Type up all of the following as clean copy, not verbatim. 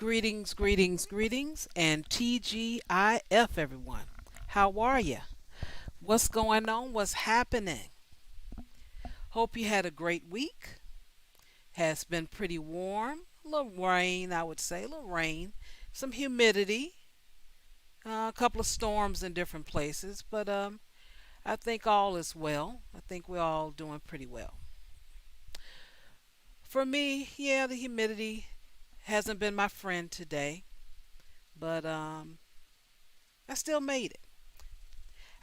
Greetings, greetings, greetings, and TGIF, everyone. How are you? What's going on? What's happening? Hope you had a great week. has been pretty warm. A little rain, I would say, a little rain, some humidity, a couple of storms in different places, but I think all is well. I think we're all doing pretty well. For me, yeah, the humidity hasn't been my friend today, but I still made it.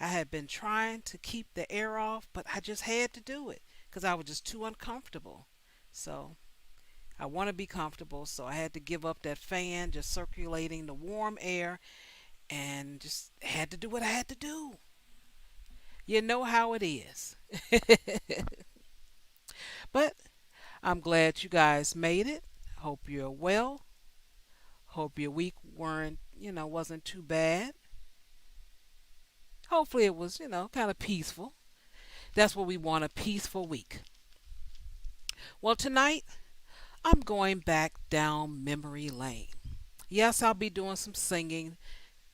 I had been trying to keep the air off, but I just had to do it because I was just too uncomfortable. So I want to be comfortable, so I had to give up that fan, just circulating the warm air, and just had to do what I had to do. You know how it is. But I'm glad you guys made it. Hope you're well. Hope your week wasn't too bad. Hopefully it was, kind of peaceful. That's what we want, a peaceful week. Well, tonight I'm going back down memory lane. Yes, I'll be doing some singing.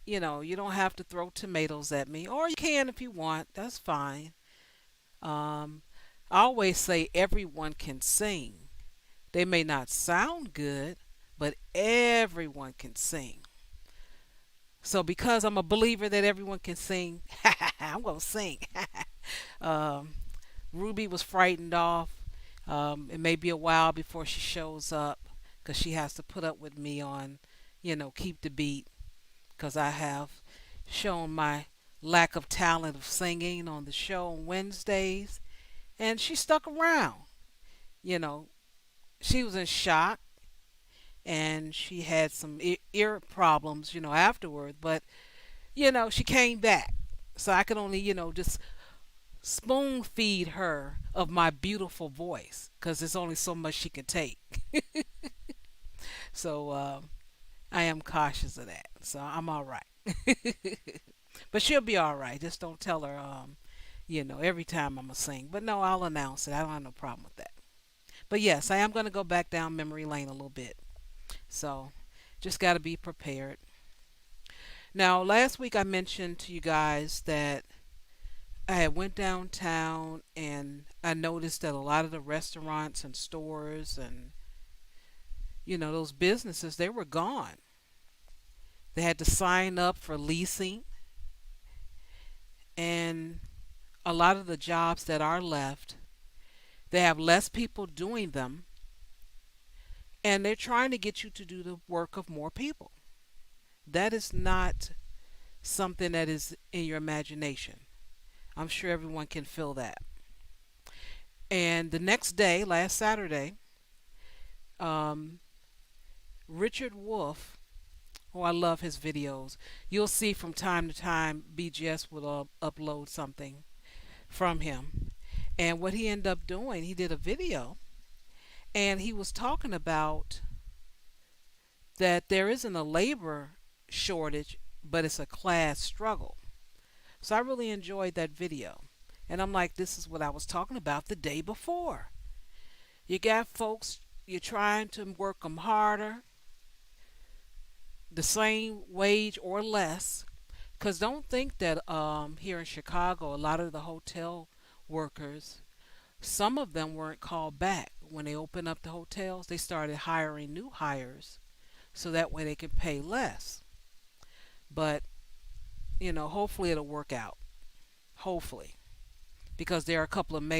You don't have to throw tomatoes at me, or you can if you want. That's fine. Um, I always say everyone can sing. They may not sound good, but everyone can sing. So because I'm a believer that everyone can sing, I'm gonna sing. um, Ruby was frightened off. It may be a while before she shows up because she has to put up with me on, keep the beat because I have shown my lack of talent of singing on the show on Wednesdays, and she stuck around. You know, she was in shock and she had some ear problems, afterward, but she came back. So I could only, just spoon feed her of my beautiful voice because there's only so much she can take. So I am cautious of that. So I'm all right. But she'll be all right. Just don't tell her, every time I'm going to sing. But no, I'll announce it. I don't have no problem with that. But yes, I am going to go back down memory lane a little bit. So just got to be prepared. Now, last week I mentioned to you guys that I had went downtown and I noticed that a lot of the restaurants and stores and those businesses, they were gone. They had to sign up for leasing, and a lot of the jobs that are left, they have less people doing them, and they're trying to get you to do the work of more people. That is not something that is in your imagination. I'm sure everyone can feel that. And the next day, last Saturday, um, Richard Wolf, oh, I love his videos. You'll see from time to time BGS will upload something from him. And what he ended up doing, he did a video and he was talking about that there isn't a labor shortage, but it's a class struggle. So I really enjoyed that video. And I'm like, this is what I was talking about the day before. You got folks, you're trying to work them harder, the same wage or less. Because don't think that here in Chicago, a lot of the hotel workers, some of them weren't called back. When they opened up the hotels, they started hiring new hires so that way they can pay less. But, hopefully it'll work out. Hopefully. Because there are a couple of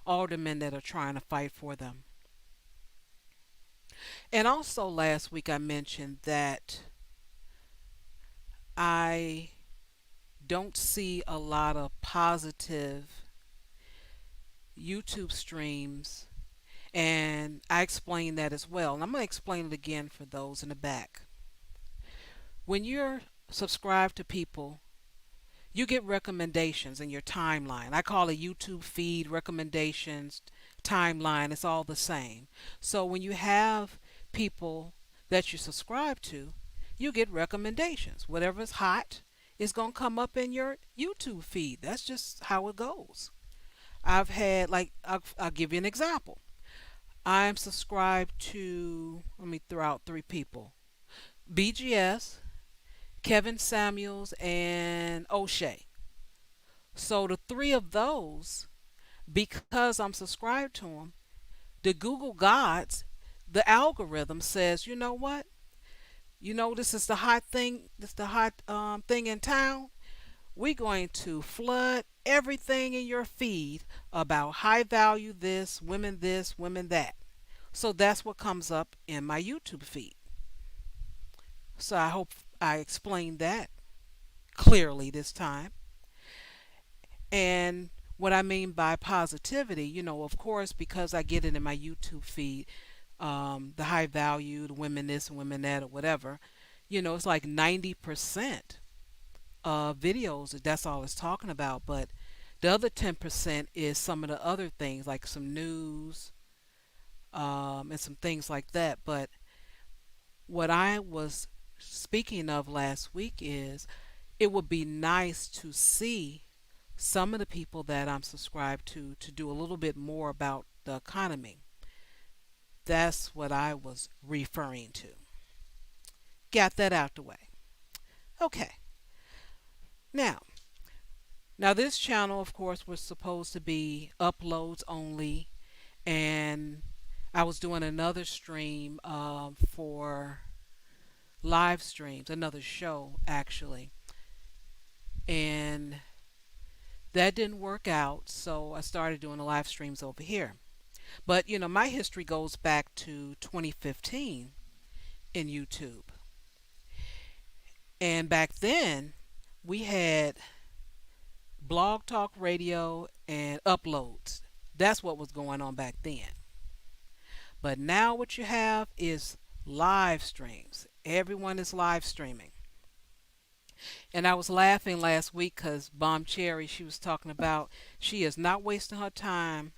aldermen that are trying to fight for them. And also last week I mentioned that I don't see a lot of positive YouTube streams, and I explained that as well. And I'm going to explain it again for those in the back. When you're subscribed to people, you get recommendations in your timeline. I call it YouTube feed, recommendations, timeline. It's all the same. So when you have people that you subscribe to, you get recommendations. Whatever's hot is going to come up in your YouTube feed. That's just how it goes. I've had, like, I'll give you an example. I'm subscribed to, let me throw out three people: BGS, Kevin Samuels, and O'Shea. So the three of those, because I'm subscribed to them, The Google gods, the algorithm says, you know what? You know this is the hot thing. This is the hot thing in town. We're going to flood everything in your feed about high value this, women that. So that's what comes up in my YouTube feed. So I hope I explained that clearly this time. And what I mean by positivity, of course, because I get it in my YouTube feed, the high value, the women this and women that, or whatever, it's like 90% of videos, that's all it's talking about. But the other 10% is some of the other things, like some news, and some things like that. But what I was speaking of last week is it would be nice to see some of the people that I'm subscribed to do a little bit more about the economy. That's what I was referring to. Got that out the way. Okay. Now, now this channel, of course, was supposed to be uploads only, and I was doing another stream for live streams, another show actually, and that didn't work out. So I started doing the live streams over here. But my history goes back to 2015 in YouTube. And back then, we had blog talk radio and uploads. That's what was going on back then. But now what you have is live streams. Everyone is live streaming. And I was laughing last week because Bomb Cherry, she was talking about she is not wasting her time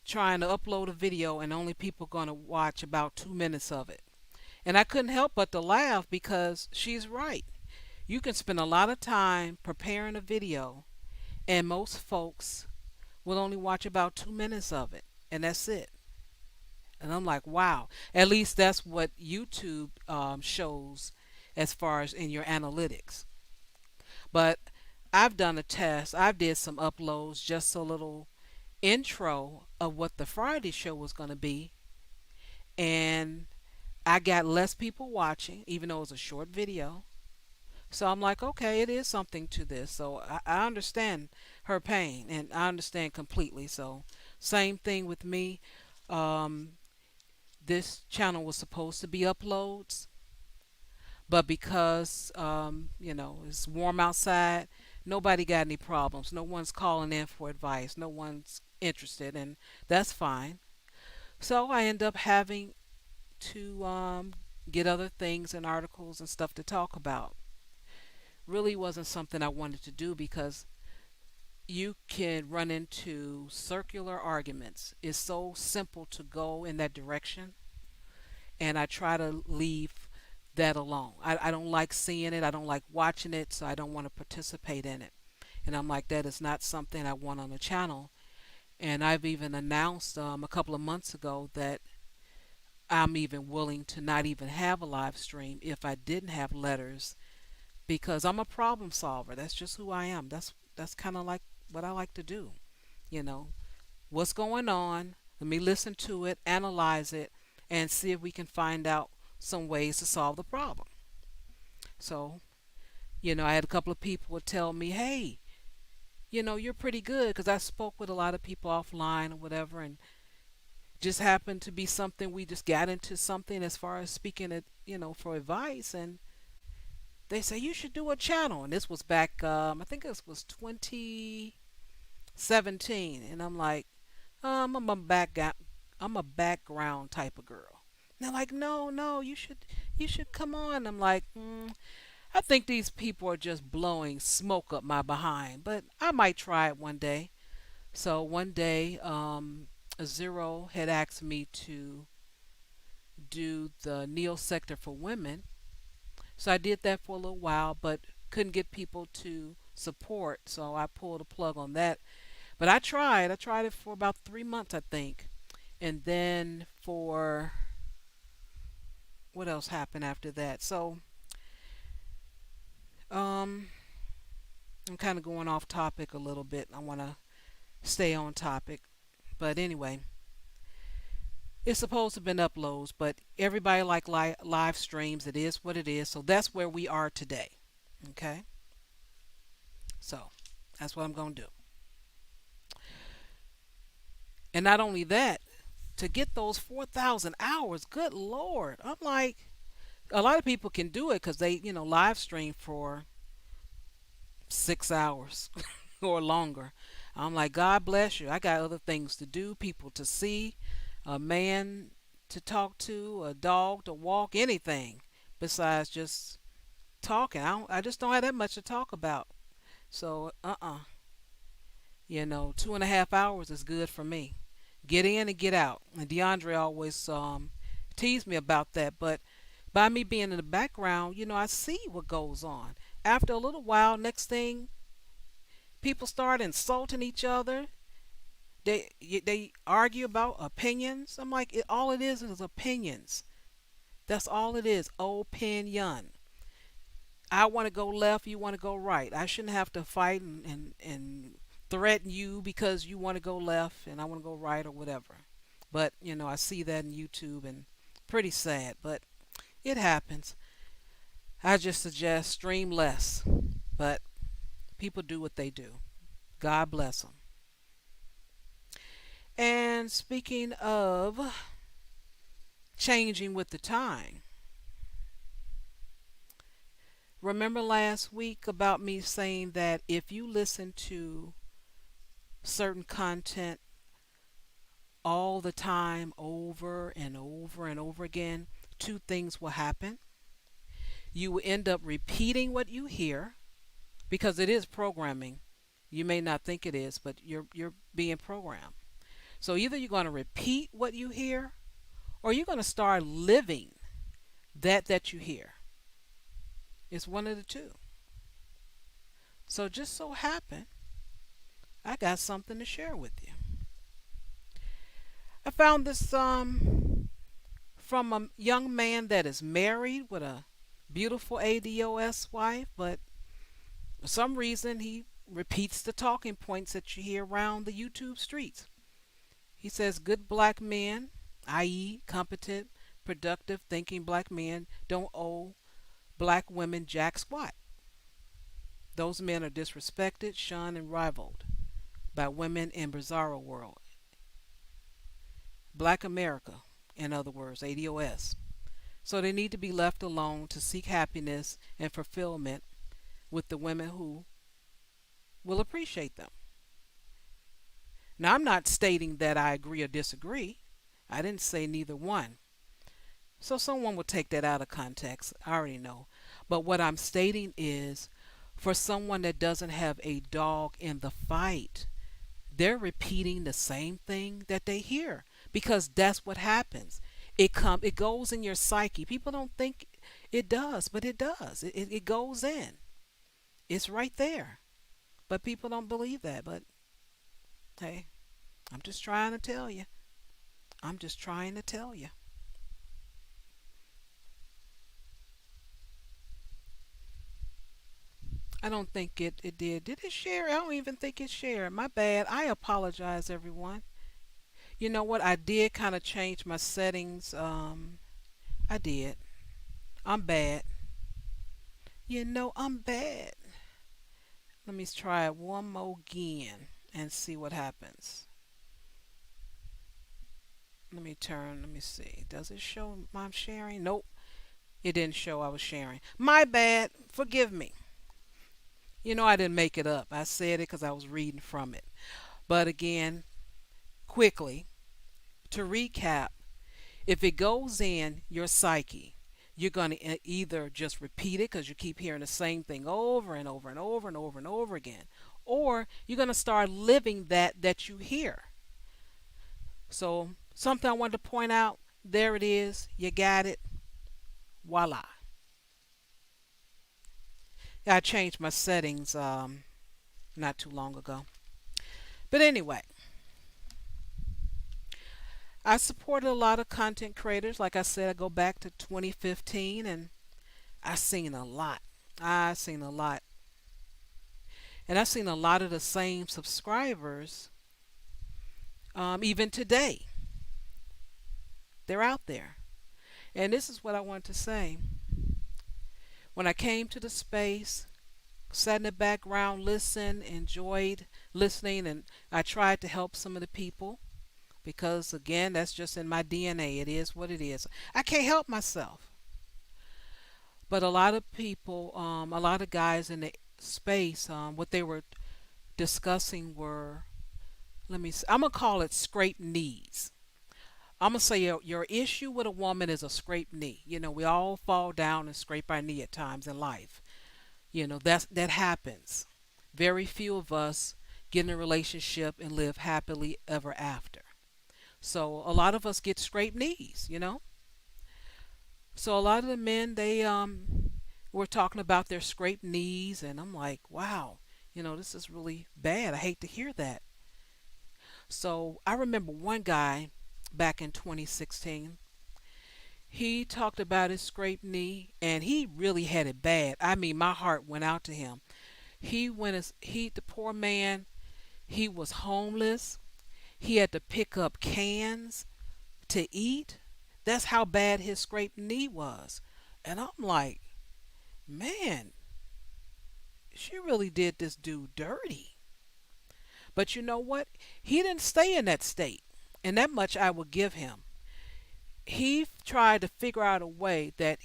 trying to upload a video and only people going to watch about 2 minutes of it. And I couldn't help but to laugh because she's right. You can spend a lot of time preparing a video, and most folks will only watch about 2 minutes of it, and that's it. And I'm like, wow. At least that's what YouTube shows as far as in your analytics. But I've done a test. I did some uploads, just a little intro of what the Friday show was going to be, and I got less people watching, even though it was a short video. So I'm like, okay, it is something to this. So I understand her pain, and I understand completely. So same thing with me. Um, this channel was supposed to be uploads, but because it's warm outside, nobody got any problems. No one's calling in for advice. No one's interested, and that's fine. So I end up having to get other things and articles and stuff to talk about. Really wasn't something I wanted to do because you can run into circular arguments. It's so simple to go in that direction, and I try to leave that alone. I don't like seeing it, I don't like watching it, so I don't want to participate in it. And I'm like, that is not something I want on the channel. And I've even announced a couple of months ago that I'm even willing to not even have a live stream if I didn't have letters, because I'm a problem solver. That's just who I am. That's kind of like what I like to do. You know, what's going on? Let me listen to it, analyze it, and see if we can find out some ways to solve the problem. So, I had a couple of people would tell me, "Hey, you're pretty good," because I spoke with a lot of people offline or whatever, and just happened to be something we just got into something as far as speaking it, for advice, and they say you should do a channel, and this was back, I think this was 2017, and I'm like, I'm a background type of girl. And they're like, no, no, you should come on. I'm like, I think these people are just blowing smoke up my behind, but I might try it one day. So one day, a Zero had asked me to do the Neo sector for women. So I did that for a little while, but couldn't get people to support, so I pulled a plug on that. But I tried. I tried it for about 3 months, I think. And then for what else happened after that? So um, I'm kind of going off topic a little bit. I want to stay on topic. But anyway, It's supposed to have been uploads, but everybody like live streams. It is what it is. So that's where we are today. Okay, so that's what I'm gonna do. And not only that, to get those 4,000 hours, good lord, I'm like, a lot of people can do it because they, live stream for 6 hours or longer. I'm like, God bless you. I got other things to do, people to see, a man to talk to, a dog to walk, anything besides just talking. I just don't have that much to talk about. So, 2.5 hours is good for me. Get in and get out. And DeAndre always teased me about that. But by me being in the background, I see what goes on. After a little while, next thing, people start insulting each other. They argue about opinions. I'm like, all it is opinions. That's all it is. Opinion. I want to go left, you want to go right. I shouldn't have to fight and threaten you because you want to go left and I want to go right or whatever. But, I see that in YouTube and pretty sad, but it happens. I just suggest stream less. But people do what they do. God bless them. And speaking of changing with the time, remember last week about me saying that if you listen to certain content all the time, over and over and over again, two things will happen. You will end up repeating what you hear because it is programming. You may not think it is, but you're being programmed. So either you're going to repeat what you hear or you're going to start living that you hear. It's one of the two. So just so happen I got something to share with you. I found this from a young man that is married with a beautiful ADOS wife, but for some reason he repeats the talking points that you hear around the YouTube streets. He says good black men, i.e., competent, productive, thinking black men, don't owe black women jack squat. Those men are disrespected, shunned, and rivaled by women in bizarro world. Black America, in other words, ADOS. So they need to be left alone to seek happiness and fulfillment with the women who will appreciate them. Now, I'm not stating that I agree or disagree. I didn't say neither one. So someone will take that out of context. I already know. But what I'm stating is for someone that doesn't have a dog in the fight, they're repeating the same thing that they hear because that's what happens. It goes in your psyche. People don't think it does, but it does. It goes in. It's right there. But people don't believe that. But hey, I'm just trying to tell you. I'm just trying to tell you. I don't think it did. Did it share? I don't even think it shared. My bad. I apologize, everyone. You know what? I did kind of change my settings. I did. I'm bad. I'm bad. Let me try it one more again and see what happens. Let me see. Does it show I'm sharing? Nope. It didn't show I was sharing. My bad. Forgive me. I didn't make it up. I said it because I was reading from it. But again, quickly, to recap, if it goes in your psyche, you're going to either just repeat it because you keep hearing the same thing over and over and over and over and over again, or you're going to start living that you hear. So something I wanted to point out, there it is. You got it. Voila. I changed my settings not too long ago. But anyway, I supported a lot of content creators. Like I said, I go back to 2015 and I've seen a lot. I've seen a lot. And I've seen a lot of the same subscribers even today. They're out there. And this is what I want to say. When I came to the space, sat in the background, listened, enjoyed listening, and I tried to help some of the people because, again, that's just in my DNA. It is what it is. I can't help myself. But a lot of people, a lot of guys in the space, what they were discussing were, I'm going to call it scraped knees. I'm going to say your issue with a woman is a scraped knee. We all fall down and scrape our knee at times in life. That happens. Very few of us get in a relationship and live happily ever after. So a lot of us get scraped knees. So a lot of the men they were talking about their scraped knees, and I'm like, wow, this is really bad. I hate to hear that. So I remember one guy back in 2016. He talked about his scraped knee, and he really had it bad. I mean, my heart went out to him. The poor man, he was homeless. He had to pick up cans to eat. That's how bad his scraped knee was. And I'm like, man, she really did this dude dirty. But you know what? He didn't stay in that state. And that much I will give him. He tried to figure out a way that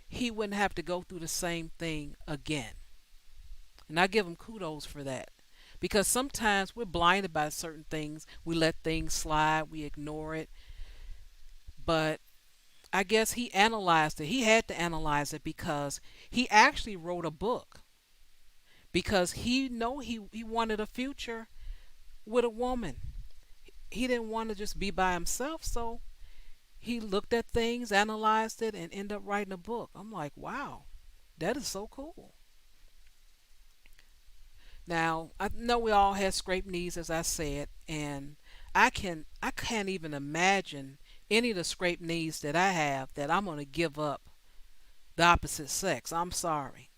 he wouldn't have to go through the same thing again. And I give him kudos for that. Because sometimes we're blinded by certain things. We let things slide, we ignore it. But I guess he analyzed it. He had to analyze it because he actually wrote a book. Because he wanted a future with a woman. He didn't want to just be by himself, so he looked at things, analyzed it, and ended up writing a book. I'm like, wow, that is so cool. Now, I know we all have scraped knees, as I said, and I can't even imagine any of the scraped knees that I have that I'm gonna give up the opposite sex. I'm sorry.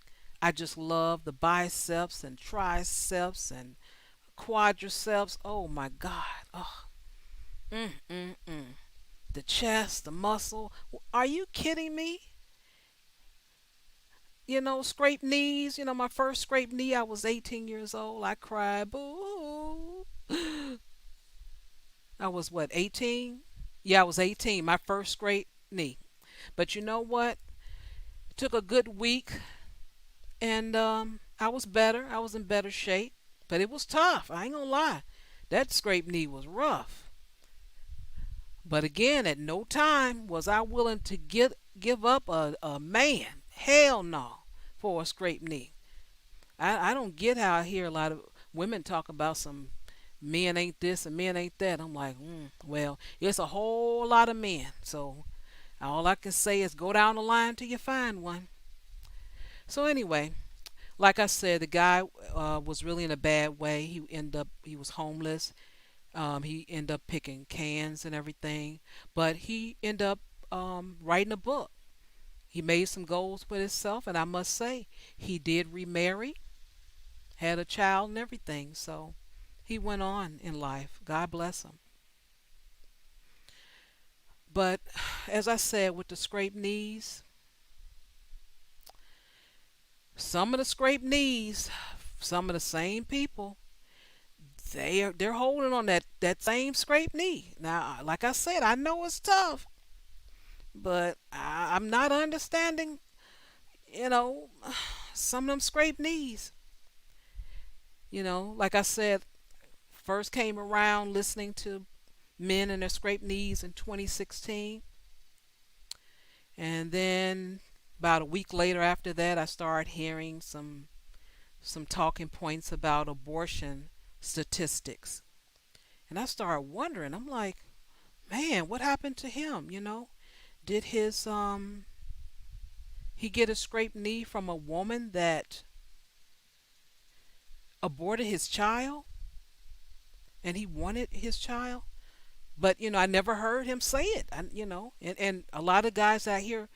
I just love the biceps and triceps and quadriceps. Oh my God. Oh, mm, mm, mm. The chest, the muscle. Are you kidding me? Scraped knees. My first scraped knee, I was 18 years old. I cried, boo. I was what, 18? Yeah, I was 18. My first scraped knee. But you know what? It took a good week, and I was better. I was in better shape. But it was tough. I ain't gonna lie. That scraped knee was rough. But again, at no time was I willing to give up a man. Hell no, for a scraped knee. I don't get how I hear a lot of women talk about some men ain't this and men ain't that. I'm like, well, it's a whole lot of men. So all I can say is go down the line till you find one. So anyway, like I said, the guy was really in a bad way. He was homeless. He ended up picking cans and everything, but he ended up writing a book. He made some goals with himself, and I must say, he did remarry, had a child, and everything. So he went on in life. God bless him. But as I said, with the scraped knees, some of the scraped knees, some of the same people, they're holding on that same scraped knee. Now, like I said, I know it's tough, but I'm not understanding, you know, some of them scraped knees. Like I said, first came around listening to men and their scraped knees in 2016, and then about a week later after that, I started hearing some talking points about abortion statistics, and I started wondering. I'm like, man, what happened to him? Did his he get a scraped knee from a woman that aborted his child and he wanted his child? But I never heard him say it. And a lot of guys I hear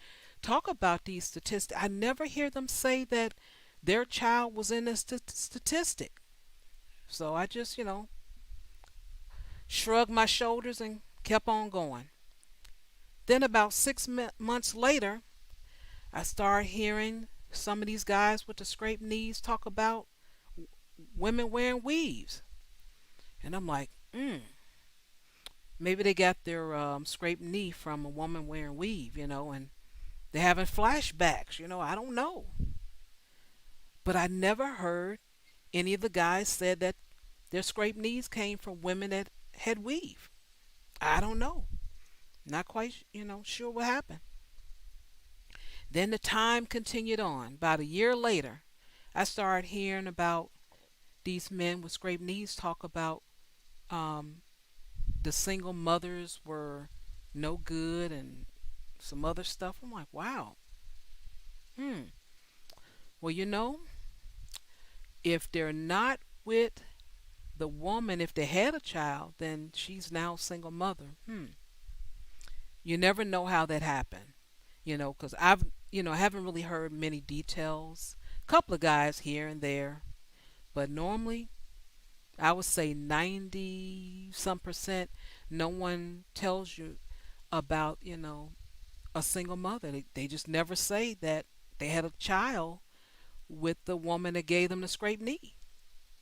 talk about these statistics, I never hear them say that their child was in a statistic. So I just shrugged my shoulders and kept on going. Then about months later, I started hearing some of these guys with the scraped knees talk about women wearing weaves. And I'm like, maybe they got their scraped knee from a woman wearing weave, and they're having flashbacks, I don't know. But I never heard any of the guys said that their scraped knees came from women that had weave. I don't know. Not quite, sure what happened. Then the time continued on. About a year later, I started hearing about these men with scraped knees talk about um, the single mothers were no good and some other stuff. I'm like, wow. Hmm. Well, if they're not with the woman, if they had a child, then she's now a single mother. You never know how that happened, because haven't really heard many details. A couple of guys here and there, but normally I would say 90 some percent, no one tells you about, a single mother. They just never say that they had a child with the woman that gave them the scraped knee,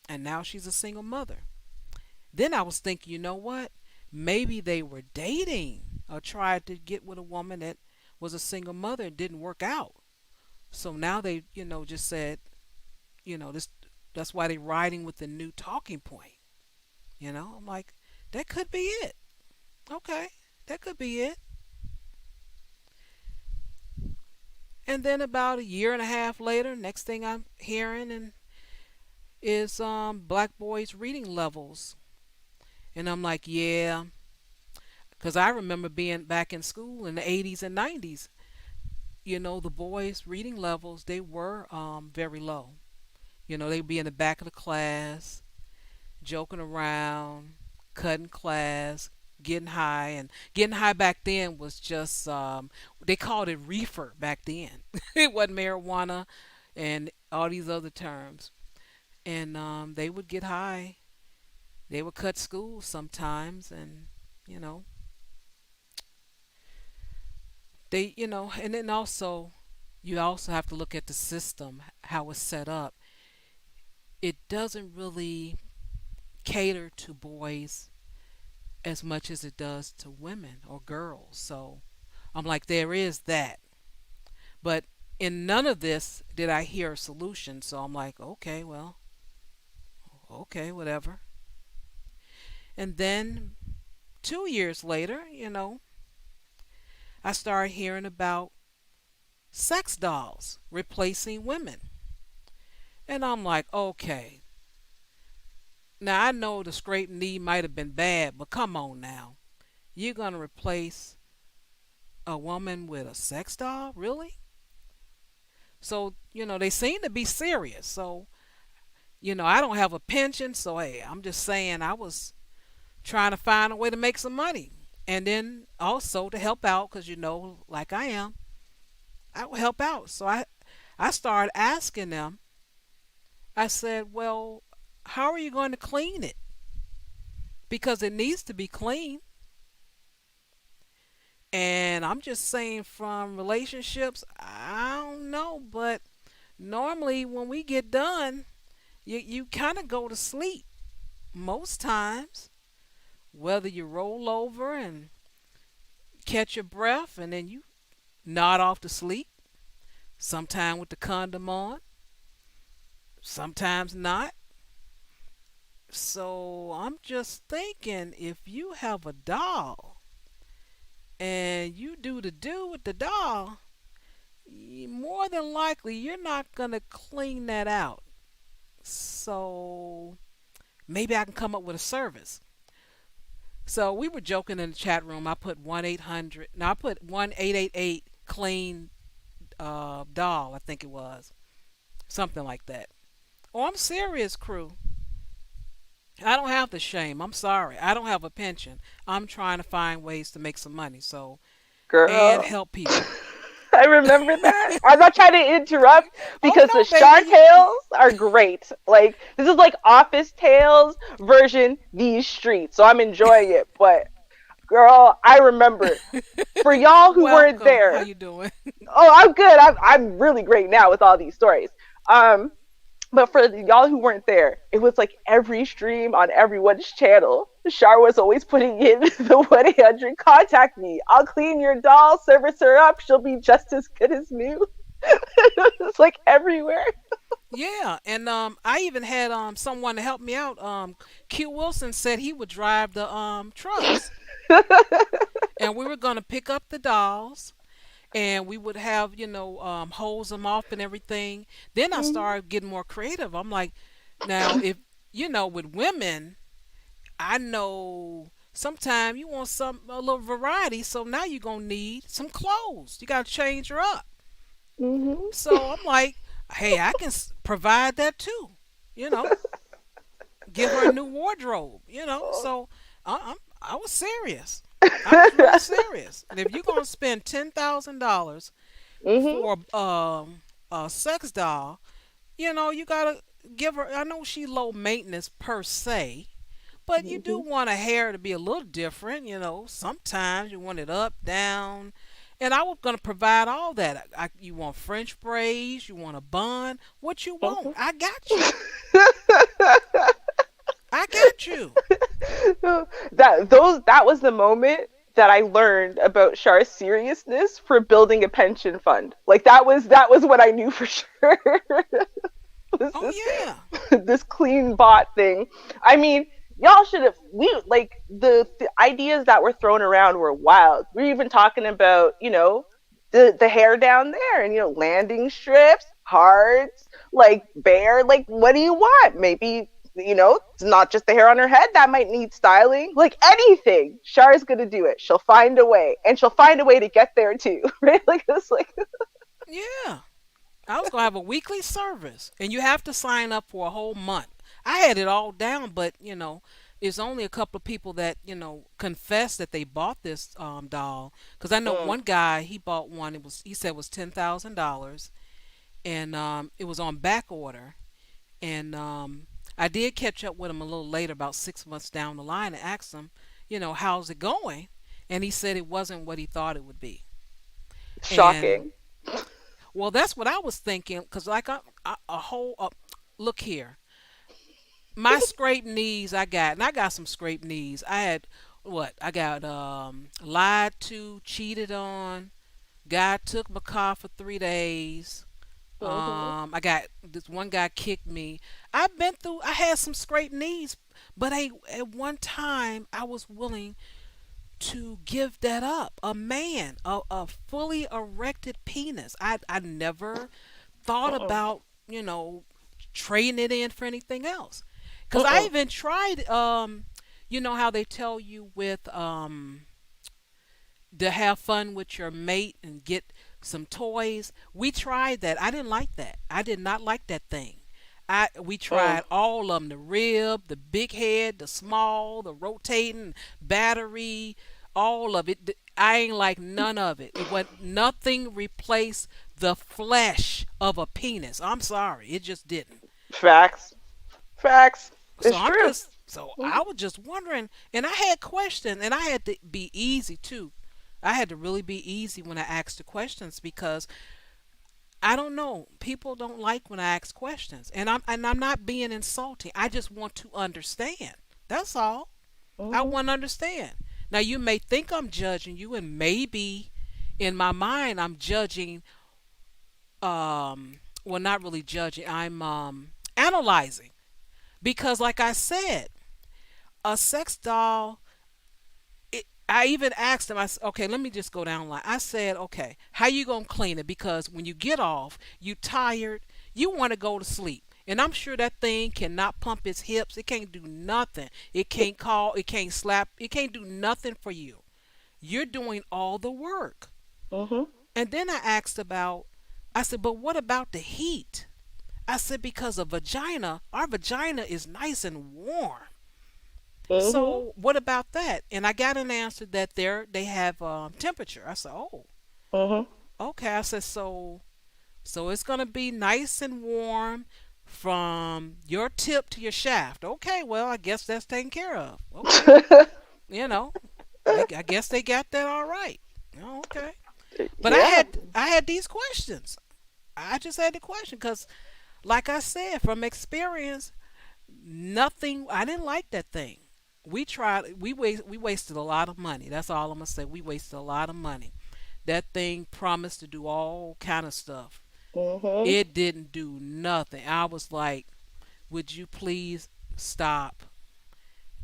and now she's a single mother. Then I was thinking, you know what? Maybe they were dating or tried to get with a woman that was a single mother and didn't work out. So now they, just said, this that's why they're riding with the new talking point. I'm like, that could be it. Okay, that could be it. And then about a year and a half later, next thing I'm hearing and is black boys' reading levels. And I'm like, yeah, because I remember being back in school in the 80s and 90s. The boys' reading levels, they were very low. They'd be in the back of the class, joking around, cutting class, getting high. And getting high back then was just, they called it reefer back then. It wasn't marijuana and all these other terms. And they would get high. They would cut school sometimes. And, you know, and then also, you also have to look at the system, how it's set up. It doesn't really cater to boys as much as it does to women or girls. So I'm like, there is that. But in none of this did I hear a solution. So I'm like, okay, well, okay, whatever. And then 2 years later, I started hearing about sex dolls replacing women. And I'm like, okay. Now I know the scraped knee might have been bad, but come on now. You're going to replace a woman with a sex doll? Really? So, they seem to be serious. So, I don't have a pension. So, hey, I'm just saying I was trying to find a way to make some money. And then also to help out, because, like I am, I will help out. So I started asking them, I said, well, how are you going to clean it? Because it needs to be clean. And I'm just saying from relationships, I don't know, but normally when we get done, you kind of go to sleep most times, whether you roll over and catch your breath and then you nod off to sleep, sometime with the condom on, sometimes not. So I'm just thinking, if you have a doll and you do the do with the doll, more than likely you're not going to clean that out. So maybe I can come up with a service. So we were joking in the chat room. I put 1-800. Now I put 1-888 clean doll. I think it was something like that. Oh, I'm serious, crew. I don't have the shame. I'm sorry. I don't have a pension. I'm trying to find ways to make some money. So and Girl. help people. I remember that. I'm not trying to interrupt Oh because the no, baby. Shark Tales are great. Like this is like Office Tales version these streets. So I'm enjoying it. But Girl, I remember. For y'all who weren't Welcome. How there, you doing? oh, I'm good. I'm really great now with all these stories. Um, but for y'all who weren't there, it was like every stream on everyone's channel. Shar was always putting in the 1-800 contact me. I'll clean your doll, service her up. She'll be just as good as new. It's like everywhere. Yeah, and I even had someone to help me out. Q Wilson said he would drive the trucks, and we were gonna pick up the dolls, and we would have hose them off and everything. Then I Mhm. started getting more creative. I'm like, now if with women, I know sometimes you want some a little variety, so now you're gonna need some clothes. You gotta change her up. Mhm. So I'm like, hey, I can provide that too. You know, give her a new wardrobe. So I was serious. I was real serious. And if you're gonna spend $10,000 Mhm. for a sex doll, you gotta give her. I know she low maintenance per se, but you do Mhm. want a hair to be a little different. Sometimes you want it up, down. And I was gonna provide all that. You want French braids, you want a bun, what you want? Mhm. I got you. I got you. That was the moment that I learned about Char's seriousness for building a pension fund. Like that was what I knew for sure. was Oh this yeah. this clean bot thing. I mean, y'all should have we like the ideas that were thrown around were wild. We are even talking about, the hair down there and landing strips, hearts, like bear, like what do you want? Maybe it's not just the hair on her head that might need styling. Like anything, Char's gonna do it. She'll find a way, and she'll find a way to get there too, right? Like it's like, Yeah. I was gonna have a weekly service, and you have to sign up for a whole month. I had it all down, but it's only a couple of people that confessed that they bought this doll. Because I know mm, one guy, he bought one. He said it was $10,000, and it was on back order. And I did catch up with him a little later, about 6 months down the line, and asked him, how's it going? And he said it wasn't what he thought it would be. And shocking. well, that's what I was thinking. Cause like a whole look here, my scraped knees I got, and I got some scraped knees. I had what? I got lied to, cheated on. Guy took my car for 3 days. Hmm. I got this one guy kicked me. I've been through. I had some scraped knees, but at one time I was willing to give that up. A man, a fully erected penis. I never thought Mm-mm. about trading it in for anything else. Cause I Mm-mm. even tried. How they tell you with to have fun with your mate and get some toys. We tried that. I didn't like that. I did not like that thing. We Mm. tried all of them: the rib, the big head, the small, the rotating battery, all of it. I ain't like none of it. It went nothing replaced the flesh of a penis. I'm sorry, it just didn't. Facts. Facts. So It's I'm true. just so Mhm. I was just wondering, and I had questions, and I had to be easy too. I had to really be easy when I asked the questions because I don't know. People don't like when I ask questions, and I'm not being insulting. I just want to understand. That's all. I Mhm. want to understand. Now you may think I'm judging you, and maybe in my mind I'm judging. Well, not really judging. I'm analyzing because, like I said, a sex doll. I even asked him. I said, "Okay, let me just go down the line." I said, "Okay, how you gonna clean it? Because when you get off, you tired, you want to go to sleep, and I'm sure that thing cannot pump its hips. It can't do nothing. It can't call. It can't slap. It can't do nothing for you. You're doing all the work." Mhm. And then I asked about. I said, "But what about the heat?" I said, "Because a vagina, our vagina is nice and warm. Mhm. So what about that?" And I got an answer that they have temperature. I said, "Oh, Mhm. okay." I said, "So it's gonna be nice and warm from your tip to your shaft." Okay, well, I guess that's taken care of. Okay, you know. I guess they got that all right. Oh, okay. But Yeah. I had these questions. I just had the question because, like I said, from experience, nothing. I didn't like that thing. We tried. We wasted a lot of money. That's all I'm gonna say. We wasted a lot of money. That thing promised to do all kind of stuff. Mhm. It didn't do nothing. I was like, would you please stop?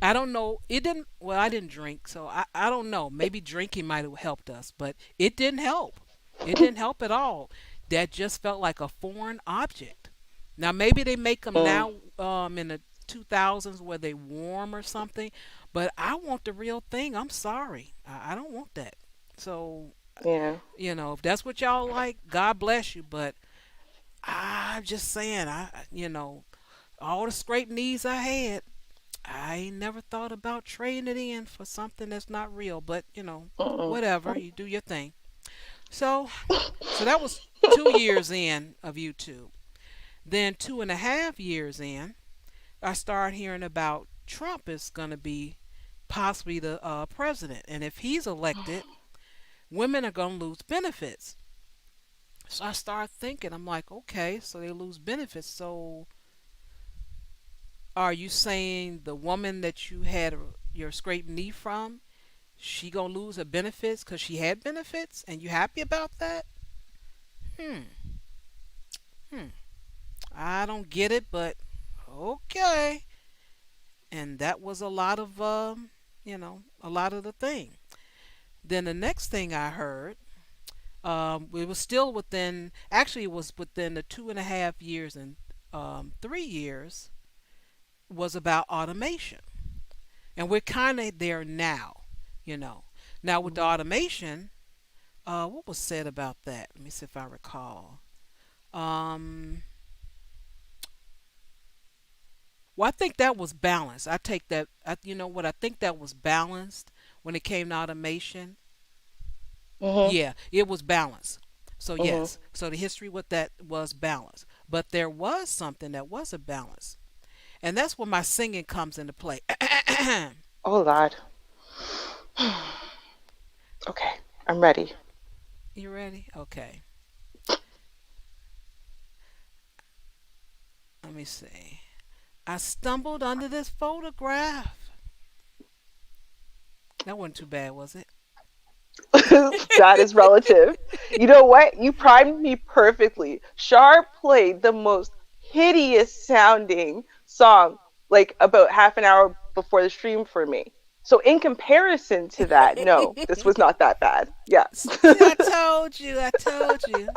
I don't know. It didn't. Well, I didn't drink, so I don't know. Maybe drinking might have helped us, but it didn't help. It didn't help at all. That just felt like a foreign object. Now maybe they make them Mm. now in the 2000s where they warm or something, but I want the real thing. I'm sorry, I don't want that. So Yeah. if that's what y'all like, God bless you. But I'm just saying, all the scraped knees I had, I ain't never thought about trading it in for something that's not real, but Mm-mm. whatever, you do your thing. So, so that was 2 years in of YouTube. Then 2.5 years in, I started hearing about Trump is going to be possibly the president, and if he's elected, women are going to lose benefits. So I started thinking, I'm like, okay, so they lose benefits. So are you saying the woman that you had your scraped knee from, she gonna lose her benefits because she had benefits, and you happy about that? Hmm. Hmm. I don't get it, but okay. And that was a lot of a lot of the thing. Then the next thing I heard, it was still within. Actually, it was within the 2.5 years and 3 years was about automation, and we're kind of there now. You know. Now with the Mhm. automation, what was said about that? Let me see if I recall. Um, well, I think that was balanced. I take that. You know what? I think that was balanced when it came to automation. Mhm. Yeah, it was balanced. So Mhm. yes, so the history with that was balanced. But there was something that wasn't balanced, and that's where my singing comes into play. Oh Lord. Okay, I'm ready. You ready? Okay. Let me see. I stumbled under this photograph. That wasn't too bad, was it? That is relative. You know what? You primed me perfectly. Shar played the most hideous sounding song like about half an hour before the stream for me. So in comparison to that, no, this was not that bad. Yeah. See, I told you. I told you.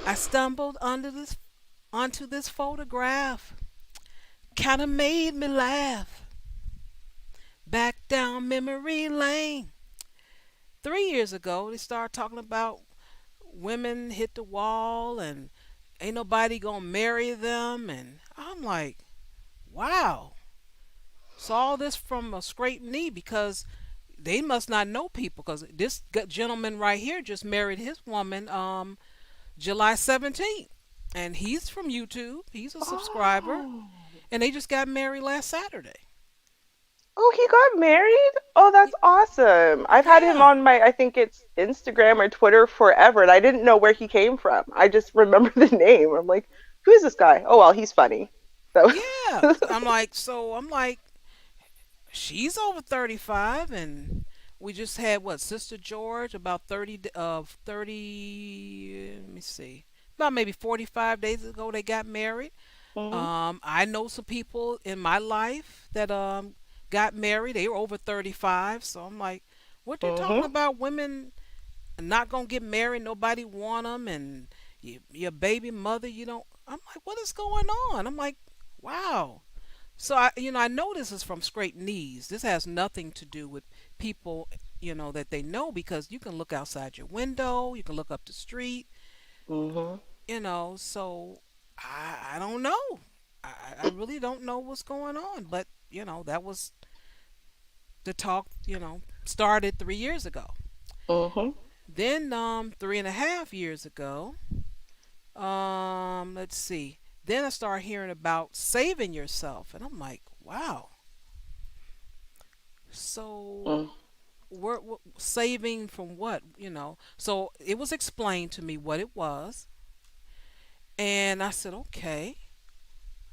I stumbled onto this photograph. Kind of made me laugh. Back down memory lane. 3 years ago, they started talking about women hit the wall and ain't nobody gonna marry them, and I'm like, wow. So all this from a scraped knee because they must not know people because this gentleman right here just married his woman July 17th, and he's from YouTube. He's a subscriber, Oh. and they just got married last Saturday. Oh, he got married? Oh, that's awesome. I've had him Yeah, on my, I think it's Instagram or Twitter forever, and I didn't know where he came from. I just remember the name. I'm like, who is this guy? Oh, well, he's funny. So, yeah. I'm like, she's over 35, and we just had what Sister George about 30. Let me see, about maybe 45 days ago they got married. mhm, I know some people in my life that got married. They were over 35, so I'm like, what they talking mhm, about? Women not gonna get married. Nobody want them, and your baby mother. You don't. I'm like, what is going on? I'm like, wow. So I know this is from scraped knees. This has nothing to do with people, that they know because you can look outside your window, you can look up the street, mhm, So I don't know. I really don't know what's going on, but that was the talk. Started 3 years ago. mhm. Then 3.5 years ago, let's see. Then I started hearing about saving yourself, and I'm like, wow, So Mm. we're saving from what, you know? So it was explained to me what it was, and I said, okay,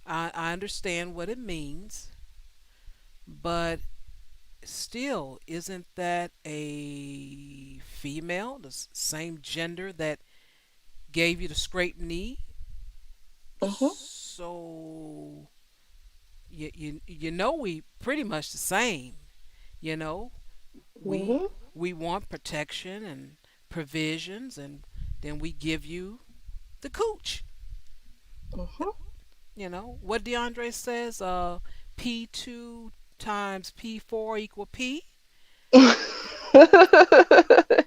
I understand what it means, but still, isn't that a female, the same gender that gave you the scraped knee? Mhm. So you know we pretty much the same. You know, we Mhm. we want protection and provisions, and then we give you the cooch. Mhm. You know what DeAndre says? P2 times P4 equal P.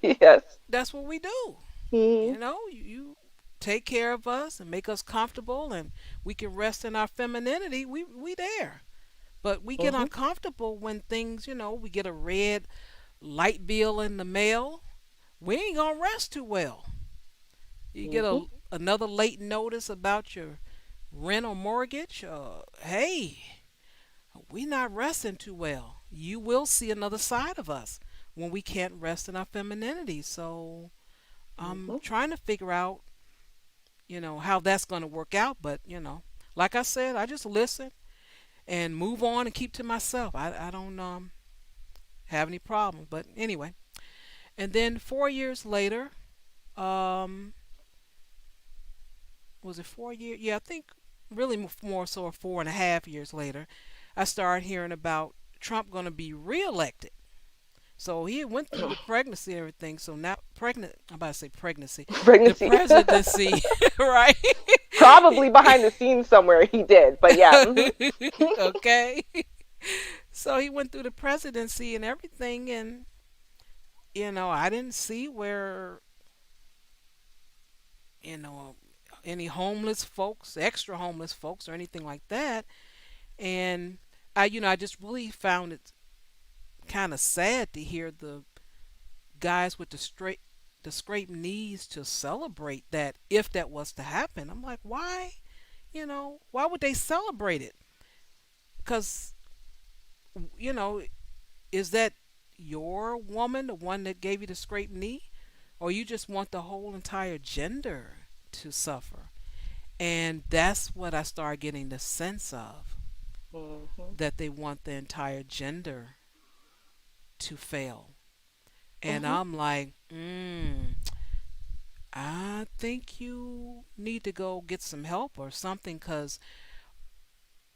Yes. That's what we do. Mhm. You know, you take care of us and make us comfortable, and we can rest in our femininity. We there. But we get Mhm. uncomfortable when things, you know, we get a red light bill in the mail. We ain't gonna rest too well. You get Mhm. another late notice about your rent or mortgage. Hey, we not resting too well. You will see another side of us when we can't rest in our femininity. So I'm Mhm. trying to figure out, you know, how that's going to work out. But, you know, like I said, I just listen and move on and keep to myself. I don't have any problems. But anyway, and then 4 years later, um, was it 4 years? Yeah, I think really more so 4.5 years later, I started hearing about Trump going to be reelected. So he went through the pregnancy and everything. So now pregnant, I'm about to say pregnancy, the Pregnancy. presidency, right? Probably behind the scenes somewhere he did, but yeah. Mhm. Okay. So he went through the presidency and everything, and you know, I didn't see where, you know, any homeless folks, extra homeless folks, or anything like that. And I just really found it kind of sad to hear the guys with the scraped knees to celebrate that if that was to happen. I'm like, why? You know, why would they celebrate it? Because, you know, is that your woman, the one that gave you the scraped knee? Or you just want the whole entire gender to suffer? And that's what I started getting the sense of, Mhm. that they want the entire gender to fail. And Mhm. I'm like, I think you need to go get some help or something, because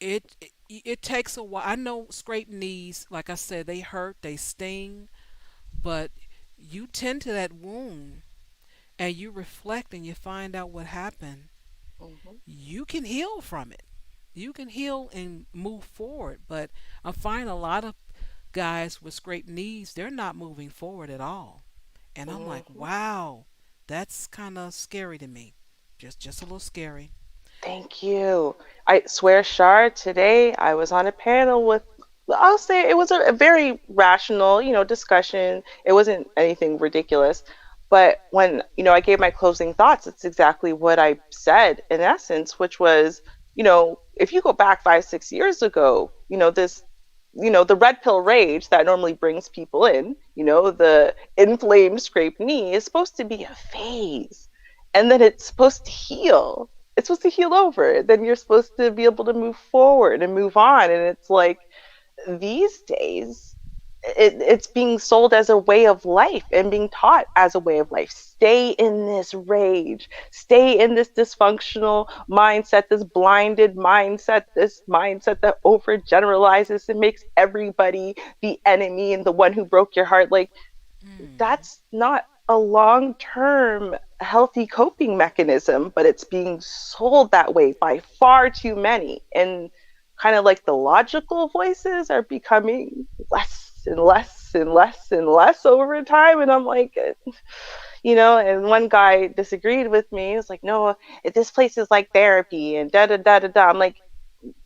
it takes a while. I know scraped knees, like I said, they hurt, they sting, but you tend to that wound and you reflect and you find out what happened, Mhm. you can heal from it. You can heal and move forward. But I'm finding a lot of guys with scraped knees, they're not moving forward at all. And I'm like, Mhm. wow, that's kind of scary to me. Just a little scary. Thank you. I swear, Shar, today I was on a panel with, I'll say it was a very rational, discussion. It wasn't anything ridiculous. But when, I gave my closing thoughts, it's exactly what I said in essence, which was, if you go back 5, 6 years ago, the red pill rage that normally brings people in, the inflamed scraped knee is supposed to be a phase. And then it's supposed to heal, it's supposed to heal over. Then you're supposed to be able to move forward and move on. And it's like these days, it's being sold as a way of life and being taught as a way of life. Stay in this rage, stay in this dysfunctional mindset, this blinded mindset, this mindset that overgeneralizes and makes everybody the enemy and the one who broke your heart. Like, Mm. that's not a long term healthy coping mechanism, but it's being sold that way by far too many. And kind of like the logical voices are becoming less and less and less and less over time. And I'm like, and one guy disagreed with me. He was like, no, this place is like therapy and da da da da da. I'm like,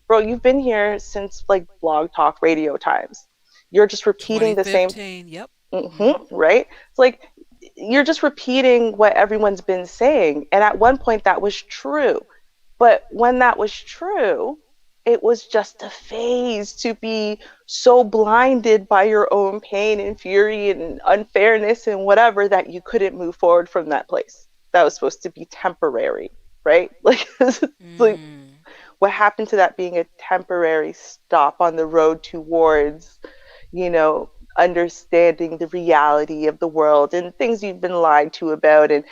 bro, you've been here since like blog talk radio times. You're just repeating the same. 2015. Yep. Hmm. Right? It's like you're just repeating what everyone's been saying. And at one point, that was true. But when that was true, it was just a phase, to be so blinded by your own pain and fury and unfairness and whatever that you couldn't move forward from that place. That was supposed to be temporary, right? Like Mm. what happened to that being a temporary stop on the road towards, you know, understanding the reality of the world and things you've been lied to about, and,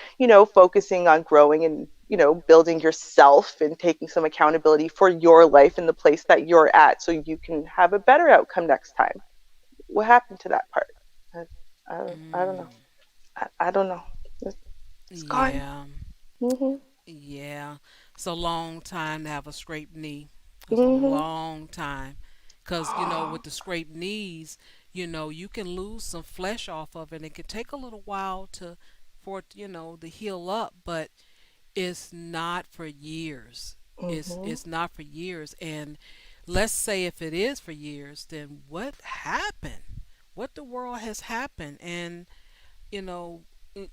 focusing on growing and, building yourself and taking some accountability for your life and the place that you're at so you can have a better outcome next time. What happened to that part? I don't know. Mm. I don't know. It's gone. Yeah. Mhm. Yeah. It's a long time to have a scraped knee. It's a Mhm. long time. Because, with the scraped knees, you can lose some flesh off of it. It can take a little while for it, to heal up, but it's not for years. Mhm. It's not for years. And let's say if it is for years, then what happened? What the world has happened? And you know,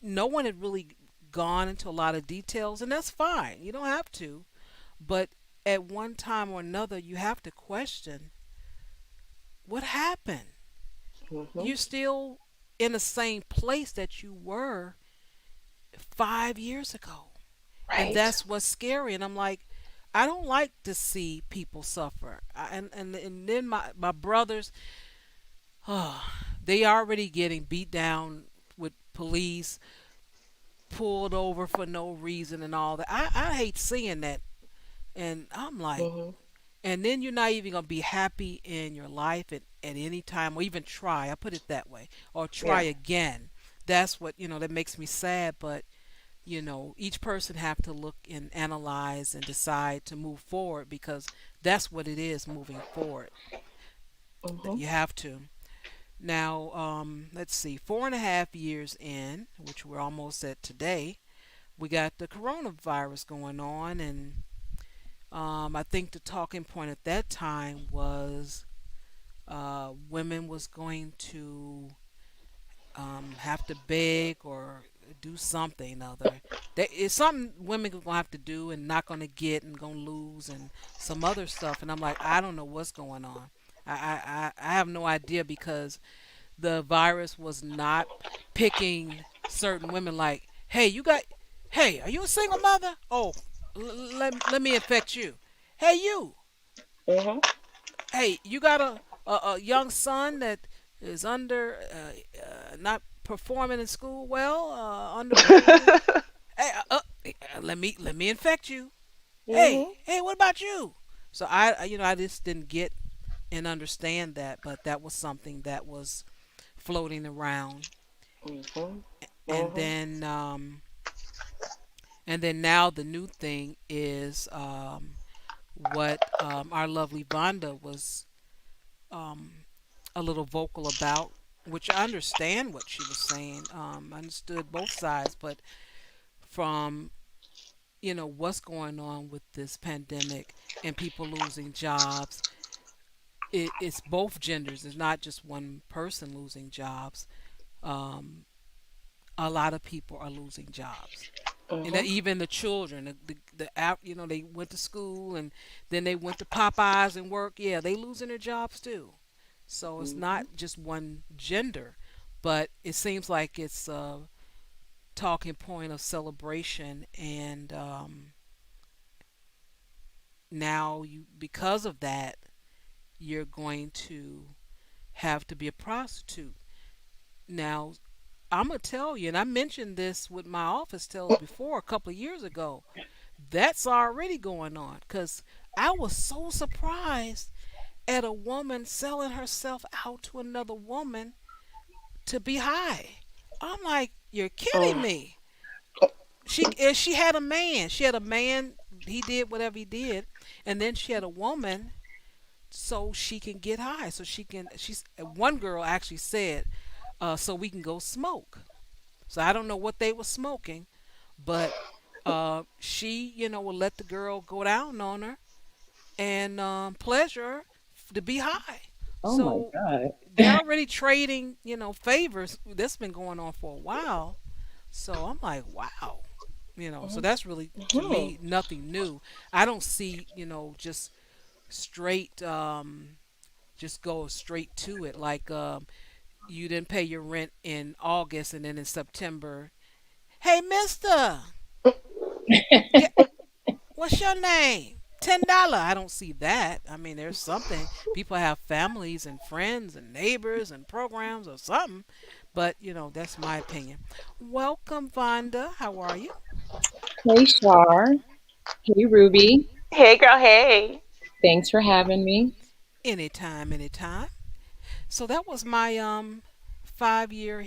no one had really gone into a lot of details, and that's fine. You don't have to. But at one time or another, you have to question what happened. Mhm. You're still in the same place that you were 5 years ago. And Right. that's what's scary. And I'm like, I don't like to see people suffer. And then my brothers, oh, they already getting beat down with police, pulled over for no reason and all that. I hate seeing that. And I'm like, Mhm. and then you're not even going to be happy in your life at any time, or even try. I put it that way, or try Yeah. again. That's what, that makes me sad. But, each person have to look and analyze and decide to move forward, because that's what it is, moving forward. Mhm. You have to. Now, let's see, 4.5 years in, which we're almost at today, we got the coronavirus going on, and I think the talking point at that time was women was going to have to beg or do something other. It's something women are gonna have to do and not gonna get and gonna lose and some other stuff. And I'm like, I don't know what's going on. I have no idea, because the virus was not picking certain women like, hey, hey, are you a single mother? Oh, let me infect you. Hey, you, Mhm. hey, you got a young son that is under, not performing in school well, underperforming. Hey, let me infect you. Hey, Mhm. hey, what about you? So I just didn't get and understand that, but that was something that was floating around. Mhm. and Mhm. then um, and then now the new thing is, what our lovely Vonda was um, a little vocal about, which I understand what she was saying. I understood both sides, but from what's going on with this pandemic and people losing jobs, it's both genders. It's not just one person losing jobs. Um, a lot of people are losing jobs, and Mhm. even the children, they went to school and then they went to Popeyes and work. Yeah, they losing their jobs too. So it's not Mhm. just one gender, but it seems like it's a talking point of celebration. And now you, because of that, you're going to have to be a prostitute. Now, I'm gonna tell you, and I mentioned this with my office tales before a couple of years ago. That's already going on, because I was so surprised at a woman selling herself out to another woman to be high. I'm like, you're kidding Mm. me. She had a man. She had a man. He did whatever he did, and then she had a woman so she can get high. So she can. She's one girl actually said, so we can go smoke. So I don't know what they were smoking, but she, will let the girl go down on her and pleasure her to be high. Oh my So God. they're already trading, favors. That's been going on for a while. So I'm like, wow. So Mhm. that's really, to Mhm. me, nothing new. I don't see, just straight, just go straight to it. Like you didn't pay your rent in August, and then in September, hey, Mister, get what's your name? $10. I don't see that. I mean, there's something. People have families and friends and neighbors and programs or something. But that's my opinion. Welcome, Vonda. How are you? Hey, Shar. Hey, Ruby. Hey, girl. Hey. Thanks for having me. Anytime, anytime. So that was my 5 year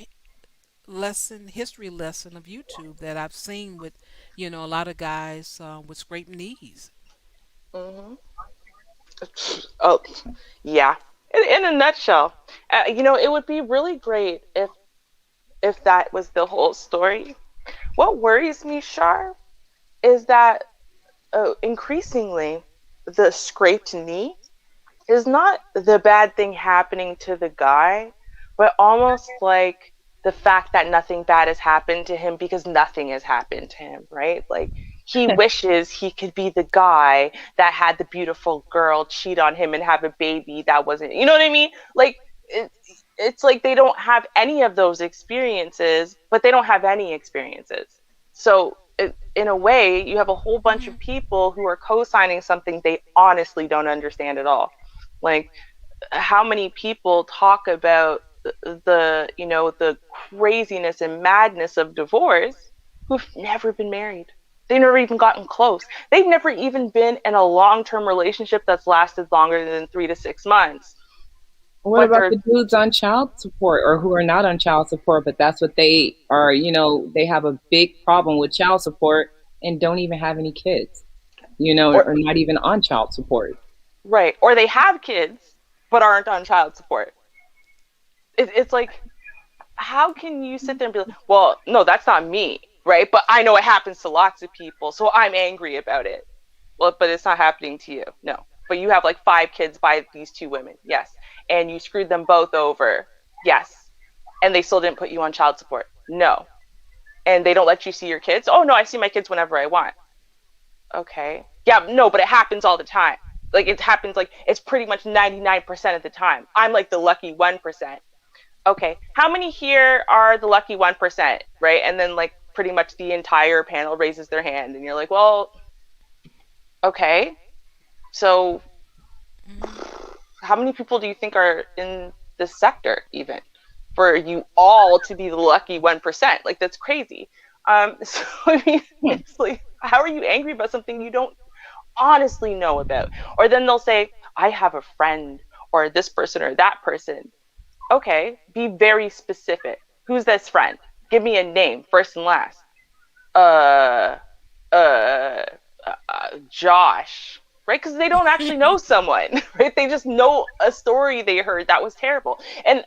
lesson, history lesson of YouTube that I've seen with, a lot of guys with scraped knees. Hmm. Oh, yeah. In a nutshell, it would be really great if that was the whole story. What worries me, Shar, is that increasingly the scraped knee is not the bad thing happening to the guy, but almost like the fact that nothing bad has happened to him because nothing has happened to him, right? Like he wishes he could be the guy that had the beautiful girl cheat on him and have a baby that wasn't, you know what I mean? Like it, it's like they don't have any of those experiences, but they don't have any experiences. So in a way, you have a whole bunch Hmm. of people who are co-signing something they honestly don't understand at all. Like how many people talk about the craziness and madness of divorce who've never been married. They've never even gotten close. They've never even been in a long-term relationship that's lasted longer than 3 to 6 months. What But about they're the dudes on child support or who are not on child support, but that's what they are, they have a big problem with child support and don't even have any kids, or or not even on child support. right, or they have kids but aren't on child support. It's like how can you sit there and be like, well, no, that's not me, right? But I know it happens to lots of people, so I'm angry about it. Well, but it's not happening to you. No. But you have like 5 kids by these 2 women. Yes. And you screwed them both over. Yes. And they still didn't put you on child support. No. And they don't let you see your kids. Oh, no, I see my kids whenever I want. Okay. Yeah, no, but it happens all the time. Like it happens like it's pretty much 99% of the time. I'm like the lucky 1%. Okay. How many here are the lucky 1%, right? And then like pretty much the entire panel raises their hand and you're like, "Well, okay. So Hmm. how many people do you think are in this sector even for you all to be the lucky 1%? Like that's crazy. So I mean, Hmm. it's like, how are you angry about something you don't honestly know about? Or then they'll say, I have a friend or this person or that person. Okay, be very specific. Who's this friend? Give me a name, first and last. Uh, uh, Josh, right? Because they don't actually know someone, right? They just know a story they heard that was terrible. And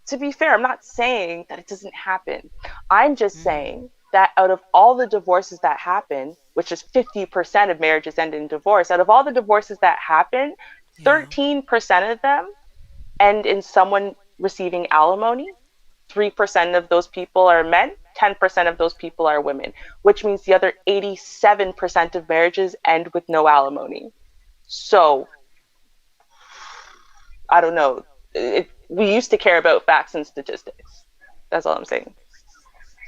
to be fair, I'm not saying that it doesn't happen. I'm just Hmm. saying that out of all the divorces that happen, which is 50% of marriages end in divorce, out of all the divorces that happen, Yeah. 13% of them end in someone receiving alimony. 3% of those people are men, 10% of those people are women, which means the other 87% of marriages end with no alimony. So, I don't know. We used to care about facts and statistics. That's all I'm saying.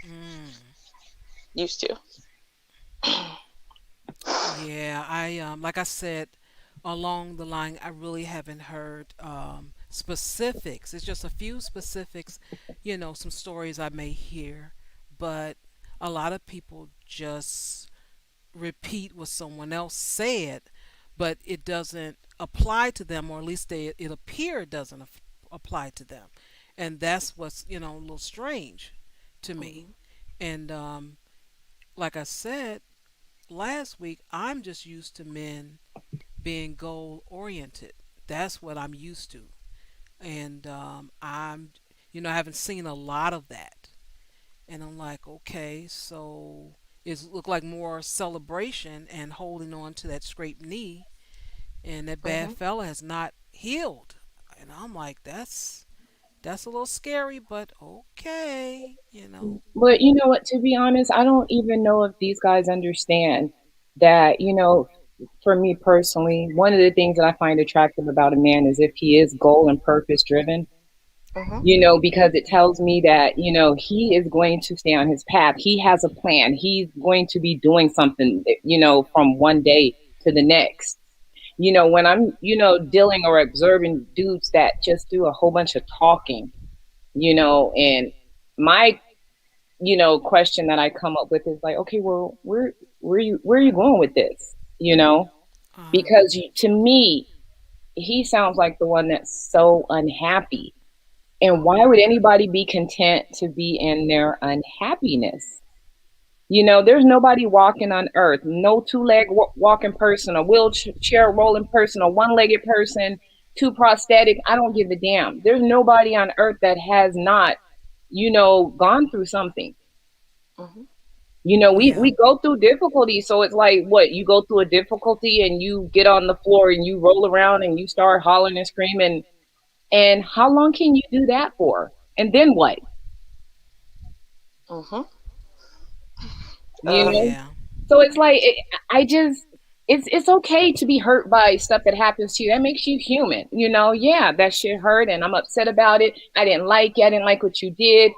Mm. Used to. Yeah, I like I said, along the line, I really haven't heard specifics. It's just a few specifics, some stories I may hear, but a lot of people just repeat what someone else said, but it doesn't apply to them, or at least it appear it doesn't apply to them, and that's what's a little strange to me. Mm-hmm. And like I said last week, I'm just used to men being goal oriented. That's what I'm used to, and I haven't seen a lot of that, and I'm like, okay, so it look like more celebration and holding on to that scraped knee, and that bad Mm-hmm. fella has not healed, and I'm like, that's a little scary, but okay. But you know what? To be honest, I don't even know if these guys understand that. for me personally, one of the things that I find attractive about a man is if he is goal and purpose driven, Mhm. because it tells me that, he is going to stay on his path. He has a plan. He's going to be doing something, from one day to the next. When I'm, dealing or observing dudes that just do a whole bunch of talking, and my, question that I come up with is like, okay, well, where are you going with this? Uh, Because to me, he sounds like the one that's so unhappy. And why Mhm. would anybody be content to be in their unhappiness? There's nobody walking on earth, no two-leg walking person, a wheelchair rolling person, a one-legged person, two prosthetic. I don't give a damn. There's nobody on earth that has not, gone through something. Mhm. We yeah. go through difficulty. So it's like, what, you go through a difficulty and you get on the floor and you roll around and you start hollering and screaming. And how long can you do that for? And then what? Mhm. You Uh. know? Yeah. So it's like, I just, it's okay to be hurt by stuff that happens to you. That makes you human. Yeah, that shit hurt and I'm upset about it. I didn't like what you did.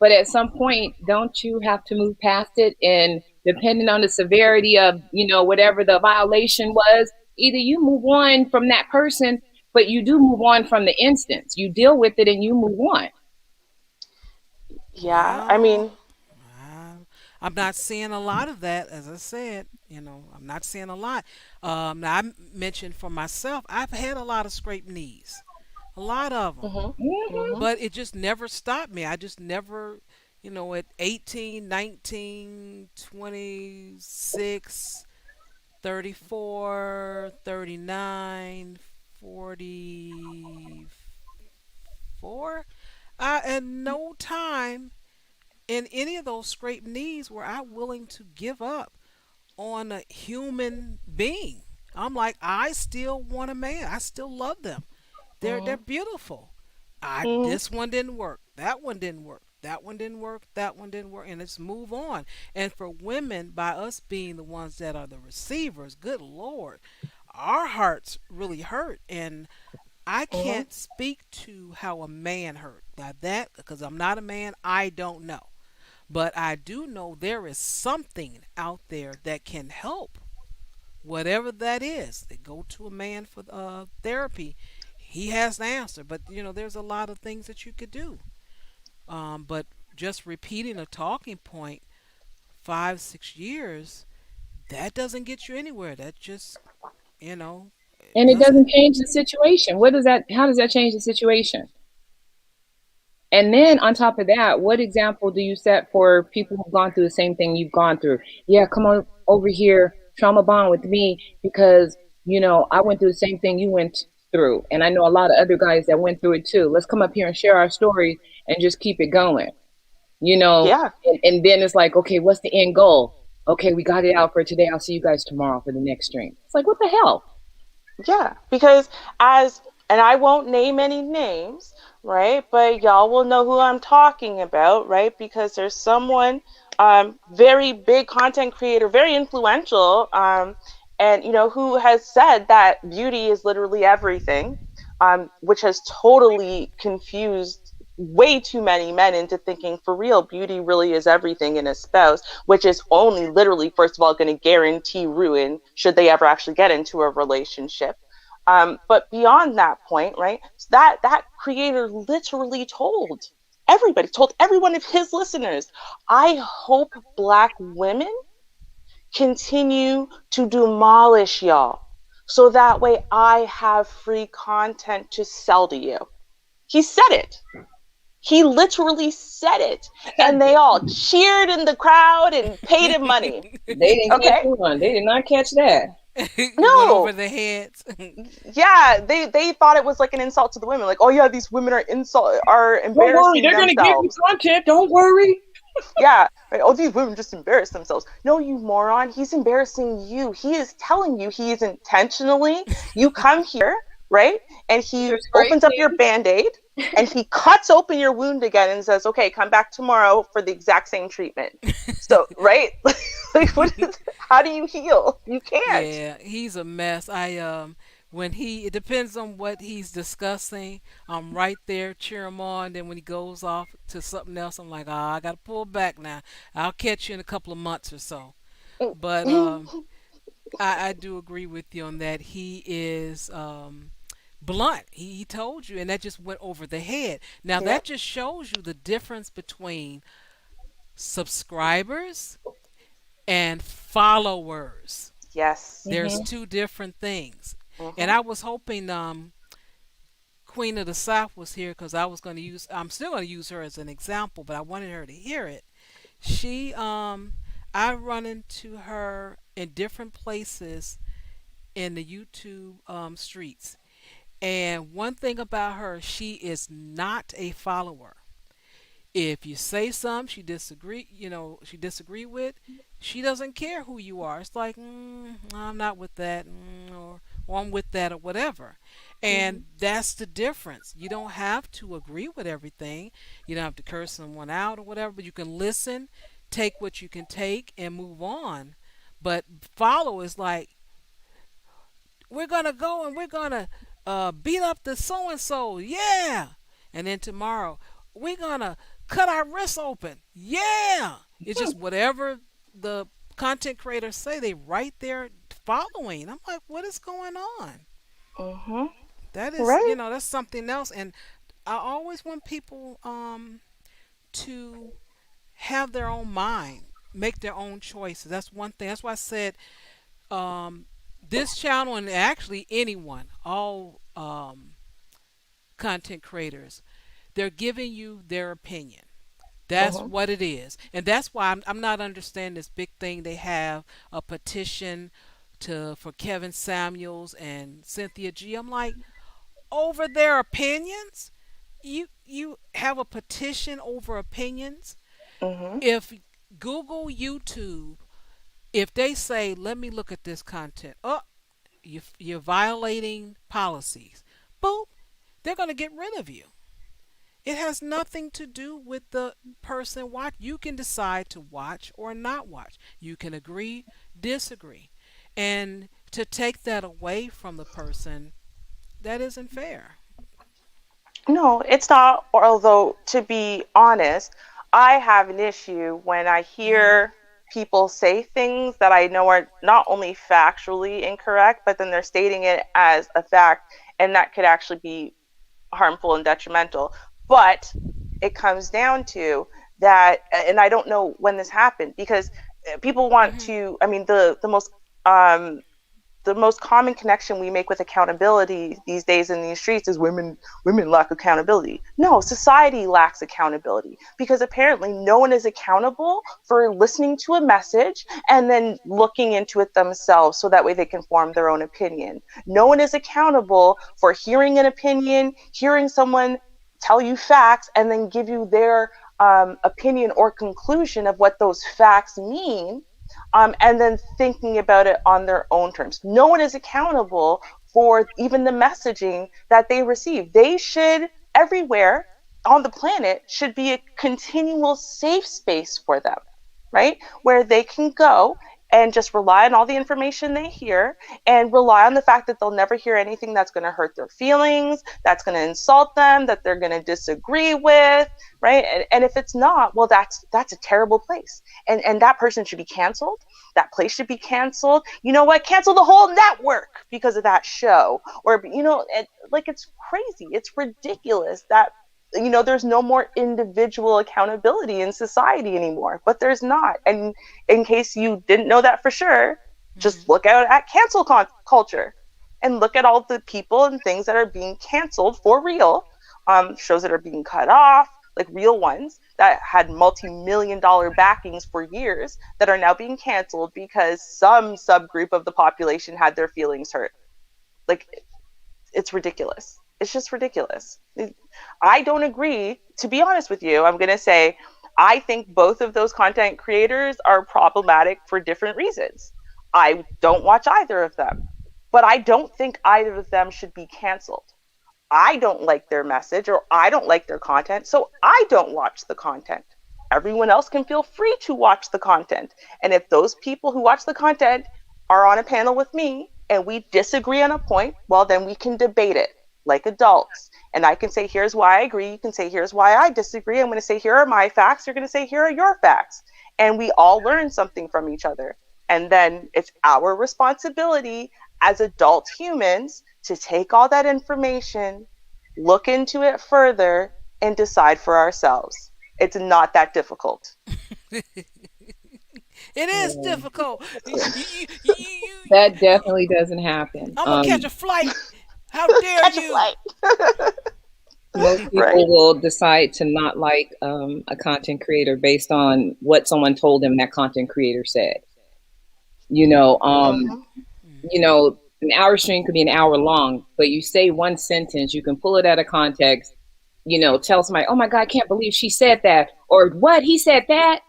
But at some point, don't you have to move past it? And depending on the severity of, whatever the violation was, either you move on from that person, but you do move on from the instance. You deal with it and you move on. Yeah. I Well, mean. I, I'm not seeing a lot of that, as I said. I'm not seeing a lot. Now, mentioned for myself, I've had a lot of scraped knees, a lot of them, Mhm. Mhm. Mhm. but it just never stopped me. I just never, at 18, 19, 26, 34, 39, 44, at no time in any of those scraped knees were I willing to give up on a human being. I'm like, I still want a man. I still love them. They're Mhm. beautiful. I Mhm. This one didn't work. That one didn't work. That one didn't work. That one didn't work. And let's move on. And for women, by us being the ones that are the receivers, good Lord, our hearts really hurt. And I Mhm. can't speak to how a man hurt. Now that, because I'm not a man, I don't know. But I do know there is something out there that can help, whatever that is. They go to a man for therapy. He has the answer. But there's a lot of things that you could do. But just repeating a talking point 5, 6 years, that doesn't get you anywhere. That just it And it doesn't. doesn't change the situation. How does that change the situation? And then on top of that, what example do you set for people who've gone through the same thing you've gone through? Yeah, come on over here, trauma bond with me because, I went through the same thing you went through. And I know a lot of other guys that went through it too. Let's come up here and share our stories and just keep it going, you know? Yeah. And then it's like, okay, what's the end goal? Okay, we got it out for today. I'll see you guys tomorrow for the next stream. It's like, what the hell? Yeah, because as and I won't name any names, right? But y'all will know who I'm talking about, right? Because there's someone very big content creator, very influential and who has said that beauty is literally everything, which has totally confused way too many men into thinking for real beauty really is everything in a spouse, which is only literally first of all going to guarantee ruin should they ever actually get into a relationship. But beyond that point, right, so that creator literally told every one of his listeners, I hope black women continue to demolish y'all so that way I have free content to sell to you. He said it. He literally said it. And they all cheered in the crowd and paid him money. They didn't catch Okay? one. They did not catch that. It went over No. their heads. Yeah, they thought it was like an insult to the women. Like, oh yeah, these women are Don't worry, embarrassing they're gonna give you themselves. content. Don't worry. Yeah, right. Oh, these women just embarrass themselves. No, you moron. He's embarrassing you. He is telling you he is intentionally. You come here, right? And he You're opens up your scraping. band-aid and he cuts open your wound again and says, okay, come back tomorrow for the exact same treatment. So, right? Like, what is, how do you heal? You can't. Yeah, he's a mess. When he, it depends on what he's discussing. I'm right there, cheer him on. Then when he goes off to something else, I'm like, I gotta pull back now. I'll catch you in a couple of months or so. But I do agree with you on that. He is blunt. He told you, and that just went over the head. Now that Yep. just shows you the difference between subscribers and followers. Yes. There's Mm-hmm. two different things. And Mm-hmm. I was hoping Queen of the South was here because I'm still going to use her as an example, but I wanted her to hear it. I run into her in different places in the YouTube streets. And one thing about her, she is not a follower. If you say something she disagree with, she doesn't care who you are. It's like, I'm not with that, or I'm with that, or whatever. Mm-hmm. And that's the difference. You don't have to agree with everything. You don't have to curse someone out or whatever, but you can listen, take what you can take, and move on. But follow is like, we're gonna go and we're gonna beat up the so and so, yeah. And then tomorrow we're gonna cut our wrists open, yeah. It's just whatever the content creators say. They right there following. I'm like, what is going on? Mm-hmm. That is, Right? that's something else. And I always want people to have their own mind, make their own choices. That's one thing. That's why I said um, this channel, and actually anyone, all content creators, they're giving you their opinion. That's Mm-hmm. what it is. And that's why I'm not understanding this big thing. They have a petition for Kevin Samuels and Cynthia G. I'm like, over their opinions? You have a petition over opinions? Mm-hmm. If Google, YouTube, if they say, let me look at this content, oh, you're violating policies, boop, they're going to get rid of you. It has nothing to do with the person watch. You can decide to watch or not watch. You can agree, disagree. And to take that away from the person, that isn't fair. No, it's not. Although, to be honest, I have an issue when I Mhm. hear people say things that I know are not only factually incorrect, but then they're stating it as a fact, and that could actually be harmful and detrimental. But it comes down to that, and I don't know when this happened because people want Mhm. to. I mean, the most common connection we make with accountability these days in these streets is women lack accountability. No, society lacks accountability because apparently no one is accountable for listening to a message and then looking into it themselves so that way they can form their own opinion. No one is accountable for hearing an opinion, hearing someone tell you facts and then give you their opinion or conclusion of what those facts mean, and then thinking about it on their own terms. No one is accountable for even the messaging that they receive. They should, everywhere on the planet, should be a continual safe space for them, right? Where they can go and just rely on all the information they hear and rely on the fact that they'll never hear anything that's going to hurt their feelings, that's going to insult them, that they're going to disagree with, right? And if it's not, well, that's a terrible place, and that person should be canceled. That place should be canceled. You know what? Cancel the whole network because of that show, or like it's crazy. It's ridiculous that there's no more individual accountability in society anymore, but there's not. And in case you didn't know that for sure, just Mhm. look out at culture and look at all the people and things that are being canceled for real. Shows that are being cut off, like real ones that had multi-million-dollar backings for years that are now being canceled because some subgroup of the population had their feelings hurt. Like, it's ridiculous. It's just ridiculous. I don't agree. To be honest with you, I'm going to say I think both of those content creators are problematic for different reasons. I don't watch either of them. but I don't think either of them should be canceled. I don't like their message or I don't like their content, so I don't watch the content. Everyone else can feel free to watch the content. And if those people who watch the content are on a panel with me and we disagree on a point, well, then we can debate it like adults. And I can say, here's why I agree. You can say, here's why I disagree. I'm going to say, here are my facts. You're going to say, here are your facts. And we all learn something from each other. And then it's our responsibility as adult humans to take all that information, look into it further, and decide for ourselves. It's not that difficult. It is Yeah. difficult. You, That definitely doesn't happen. I'm gonna catch a flight. How dare Catch a you? flight. Most Right? people will decide to not like a content creator based on what someone told them that content creator said. You know, um, Mm-hmm. you know, an hour stream could be an hour long, but you say one sentence, you can pull it out of context, tell somebody, oh my God, I can't believe she said that, or what, he said that,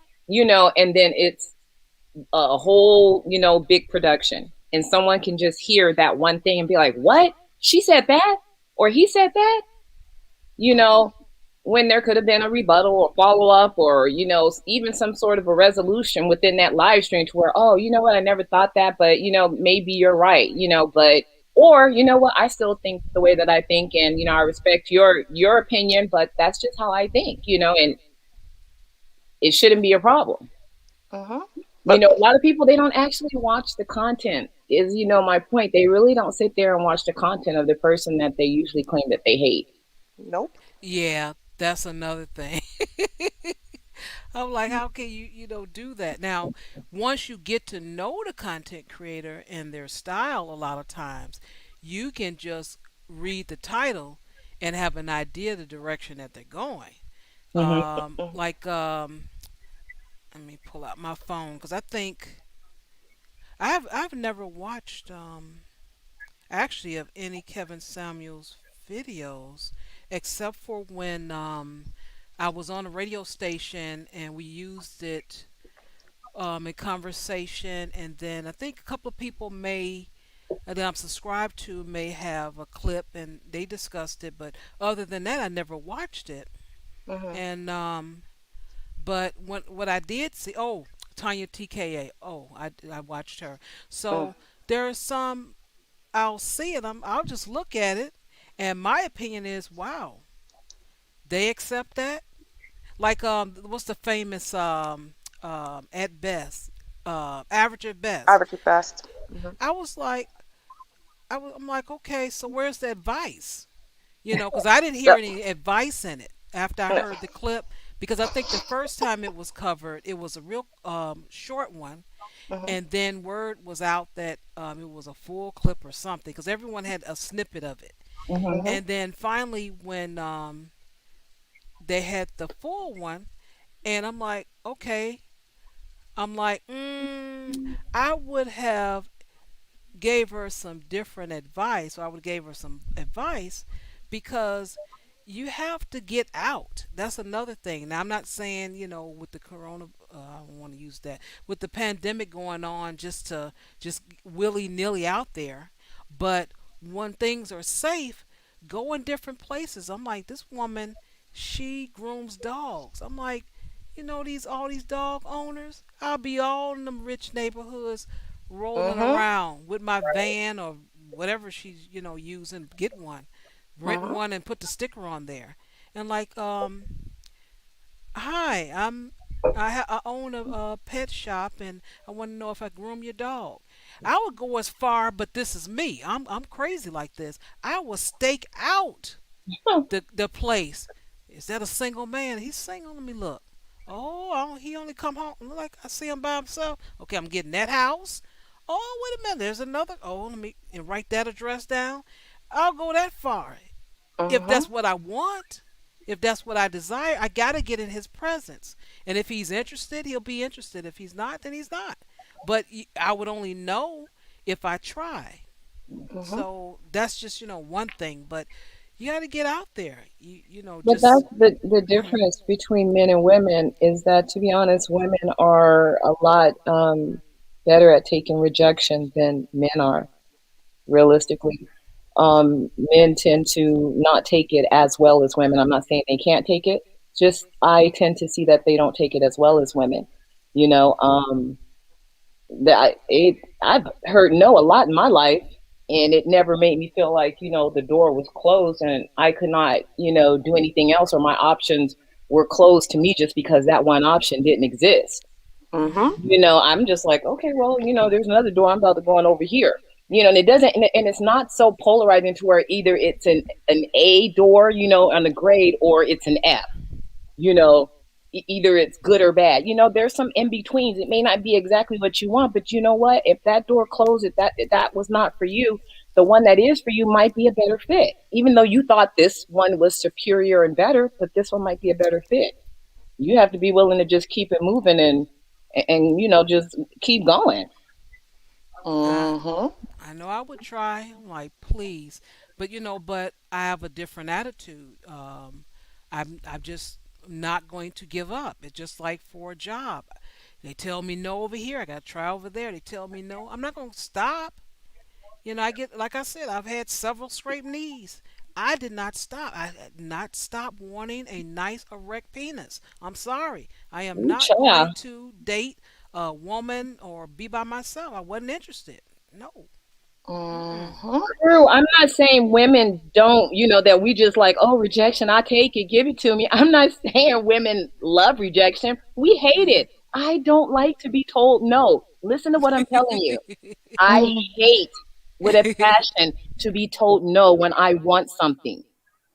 and then it's a whole, big production. And someone can just hear that one thing and be like, what? She said that? Or he said that? You Mm-hmm. know, when there could have been a rebuttal or follow up or, even some sort of a resolution within that live stream to where, oh, you know what, I never thought that, but, maybe you're right, but, or, you know what, I still think the way that I think and, I respect your opinion, but that's just how I think, and it shouldn't be a problem. Mm-hmm. But A lot of people, they don't actually watch the content is, my point. They really don't sit there and watch the content of the person that they usually claim that they hate. nope. Yeah, that's another thing. I'm like, how can do that? Now, once you get to know the content creator and their style, a lot of times, you can just read the title and have an idea of the direction that they're going. Hmm. Mm-hmm. Like, let me pull out my phone because I think I've never watched actually of any Kevin Samuels videos except for when I was on a radio station and we used it in conversation, and then I think a couple of people that I'm subscribed to may have a clip and they discussed it, but other than that, I never watched it. Mm-hmm. And but what I did see, oh, Tanya TKA, oh, I watched her. Mm. So there are some I'll see it. I'll just look at it, and my opinion is, wow, they accept that. Like what's the famous at best, average at best. Average at best. Mm-hmm. I was like, I'm like, okay, so where's the advice? Because I didn't hear Yep. any advice in it after I heard the clip. Because I think the first time it was covered, it was a real short one, Mm-hmm. and then word was out that it was a full clip or something. Because everyone had a snippet of it, Hmm. Mm-hmm. and then finally when they had the full one, and I'm like, okay, I'm like, I would have gave her some different advice, or I would gave her some advice because you have to get out. That's another thing. Now, I'm not saying, with the corona, I don't want to use that, with the pandemic going on, just willy nilly out there. But when things are safe, go in different places. I'm like, this woman, she grooms dogs. I'm like, these all these dog owners. I'll be all in them rich neighborhoods rolling Mm-hmm. around with my van or whatever she's using. Get one, rent Mm-hmm. one, and put the sticker on there. And like, hi, I own a pet shop, and I want to know if I groom your dog. I would go as far, but this is me. I'm crazy like this. I will stake out the place. Is that a single man? He's single. Let me look. Oh, he only come home. Look like I see him by himself. Okay, I'm getting that house. Oh, wait a minute. There's another. Oh, let me and write that address down. I'll go that far. If Mm-hmm. that's what I want, if that's what I desire, I gotta get in his presence. And if he's interested, he'll be interested. If he's not, then he's not. But I would only know if I try. Mm-hmm. So that's just one thing. But you got to get out there. But that's Just the mhm. difference between men and women is that, to be honest, women are a lot better at taking rejection than men are. realistically. Men tend to not take it as well as women. I'm not saying they can't take it, just I tend to see that they don't take it as well as women. You know, I've heard no a lot in my life, and it never made me feel like the door was closed and I could not do anything else, or my options were closed to me just because that one option didn't exist. Mhm. I'm just like, okay, well, there's another door. I'm about to go on over here. And it doesn't, and it's not so polarizing to where either it's an A door, on the grade, or it's an F. You know, either it's good or bad. There's some in betweens. It may not be exactly what you want, but you know what? If that door closed, if that was not for you, the one that is for you might be a better fit. Even though you thought this one was superior and better, but this one might be a better fit. You have to be willing to just keep it moving and just keep going. I Mhm. I know I would try. I'm like, please, but but I have a different attitude. I'm just not going to give up. It's just like for a job. They tell me no over here. I got to try over there. They tell me no. I'm not going to stop. I get, like I said, I've had several scraped knees. I did not stop. I did not stop wanting a nice erect penis. I'm sorry. I am Ooh, not child. going to date a woman or be by myself. I wasn't interested. No. Mm-mm. Mhm. True. I'm not saying women don't, that we just like, oh, rejection, I take it, give it to me. I'm not saying women love rejection. We hate Mm-hmm. it. I don't like to be told no. Listen to what I'm telling you. I Mhm. hate with a passion to be told no when I want something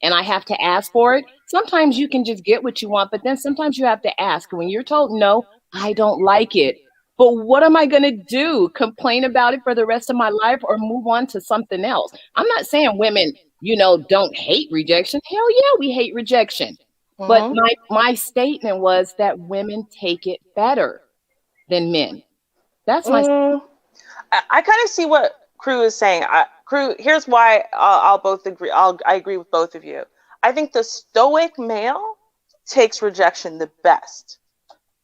and I have to ask for it. Sometimes you can just get what you want, but then sometimes you have to ask. When you're told no, I don't like it. But what am I going to do? Complain about it for the rest of my life or move on to something else? I'm not saying women, don't hate rejection. Hell yeah, we hate rejection. But Mhm. my statement was that women take it better than men. That's my Mm. I kind of see what Crew is saying. Crew, here's why I'll both agree. I agree with both of you. I think the stoic male takes rejection the best.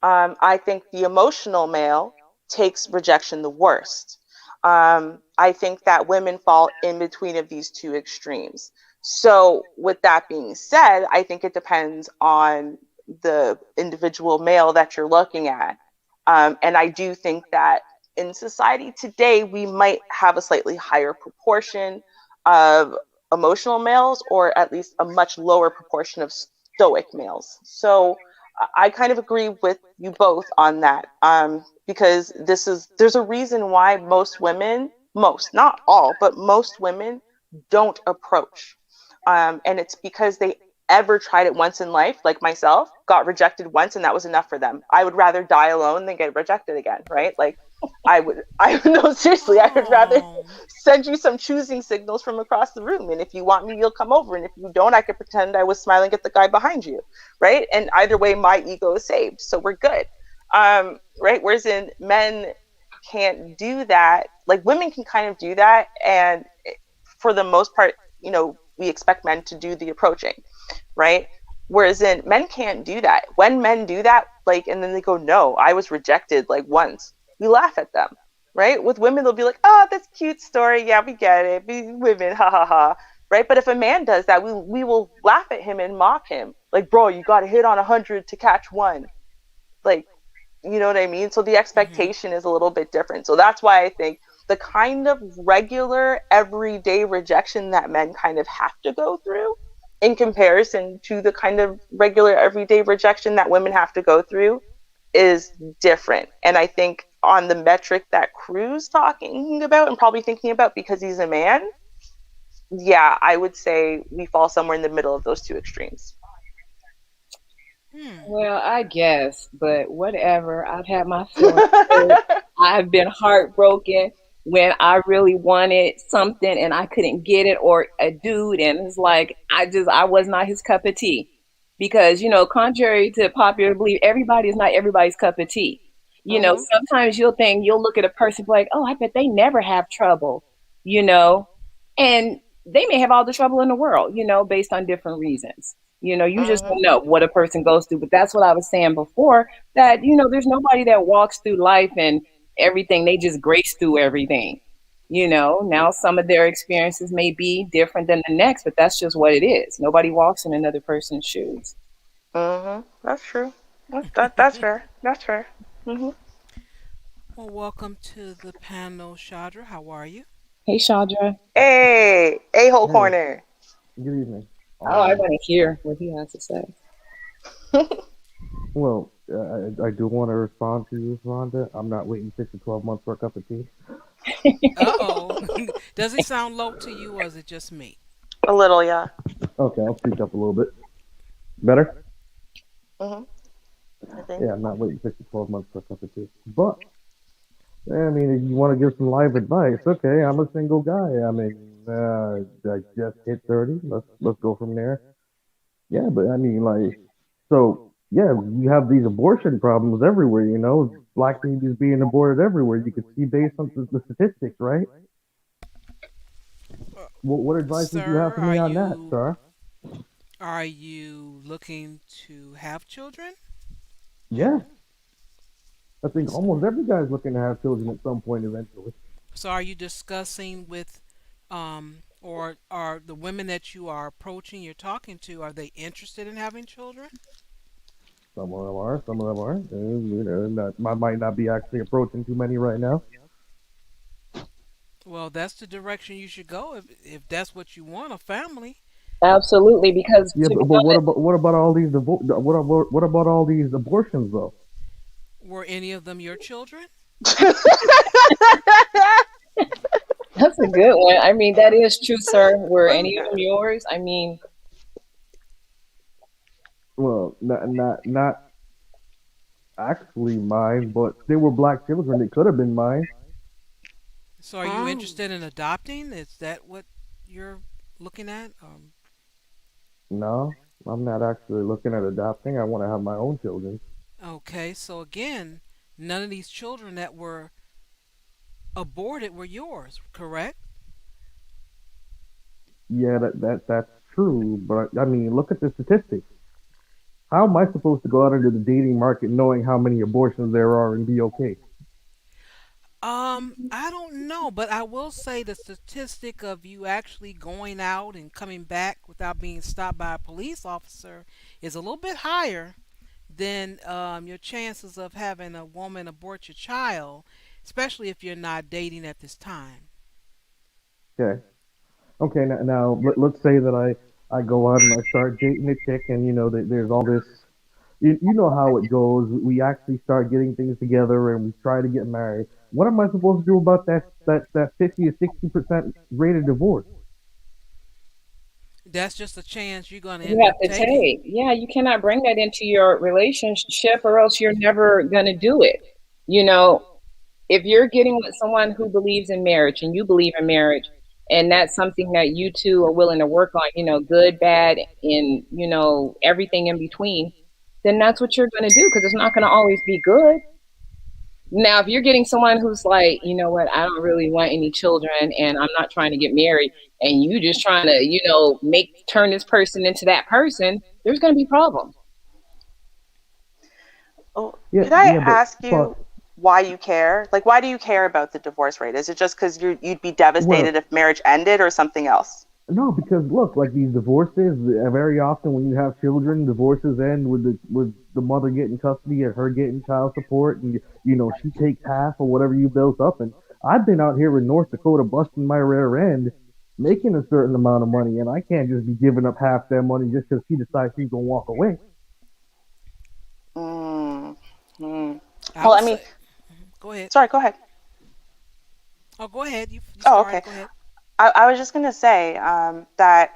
I think the emotional male takes rejection the worst. I think that women fall in between of these two extremes. So, with that being said, I think it depends on the individual male that you're looking at. And I do think that in society today, we might have a slightly higher proportion of emotional males, or at least a much lower proportion of stoic males. So, I kind of agree with you both on that, because there's a reason why most women, most, not all, but most women don't approach, and it's because they ever tried it once in life, like myself, got rejected once, and that was enough for them. I would rather die alone than get rejected again, right? Like, I no, seriously, I would rather Oh. send you some choosing signals from across the room, and if you want me, you'll come over, and if you don't, I could pretend I was smiling at the guy behind you, right? And either way, my ego is saved, so we're good. Right? Whereas in men can't do that. Like, women can kind of do that, and for the most part, we expect men to do the approaching, right? Whereas in men can't do that. When men do that, like, and then they go, "No, I was rejected like once," we laugh at them, right? With women, they'll be like, "Oh, that's a cute story. Yeah, we get it. We women, ha ha ha." Right? But if a man does that, we will laugh at him and mock him, like, "Bro, you got to hit on 100 to catch one." Like, you know what I mean? So the Mm-hmm. expectation is a little bit different. So that's why I think the kind of regular, everyday rejection that men kind of have to go through, in comparison to the kind of regular, everyday rejection that women have to go through, is different. And I think on the metric that Crew's talking about and probably thinking about because he's a man, yeah, I would say we fall somewhere in the middle of those two extremes. Hmm. Well, I guess, but whatever. I've had my feelings hurt. I've been heartbroken when I really wanted something and I couldn't get it, or a dude, and it's like I was not his cup of tea. Because, contrary to popular belief, everybody is not everybody's cup of tea. Hmm. Sometimes you'll look at a person like, oh, I bet they never have trouble, you know, and they may have all the trouble in the world, based on different reasons. You just Hmm. don't know what a person goes through. But that's what I was saying before, that, there's nobody that walks through life and everything. They just grace through everything. Now some of their experiences may be different than the next, but that's just what it is. Nobody walks in another person's shoes. That's true. That's fair. That's fair. Mhm. Well, welcome to the panel, Shadra. How are you? Hey, Chandra. Hey, a hole Hey, corner. good evening. Oh, I want to hear what he has to say. Well, I do want to respond to you, Rhonda. I'm not waiting 6 to 12 months for a cup of tea. Uh-oh. Does it sound low to you, or is it just me? A little, yeah. Okay, I'll speak up a little bit. Better? Mhm. I think. Yeah, I'm not waiting 6 to 12 months for a cup of tea. But I mean, if you want to give some live advice, okay, I'm a single guy. I mean, I just hit 30. Let's go from there. Yeah, but I mean, like, so yeah, you have these abortion problems everywhere. Black babies being aborted everywhere. You could see based on the statistics, right? Uh, What advice would you have Sir, for me on that, sir? are you looking to have children? Yeah, I think S- almost every guy's looking to have children at some point eventually. So are you discussing with or are the women that you are approaching, you're talking to, are they interested in having children? Some of them are, some of them aren't. I might not be actually approaching too many right now. Well, that's the direction you should go if that's what you want, a family. Absolutely, because Yeah, to be but honest, what about all these what about all these abortions though? Were any of them your children? that's a good one. I mean, that is true, sir. Were That's any of them good. yours? I mean, Well, not actually mine, but they were black children. They could have been mine. So are you Mm. interested in adopting? Is that what you're looking at? No, I'm not actually looking at adopting. I want to have my own children. Okay, so again, none of these children that were aborted were yours, correct? Yeah, that's true. But I mean, look at the statistics. How am I supposed to go out into the dating market knowing how many abortions there are and be okay? I don't know, but I will say the statistic of you actually going out and coming back without being stopped by a police officer is a little bit higher than your chances of having a woman abort your child, especially if you're not dating at this time. Okay. Okay. Now let's say that I go out and I start dating a chick, and there's all this. You know how it goes. We actually start getting things together, and we try to get married. What am I supposed to do about that 50 to 60% rate of divorce? That's just a chance you're going to you end have up to taking. take. Yeah, you cannot bring that into your relationship, or else you're never gonna do it. You know, if you're getting with someone who believes in marriage and you believe in marriage, and that's something that you two are willing to work on, good, bad, and everything in between, then that's what you're going to do, because it's not going to always be good. Now, if you're getting someone who's like, you know what, I don't really want any children and I'm not trying to get married, and you just trying to, make turn this person into that person, there's going to be problems. Oh, Yeah, could I yeah, ask but you why you care? Like, why do you care about the divorce rate? Is it just because you'd be well, devastated if marriage ended, or something else? no, because look, like these divorces, very often when you have children, divorces end with the mother getting custody and her getting child support, and she takes half or whatever you built up. And I've been out here in North Dakota busting my rear end, making a certain amount of money, and I can't just be giving up half that money just because she decides she's gonna walk away. Mm. Mm. I Well, would I mean, say, go ahead. sorry, go ahead. Oh, go ahead. You Oh, okay. started. Go ahead. I was just going to say that,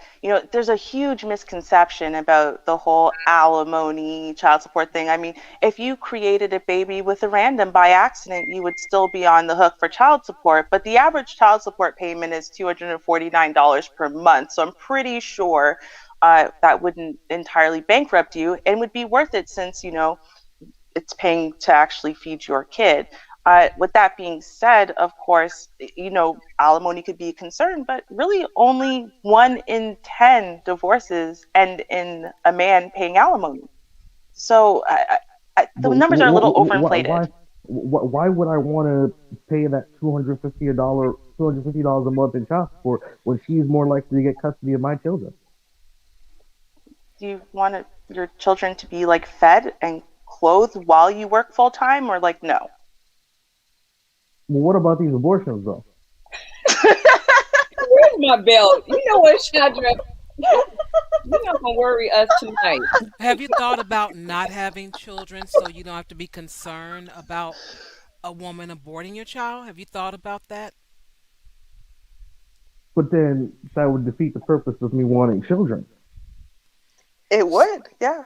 there's a huge misconception about the whole alimony, child support thing. I mean, if you created a baby with a random by accident, you would still be on the hook for child support. But the average child support payment is $249 per month. So I'm pretty sure that wouldn't entirely bankrupt you and would be worth it, since, it's paying to actually feed your kid. With that being said, of course, alimony could be a concern, but really only 1 in 10 divorces end in a man paying alimony. So the But numbers are a little overinflated. why would I want to pay that $250 $250 a month in child support when she's more likely to get custody of my children. Do you want your children to be like fed and clothed while you work full time, or like no? Well, what about these abortions though? Where's my belt? You know what, Chandra? You're not gonna worry us tonight. Have you thought about not having children so you don't have to be concerned about a woman aborting your child? Have you thought about that? But then that would defeat the purpose of me wanting children. It would, yeah.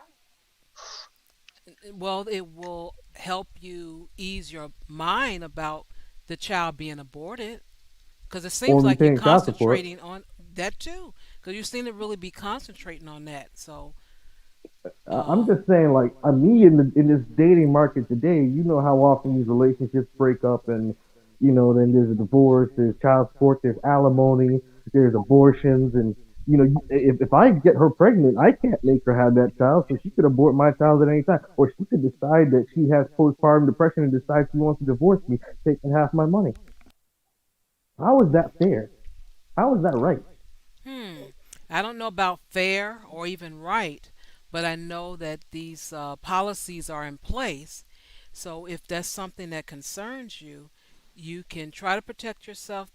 Well, it will help you ease your mind about the child being aborted because it Or seems me like you're paying child support. concentrating on that too because you seem to really be concentrating on that. So I'm um just saying, like, me in this dating market today, you know how often these relationships break up, and then there's a divorce, there's child support, there's alimony, there's abortions, and if I get her pregnant, I can't make her have that child, so she could abort my child at any time, or she could decide that she has postpartum depression and decide she wants to divorce me, taking half my money. How is that fair? How is that right? hmm I don't know about fair or even right, but I know that these policies are in place. So if that's something that concerns you, you can try to protect yourself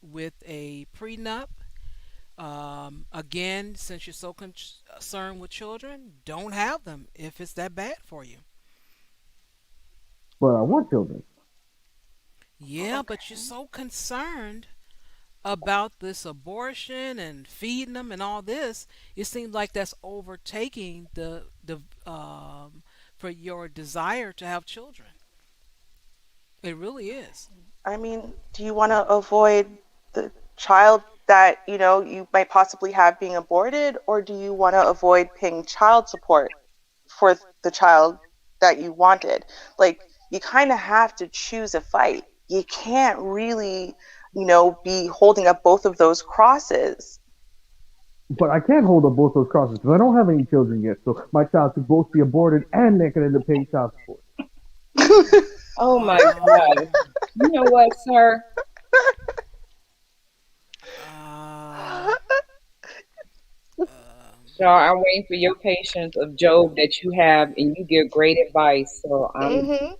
with a prenup. Again, since you're so concerned with children, don't have them if it's that bad for you. But I want children. Yeah, but you're Okay. so concerned about this abortion and feeding them and all this. It seems like that's overtaking the for your desire to have children. It really is. I mean, do you want to avoid the child that, you might possibly have being aborted, or do you want to avoid paying child support for the child that you wanted? Like, you kind of have to choose a fight. You can't really, be holding up both of those crosses. But I can't hold up both those crosses because I don't have any children yet. So my child could both be aborted and they could end up paying child support. Oh my God. Um, You know what, sir? uh, Char, I'm waiting for your patience of Job that you have, and you give great advice. So Hmm.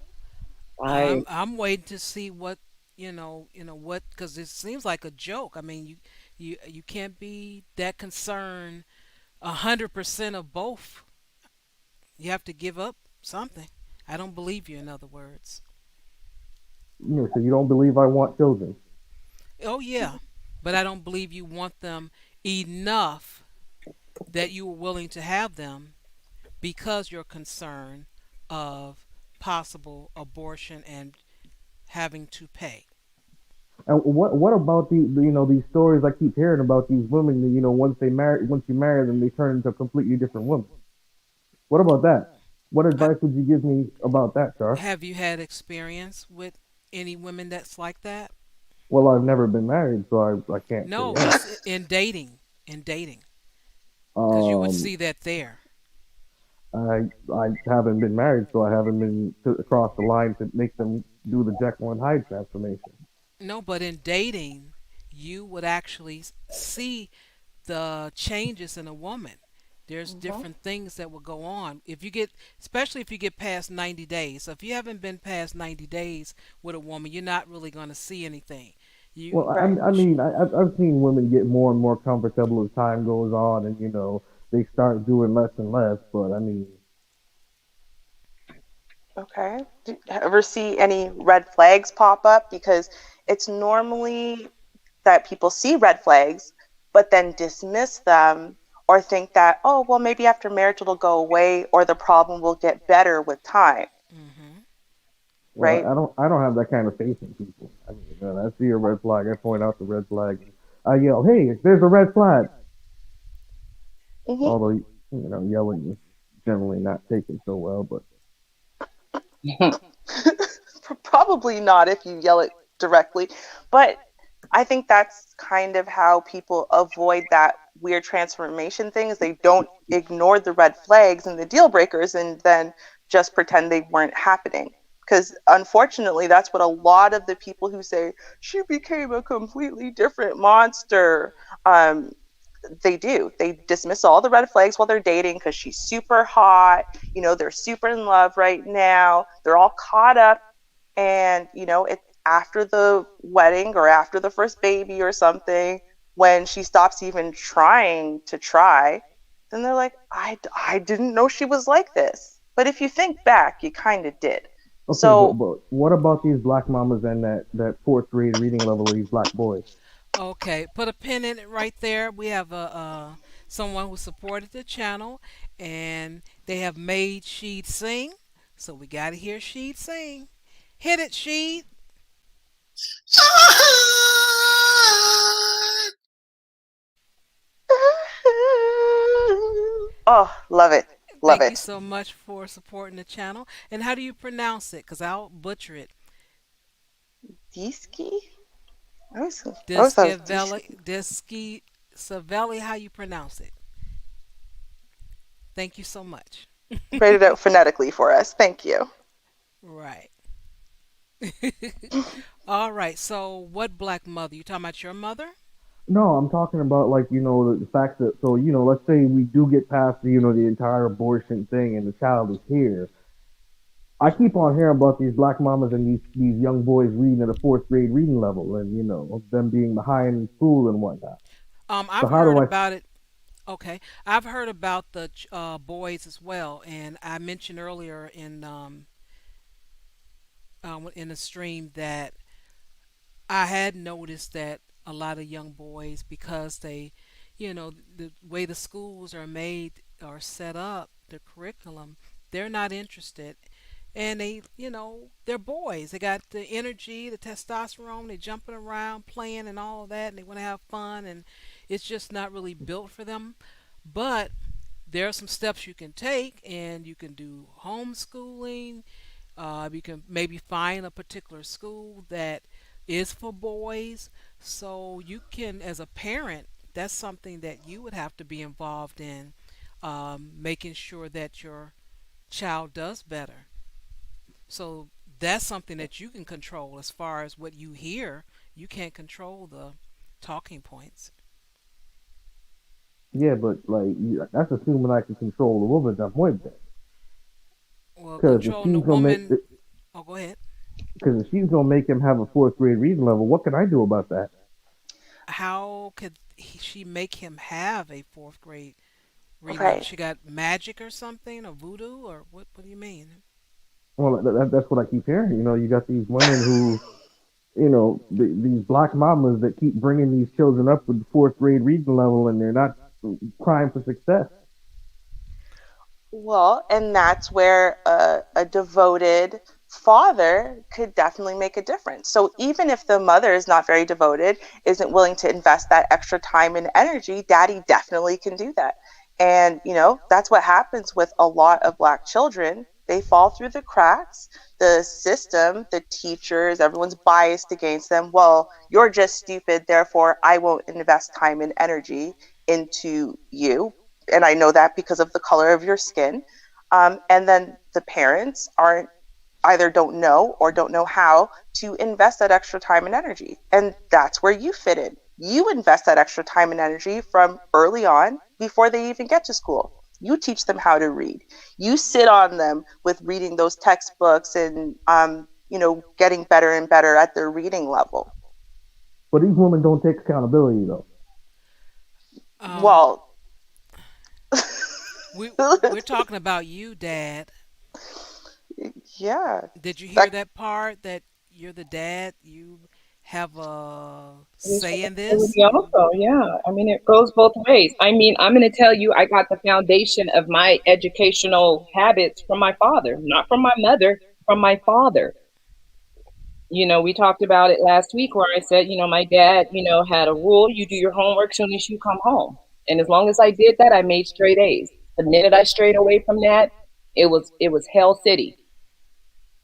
I, I'm waiting to see what what because it seems like a joke. I mean, you can't be that concerned 100% of both. You have to give up something. I don't believe you. In other words, So you don't believe I want children. oh yeah, but I don't believe you want them enough that you are willing to have them because you're concerned of possible abortion and having to pay. And what about these stories I keep hearing about these women that once you marry them they turn into a completely different woman. What about that? What I, advice would you give me about that, Char? have you had experience with any women that's like that? Well, I've never been married, so I can't say No, that. just in dating, because you would Um, see that there. I haven't been married, so I haven't been across the line to make them do the Jekyll and Hyde transformation. No, but in dating, you would actually see the changes in a woman. There's Hmm. different things that will go on. If you get, especially if you get past 90 days. So if you haven't been past 90 days with a woman, you're not really going to see anything. Well, You, Right. I mean, I've seen women get more and more comfortable as time goes on, and they start doing less and less. But I mean, Okay. Do you ever see any red flags pop up? Because it's normally that people see red flags, but then dismiss them or think that, oh, well, maybe after marriage it'll go away or the problem will get better with time, hmm well, right? I don't have that kind of faith in people. I mean, I see a red flag, I point out the red flag, and I yell, "Hey, there's a red flag!" Hmm. Although yelling is generally not taken so well, but Probably not if you yell it directly, but I think that's kind of how people avoid that weird transformation thing is they don't ignore the red flags and the deal breakers and then just pretend they weren't happening. Because unfortunately, that's what a lot of the people who say she became a completely different monster, um, they do. They dismiss all the red flags while they're dating because she's super hot. They're super in love right now. They're all caught up, and it after the wedding or after the first baby or something, when she stops even trying to try, then they're like, I didn't know she was like this. But if you think back, you kind of did. Okay, but So but what about these black mamas and that fourth grade reading level of these black boys? Okay, put a pin in it right there. We have someone who supported the channel, and they have made Sheed sing. So we got to hear Sheed sing. Hit it, Sheed. oh, love it. Love Thank you it. so much for supporting the channel. And how do you pronounce it? Because I'll butcher it. Diski? I always thought it was Discavelli, Diski. Diski Savelli, how you pronounce it? Thank you so much. Write it out phonetically for us. Thank you. Right. All right. So, what black mother? You talking about your mother? No, I'm talking about like the fact that so let's say we do get past the entire abortion thing and the child is here. I keep on hearing about these black mamas and these young boys reading at a fourth grade reading level and them being behind in school and whatnot. So I've how heard do I? about it. Okay, I've heard about the boys as well, and I mentioned earlier in the stream that I had noticed that a lot of young boys, because the way the schools are made or set up, the curriculum, they're not interested. And they're boys. They got the energy, the testosterone, they're jumping around, playing and all of that, and they want to have fun, and it's just not really built for them. But there are some steps you can take, and you can do homeschooling. You can maybe find a particular school that is for boys. So you can, as a parent, that's something that you would have to be involved in, making sure that your child does better. So that's something that you can control as far as what you hear. You can't control the talking points. Yeah, but like that's assuming I can control the woman that point there. Well, Because if controlling the she's gonna make woman. Oh, go ahead. because if she's gonna make him have a fourth grade reading level, what can I do about that? How could she make him have a fourth grade reading level? Right. She got magic or something, or voodoo, or what? What do you mean? Well, that's what I keep hearing. You got these women who these black mamas that keep bringing these children up with the fourth grade reading level, and they're not crying for success. Well, and that's where a devoted father could definitely make a difference. So even if the mother is not very devoted, isn't willing to invest that extra time and energy, daddy definitely can do that. And, that's what happens with a lot of black children. They fall through the cracks. The system, the teachers, everyone's biased against them. Well, you're just stupid, therefore I won't invest time and energy into you, and I know that because of the color of your skin. And then the parents aren't either don't know or don't know how to invest that extra time and energy. And that's where you fit in. You invest that extra time and energy from early on before they even get to school. You teach them how to read. You sit on them with reading those textbooks and, getting better and better at their reading level. But these women don't take accountability though. Um, Well, we we're talking about you, Dad. yeah, Did you hear that that part that you're the dad? You have a say in this. Responsibility also, yeah. I mean, it goes both ways. I mean, I'm going to tell you, I got the foundation of my educational habits from my father, not from my mother, from my father. We talked about it last week where I said, my dad, had a rule: you do your homework soon as you come home. And as long as I did that, I made straight A's. The minute I strayed away from that, it was hell city.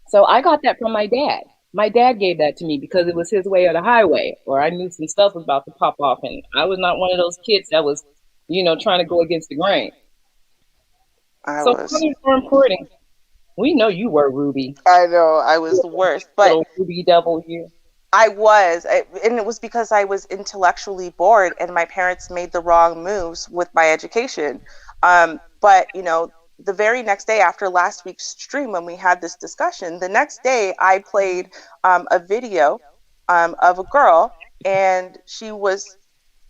So I got that from my dad. My dad gave that to me because it was his way or the highway, or I knew some stuff was about to pop off, and I was not one of those kids that was, trying to go against the grain. I So was. fathers are important. We know you were Ruby. I know I was the worst, but Little Ruby W. and it was because I was intellectually bored, and my parents made the wrong moves with my education. But the very next day after last week's stream, when we had this discussion, the next day I played a video of a girl, and she was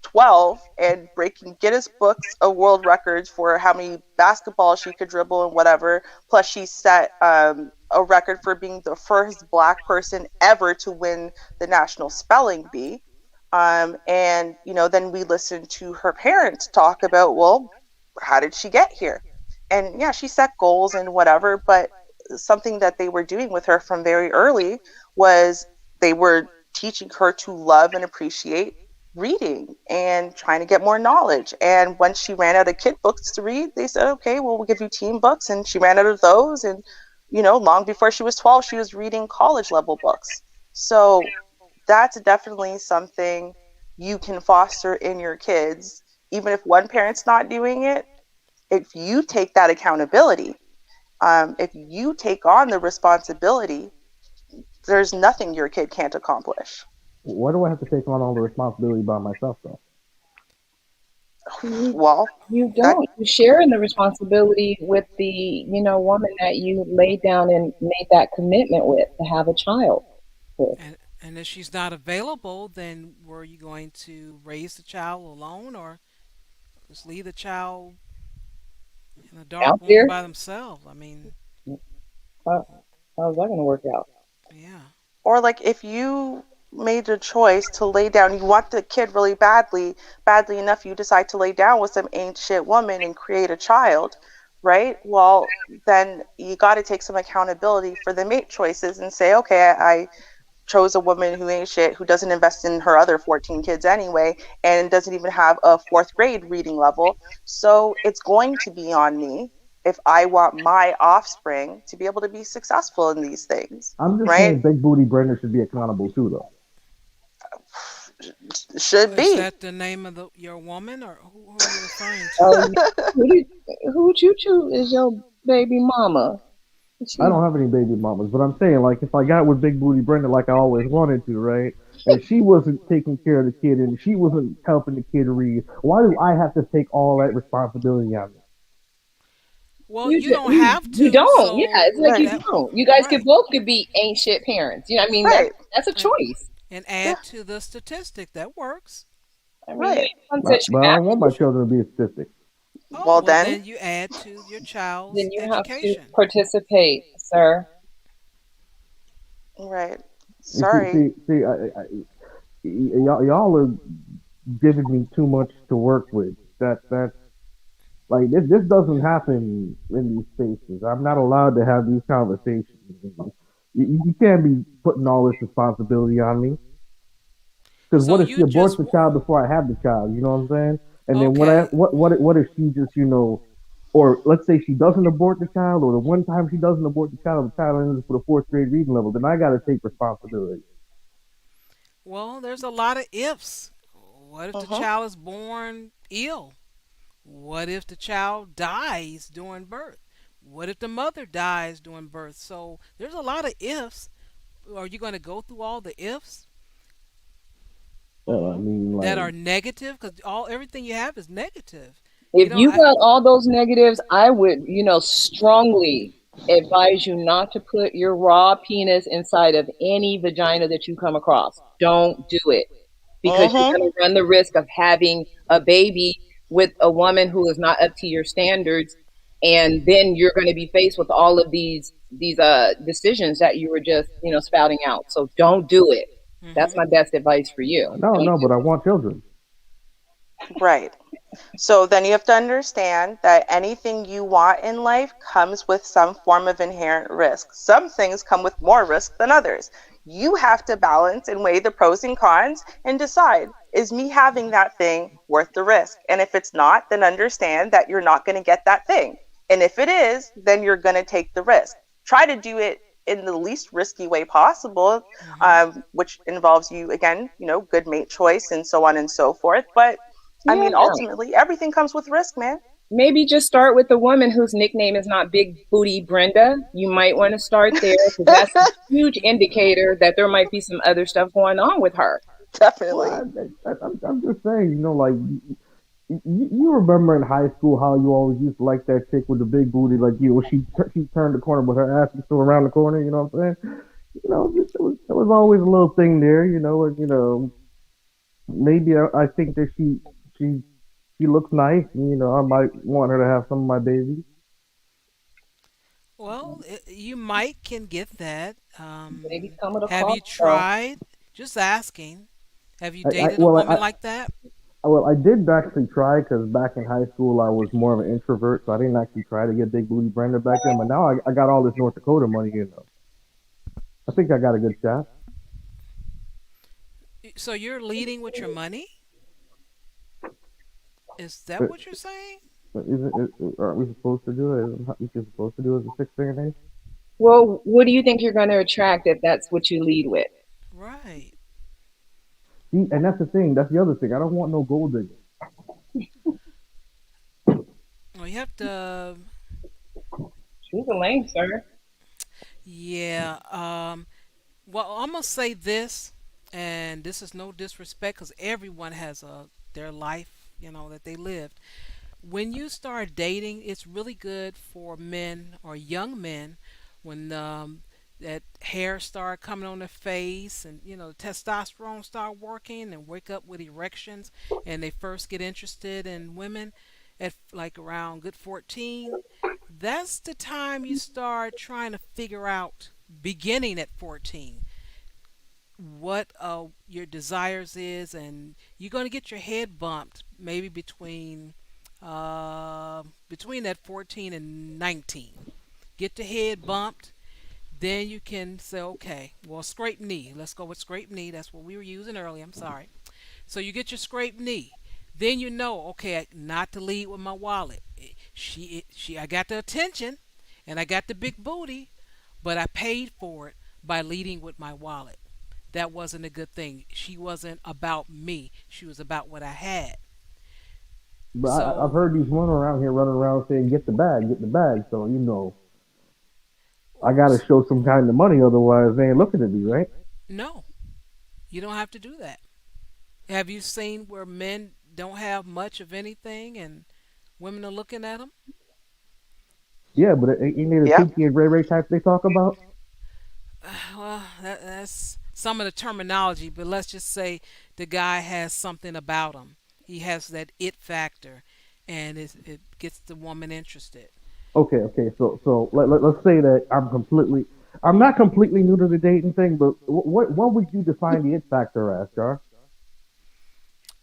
12 and breaking Guinness Books of World Records for how many basketballs she could dribble and whatever. Plus, she set a record for being the first Black person ever to win the National Spelling Bee. And then we listened to her parents talk about, well, how did she get here? And yeah, she set goals and whatever, but something that they were doing with her from very early was they were teaching her to love and appreciate reading and trying to get more knowledge. And when she ran out of kid books to read, they said, okay, well, we'll give you teen books. And she ran out of those. And, long before she was 12, she was reading college level books. So that's definitely something you can foster in your kids. Even if one parent's not doing it, if you take that accountability, if you take on the responsibility, there's nothing your kid can't accomplish. Why do I have to take on all the responsibility by myself, though? You, Well, you that don't. You share in the responsibility with the, woman that you laid down and made that commitment with to have a child with. And if she's not available, then were you going to raise the child alone or just leave the child in a dark Out room there, by themselves? I mean, how, how's that going to work out? yeah. or like if you made a choice to lay down, you want the kid really badly enough, you decide to lay down with some ain't shit woman and create a child, right? Well, then you got to take some accountability for the mate choices and say, okay, I chose a woman who ain't shit, who doesn't invest in her other 14 kids anyway, and doesn't even have a fourth grade reading level. So it's going to be on me if I want my offspring to be able to be successful in these things, I'm just right? saying Big Booty Brenda should be accountable too, though. Should Is be. that the name of your woman, or who are you referring to? Oh, who did, who you choose is your baby mama? I She don't have any baby mamas, but I'm saying, like, if I got with Big Booty Brenda like I always wanted to, right? And she wasn't taking care of the kid and she wasn't helping the kid read, why do I have to take all that responsibility on me? Well, You you ju- don't you have you to, don't. Yeah, so it's like Right. you that don't. You guys right. could be ain't shit parents. I mean Right. that's a And choice. and Yeah. add to the statistic that works. I mean, Right. one said But you I have don't want to. my children to be a statistic. Oh, Well, well, then, then you add to your Then child's you have to education. participate, sir. right. You see, Sorry. see, see, y'all are giving me too much to work with. That's like this doesn't happen in these spaces. I'm not allowed to have these conversations. You can't be putting all this responsibility on me. Because So what if she you aborts just the child before I have the child? You know what I'm saying? And then okay. what if she just or let's say she doesn't abort the child, or the one time she doesn't abort the child ends up with a fourth grade reading level, then I got to take responsibility. Well, there's a lot of ifs. What if the Mm-hmm. child is born ill? What if the child dies during birth? What if the mother dies during birth? So there's a lot of ifs. Are you going to go through all the ifs I Mm-hmm. mean, that like, are negative? Because all everything you have is negative. You If know, you got all those negatives, I would, strongly advise you not to put your raw penis inside of any vagina that you come across. Don't do it because you're Mm-hmm. going to run the risk of having a baby with a woman who is not up to your standards, and then you're going to be faced with all of these decisions that you were just spouting out. So don't do it. That's hmm my best advice for you. no, Don't no, do but I want children. Right. So then you have to understand that anything you want in life comes with some form of inherent risk. Some things come with more risk than others. You have to balance and weigh the pros and cons and decide, is me having that thing worth the risk? And if it's not, then understand that you're not going to get that thing. And if it is, then you're going to take the risk. Try to do it in the least risky way possible, hmm which involves you, again, good mate choice and so on and so forth. But I it. mean, Yeah. ultimately, everything comes with risk, man. Maybe just start with the woman whose nickname is not Big Booty Brenda. You might want to start there because that's a huge indicator that there might be some other stuff going on with her. Well, Definitely. I'm just saying, like you remember in high school how you always used to like that chick with the big booty, like she turned the corner but her ass was still around the corner. You know what I'm saying? There was always a little thing there. Maybe I think that she she looks nice. And, I might want her to have some of my babies. Well, you might can get that. Maybe come with a Have you cost though. tried? Just asking. Have you I dated a well woman like that? I did actually try because back in high school I was more of an introvert, so I didn't actually try to get big booty Brenda back then. But now I got all this North Dakota money. I think I got a good shot. So you're leading with your money? Is Uh, that what you're saying? aren't we supposed to do it? Isn't what you're supposed to do as a six-figure name? Well, what do you think you're going to attract if that's what you lead with? Right. See, and that's the thing. That's the other thing. I don't want no gold digger. Well, you have to. Choose a lane, sir. Yeah. Well, I'm gonna say this, and this is no disrespect, because everyone has their life, that they lived. When you start dating, it's really good for men or young men when that hair start coming on their face, and the testosterone start working and wake up with erections, and they first get interested in women at like around good 14. That's the time you start trying to figure out, beginning at 14, what your desires is, and you're going to get your head bumped maybe between that 14 and 19. Get the head bumped, then you can say, okay, well, scrape knee. Let's go with scrape knee. That's what we were using earlier. I'm sorry. So you get your scrape knee. Then you know, okay, not to lead with my wallet. I got the attention, and I got the big booty, but I paid for it by leading with my wallet. That wasn't a good thing. She wasn't about me. She was about what I had. But I've So, heard these women around here running around saying, get the bag." So I got to show some kind of money, otherwise they ain't looking at me, right? no, you don't have to do that. Have you seen where men don't have much of anything and women are looking at them? Yeah, but ain't it a Yep. Pinky and Ray Ray type they talk about? Well, that's some of the terminology, but let's just say the guy has something about him. He has that it factor, and it gets the woman interested. Okay. So let's say that I'm not completely new to the dating thing, but what would you define the it factor as, Jar?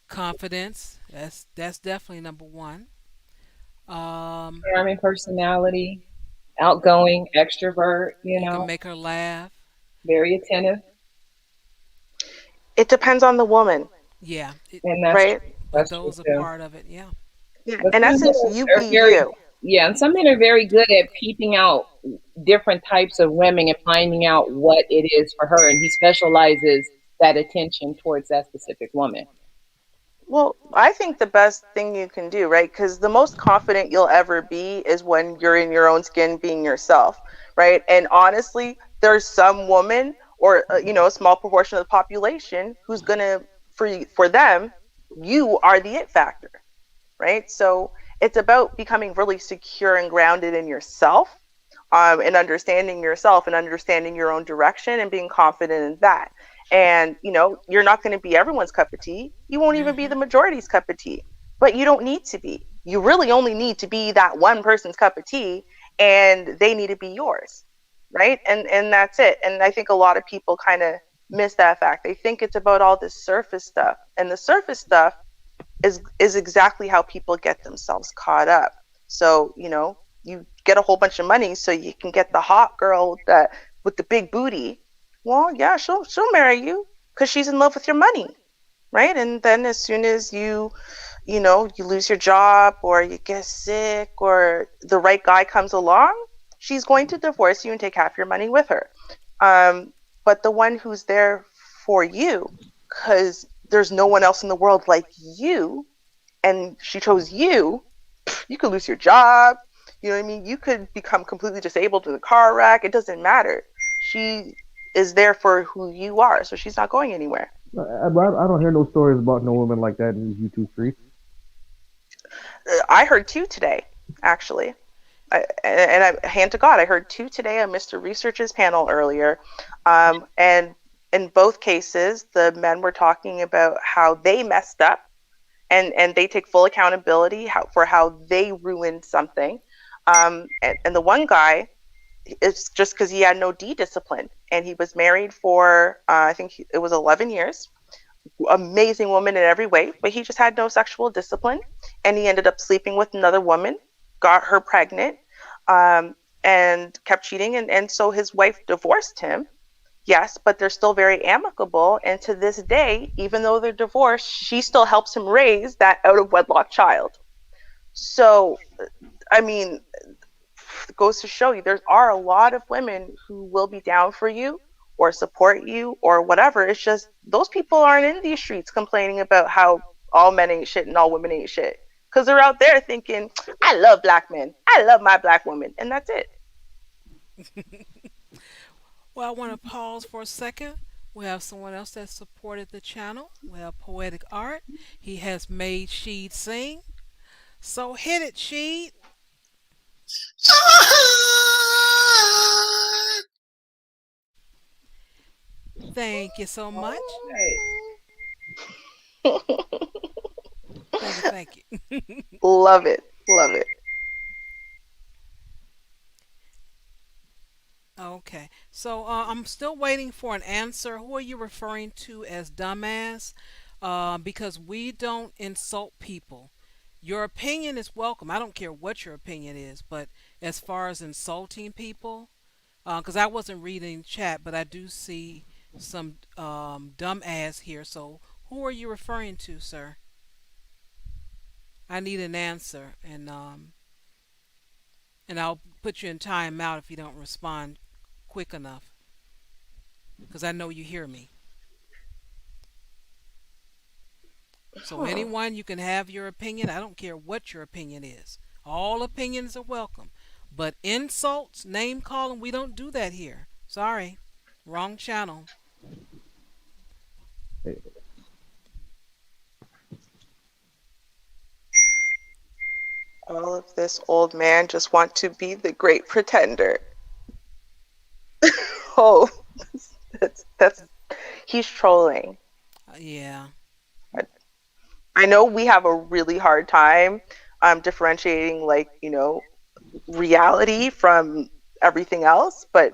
Confidence, that's definitely number one. Um, Charming personality, outgoing, extrovert, you can make her laugh. very attentive. It depends on the woman, Yeah, And that's right? true. but That's true those are too. part of it. Yeah. Yeah. But In some men essence, you are be very, you. yeah, and some men are very good at peeping out different types of women and finding out what it is for her. And he specializes that attention towards that specific woman. Well, I think the best thing you can do, right? Because the most confident you'll ever be is when you're in your own skin being yourself, right? And honestly, there's some woman or a small proportion of the population who's going to for them, you are the it factor, right? So it's about becoming really secure and grounded in yourself, and understanding yourself and understanding your own direction and being confident in that. And, you're not going to be everyone's cup of tea. You won't even be the Mhm. majority's cup of tea, but you don't need to be. You really only need to be that one person's cup of tea, and they need to be yours, right? And that's it. And I think a lot of people kind of miss that fact. They think it's about all this surface stuff, and the surface stuff is exactly how people get themselves caught up. So, you get a whole bunch of money so you can get the hot girl with the big booty. Well, yeah, she'll marry you because she's in love with your money, right? And then as soon as you lose your job or you get sick or the right guy comes along, she's going to divorce you and take half your money with her. Um, but the one who's there for you, because there's no one else in the world like you, and she chose you, You could lose your job. You know what I mean? You could become completely disabled in a car wreck. It doesn't matter. She is there for who you are, so she's not going anywhere. I don't hear no stories about no women like that in these YouTube streets. I heard two today, actually. And I hand to God, I heard two today on Mr. Research's panel earlier, and in both cases, the men were talking about how they messed up, and they take full accountability for how they ruined something. And the one guy, it's just because he had no D discipline, and he was married for I think it was 11 years, amazing woman in every way, but he just had no sexual discipline, and he ended up sleeping with another woman, got her pregnant, and kept cheating, and so his wife divorced him. Yes, but they're still very amicable, and to this day, even though they're divorced, she still helps him raise that out of wedlock child. So, I mean, it goes to show you there are a lot of women who will be down for you or support you or whatever. It's just those people aren't in these streets complaining about how all men ain't shit and all women ain't shit. Because they're out there thinking, I love black men. I love my black woman. And that's it. Well, I want to pause for a second. We have someone else that supported the channel. We have Poetic Art. He has made Sheed sing. So hit it, Sheed. Thank you so much. All right. Thank you, thank you. Love it. Love it. Okay, so I'm still waiting for an answer. Who are you referring to as dumbass? Because we don't insult people. Your opinion is welcome. I don't care what your opinion is, but as far as insulting people, because I wasn't reading chat, but I do see some dumbass here. So who are you referring to, sir? I need an answer, and I'll put you in timeout if you don't respond quick enough, because I know you hear me. So Huh. anyone, you can have your opinion. I don't care what your opinion is. All opinions are welcome. But insults, name calling, we don't do that here. Sorry. Wrong channel. All of this old man just want to be the great pretender. Oh, that's he's trolling. Yeah. I know we have a really hard time differentiating, like, reality from everything else, but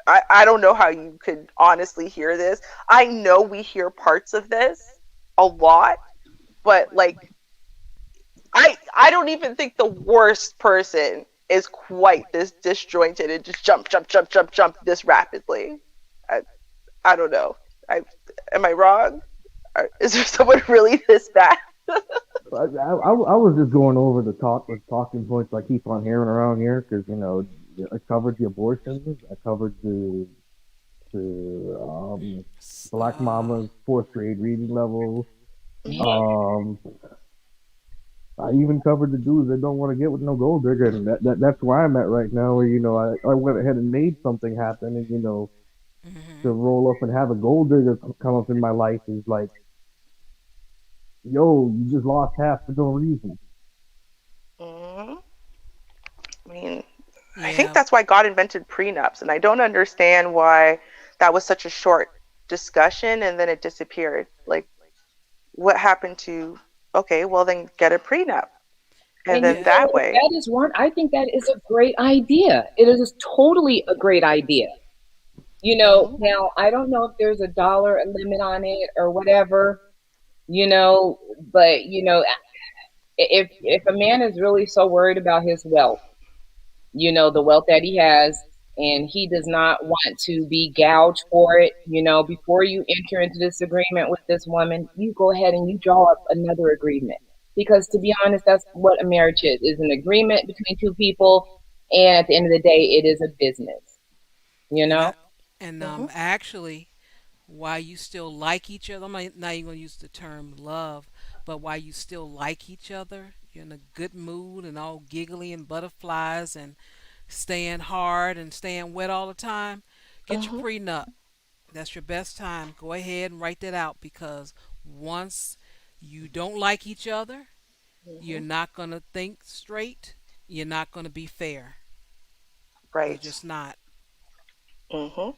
I don't know how you could honestly hear this. I know we hear parts of this a lot, but like I don't even think the worst person is quite this disjointed and just jump, jump, jump, jump, jump this rapidly. I, I don't know. I am I wrong? Is there someone really this bad? I was just going over the talking points I keep on hearing around here because I covered the abortions, I covered the S- black Uh, mama's fourth grade reading level. Mhm. Um, I even covered the dudes that don't want to get with no gold digger, and that's where I'm at right now. Where I went ahead and made something happen, and to mhm. roll up and have a gold digger come up in my life is like, yo, you just lost half for no reason. Mm, I mean, I think Yeah. that's why God invented prenups, and I don't understand why that was such a short discussion and then it disappeared. Like, what happened to? Okay, well then get a prenup, and And you then Yeah. that know, way. that is one, I think that is a great idea. It is totally a great idea. Hmm. Now I don't know if there's a dollar limit on it or whatever, you know, but if a man is really so worried about his wealth, the wealth that he has, and he does not want to be gouged for it, before you enter into this agreement with this woman, you go ahead and you draw up another agreement. Because to be honest, that's what a marriage is an agreement between two people. And at the end of the day, it is a business, you And know? I and Hmm. actually, why you still like each other. I'm not even going to use the term love, but why you still like each other you're in a good mood and all giggly and butterflies and staying hard and staying wet all the time, get your Mhm. prenup. That's your best time. Go ahead and write that out because once you don't like each other, you're Mhm. not going to think straight. You're not going to be fair. You're Right. just not. Mhm.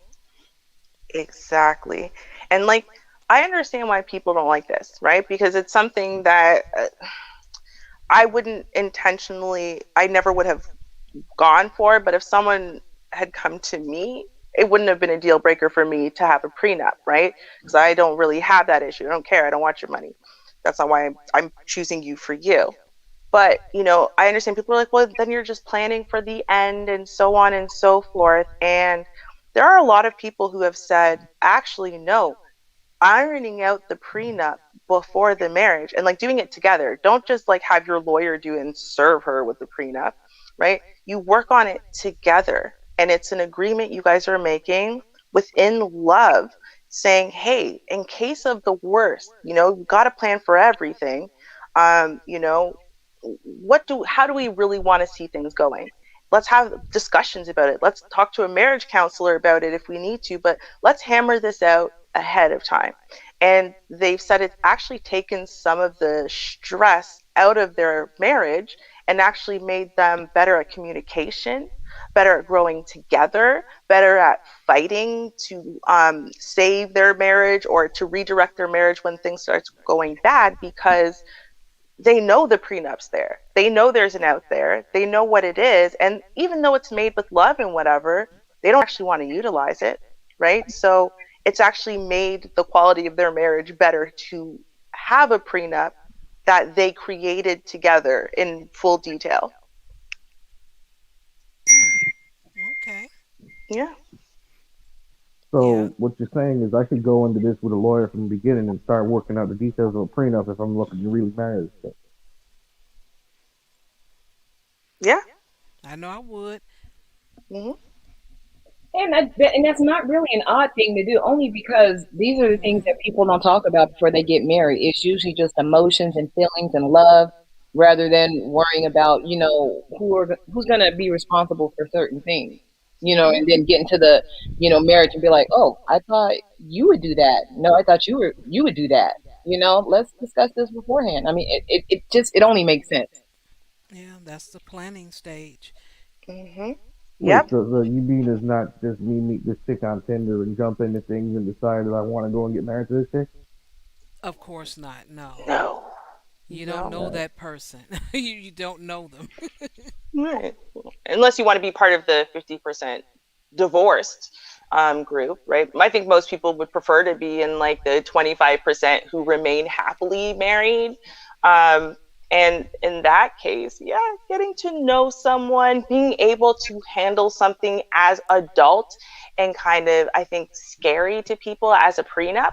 Exactly. And like I understand why people don't like this, right? Because it's something that I wouldn't intentionally, I never would have gone for, but if someone had come to me, it wouldn't have been a deal breaker for me to have a prenup, right? Because I don't really have that issue. I don't care. I don't want your money. That's not why I'm choosing you for you. But, I understand people are like, well, then you're just planning for the end and so on and so forth. And there are a lot of people who have said, actually, no, ironing out the prenup before the marriage and like doing it together. Don't just like have your lawyer do and serve her with the prenup, right? You work on it together and it's an agreement you guys are making within love saying, hey, in case of the worst, you got to plan for everything. Um, you know, how do we really want to see things going? Let's have discussions about it. Let's talk to a marriage counselor about it if we need to, but let's hammer this out ahead of time. And they've said it's actually taken some of the stress out of their marriage and actually made them better at communication, better at growing together, better at fighting to save their marriage or to redirect their marriage when things start going bad because they know the prenups there. They know there's an out there. They know what it is. And even though it's made with love and whatever, they don't actually want to utilize it, right? So it's actually made the quality of their marriage better to have a prenup that they created together in full detail. Hmm. Okay. Yeah. Yeah. So what you're saying is I should go into this with a lawyer from the beginning and start working out the details of a prenup if I'm looking to really marry this thing. Yeah. I know I would. Hmm. And that's not really an odd thing to do, only because these are the things Hmm. that people don't talk about before they get married. It's usually just emotions and feelings and love, rather than worrying about who's going to be responsible for certain things. Hmm. And then get into the marriage and be like, oh, I thought you would do that. No, I thought you would do that. Let's discuss this beforehand. I mean, it only makes sense. Yeah, that's the planning stage. Hmm. Wait, Yep. so you mean it's not just me meet this chick on Tinder and jump into things and decide that I want to go and get married to this chick? Of course not. No. No. You don't No. know Okay. that person. You don't know them. Right. Unless you want to be part of the 50% divorced group, right? I think most people would prefer to be in like the 25% who remain happily married. Um, and in that case, yeah, getting to know someone, being able to handle something as adult and kind of, I think, scary to people as a prenup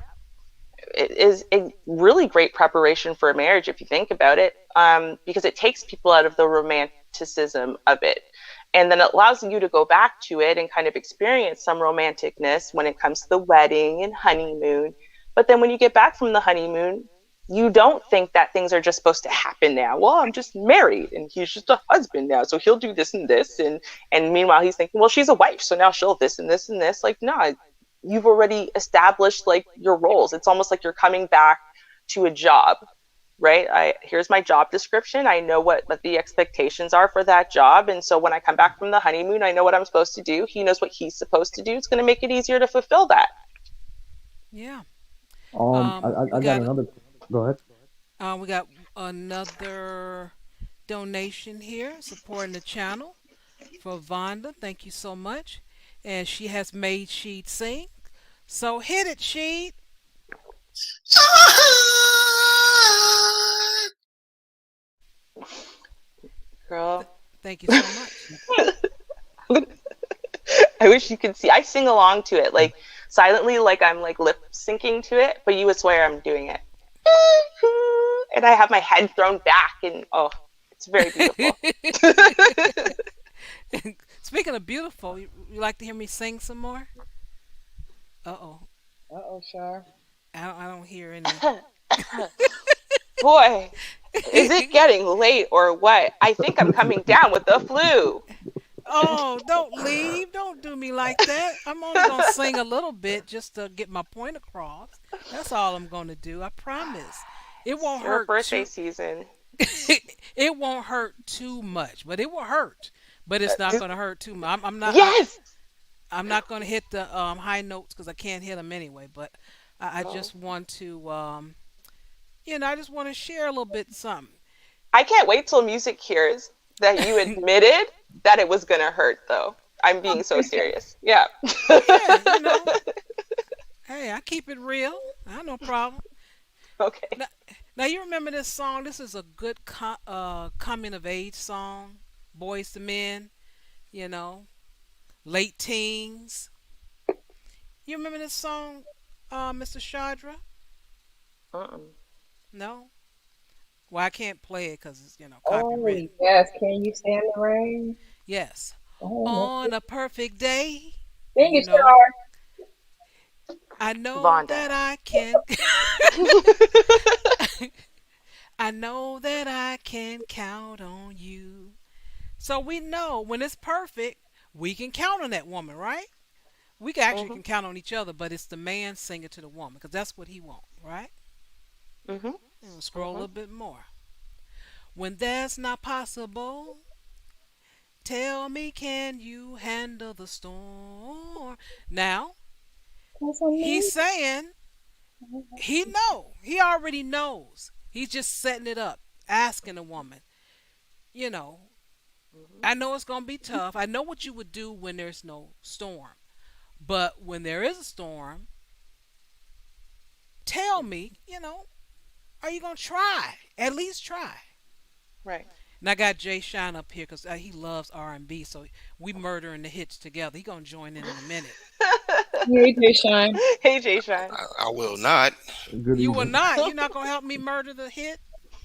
is a really great preparation for a marriage if you think about it, because it takes people out of the romanticism of it. And then it allows you to go back to it and kind of experience some romanticness when it comes to the wedding and honeymoon. But then when you get back from the honeymoon, you don't think that things are just supposed to happen now. Well, I'm just married and he's just a husband now, so he'll do this and this, and meanwhile he's thinking, well, she's a wife, so now she'll this and this and this. Like, no, you've already established like your roles. It's almost like you're coming back to a job, right? Here's my job description. I know what the expectations are for that job. And so when I come back from the honeymoon, I know what I'm supposed to do. He knows what he's supposed to do. It's going to make it easier to fulfill that. Yeah. I We got got another. Go ahead. we got another donation here supporting the channel for Vonda. Thank you so much. And she has made Sheet sing. So hit it, Sheet. Girl. Thank you so much. I wish you could see. I sing along to it, like silently, like I'm like lip syncing to it, but you would swear I'm doing it. And I have my head thrown back, and oh, it's very beautiful. Speaking of beautiful, you like to hear me sing some more? Uh oh. Uh oh, Shar. I don't hear any. Boy, Is it getting late or what? I think I'm coming down with the flu. Oh, don't leave. Don't do me like that. I'm only going to sing a little bit just to get my point across. That's all I'm going to do. I promise. It It's won't your hurt birthday too season. it won't hurt too much, but it will hurt. But it's not Just going to hurt too much. I'm not yes. I'm not going to hit the high notes cuz I can't hit them anyway, but I Oh. just want to I just want to share a little bit something. I can't wait till music hears that you admitted that it was gonna hurt though. I'm being so serious. Yeah. Oh yeah, hey, I keep it real. I no problem. Okay. Now, now you remember this song? This is a good coming of age song. Boys to Men, you know, late teens. You remember this song, Mr. Shadra? Uh-uh. No? Well, I can't play it because it's, Oh copywritten. yes, can you stand the rain? Yes. Oh, On a perfect day, sing you it, know, Char. I know Vonda. that I can. I know that I can count on you. So we know when it's perfect, we can count on that woman, right? We can actually Mhm. can count on each other, but it's the man singing to the woman because that's what he wants, right? Mhm. And we'll scroll a Mhm. little bit more. When that's not possible, tell me, can you handle the storm? Now, Cause I he's need saying he already knows. He's just setting it up, asking the woman, you know, Mhm. I know it's going to be tough. I know what you would do when there's no storm. But when there is a storm, tell me, are you going to try? At least try. Right. And I got Jay Shine up here because he loves R&B, so we murdering the hits together. He gonna join in a minute. you, AJ Shine. Hey, Jay Sean. I will not. Good You will evening. not. You're not gonna help me murder the hit.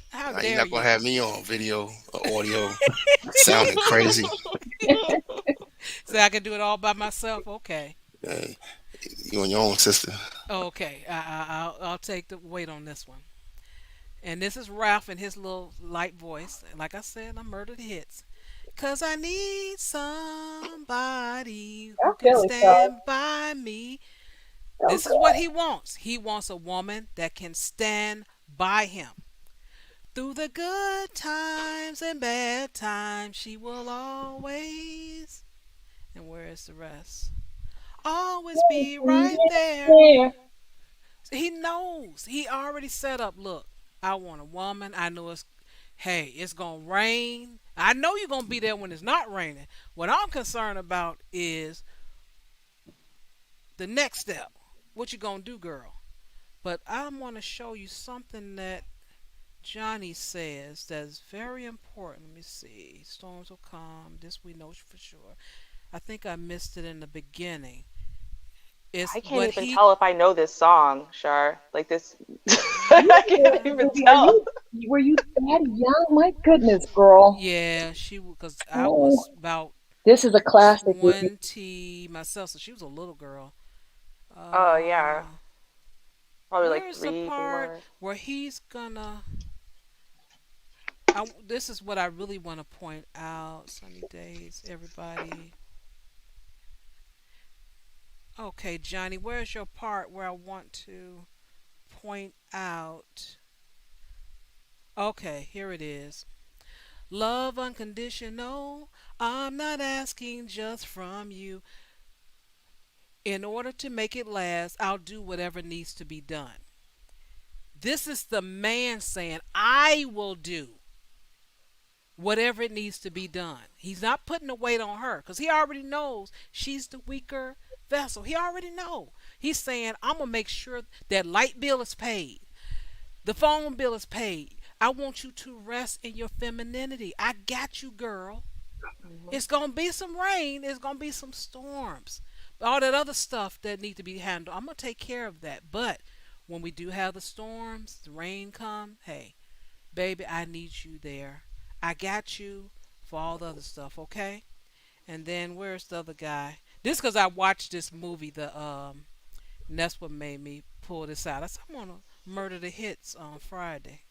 How You're dare not gonna you? have me on video or audio sounding crazy. Say I can do it all by myself. Okay. Uh, you and your own sister. Okay. I'll take the weight on this one. And this is Ralph in his little light voice. Like I said, I murder the hits. Cause I need somebody I who can feel it, Char. stand by me. So This is what he wants. He wants a woman that can stand by him. Through the good times and bad times, she will always. And where is the rest? Always be right there. yeah. So he knows. He already set up. Look, I want a woman. I know hey, it's going to rain. I know you're going to be there when it's not raining. What I'm concerned about is the next step. What you going to do, girl? But I want to show you something that Johnny says that's very important. Let me see. Storms will come. This we know for sure. I think I missed it in the beginning. It's I can't what even he. tell if I know this song, Shar. Like this. You, I can't even are tell. you? Were you that young? My goodness, girl. Yeah, she because I Oh, was about this is a classic with you. 20 myself, so she was a little girl. Oh yeah, probably like Where's the 3, part 4. where he's gonna? This is what I really want to point out. Sunny days, everybody. Okay, Johnny, where's your part where I want to point out? Okay, here it is. Love unconditional. I'm not asking just from you. In order to make it last, I'll do whatever needs to be done. This is the man saying, I will do whatever it needs to be done. He's not putting the weight on her because he already knows she's the weaker vessel. He already know. He's saying, I'm going to make sure that light bill is paid. The phone bill is paid. I want you to rest in your femininity. I got you, girl. Mhm. It's going to be some rain. It's going to be some storms. All that other stuff that need to be handled, I'm going to take care of that. But when we do have the storms, the rain come, hey, baby, I need you there. I got you for all the other stuff, okay? And then where's the other guy? This because I watched this movie, and that's what made me pull this out. I said, I'm gonna murder the hits on Friday.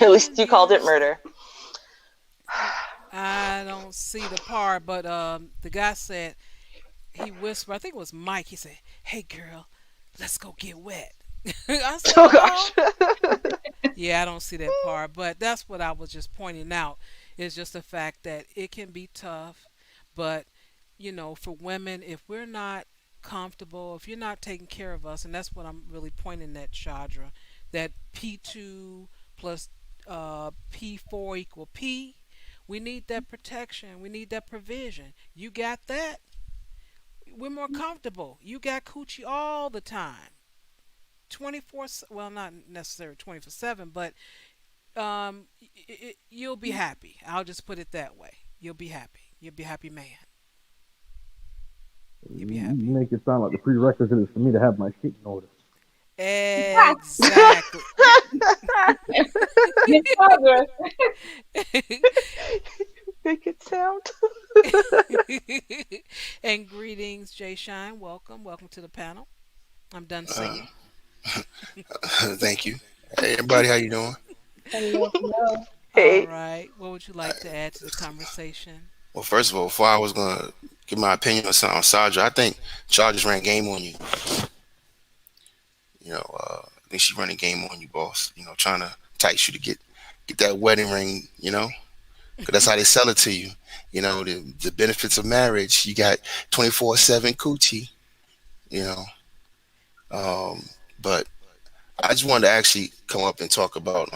At least you called it Yes, murder. I don't see the part, but the guy said he whispered. I think it was Mike. He said, "Hey, girl, let's go get wet." I said, Oh "Oh." gosh. Yeah, I don't see that part, but that's what I was just pointing out. Is just the fact that it can be tough, but for women, if we're not comfortable, if you're not taking care of us, and that's what I'm really pointing at, Chandra, that P2 plus P4 equal P. We need that protection. We need that provision. You got that? We're more comfortable. You got coochie all the time. 24, well, not necessarily 24/7, but you'll be happy. I'll just put it that way. You'll be happy. You'll be a happy man. You'll be You happy. make it sound like the prerequisite is for me to have my shit in order. Exactly. Miss Barbara, Make it sound. And greetings, Jay Shine. Welcome. Welcome to the panel. I'm done Uh, singing. thank you. Hey, everybody, how you doing? hello, hello. All Hey. right. What would you like to add to the conversation? Well, first of all, before I was gonna give my opinion on something on Sandra, I think Chargers ran game on you. I think she ran a game on you, boss. Trying to entice you to get that wedding ring. Because that's how they sell it to you. The benefits of marriage. You got 24/7 coochie. You know, um, but I just wanted to actually come up and talk about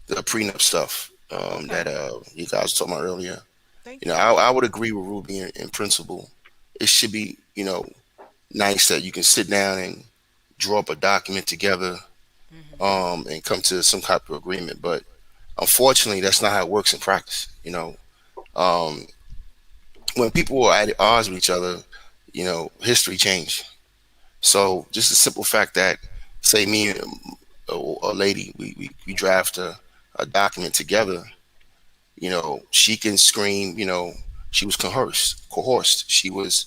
the prenup stuff that Okay. you guys were talking about earlier. Thank you. I would agree with Ruby in principle. It should be, nice that you can sit down and draw up a document together Hmm. and come to some type of agreement. But unfortunately, that's not how it works in practice. Um, when people are at odds with each other, history changed. So just the simple fact that, say, me and a lady, we draft a document together. She can scream. She was coerced. She was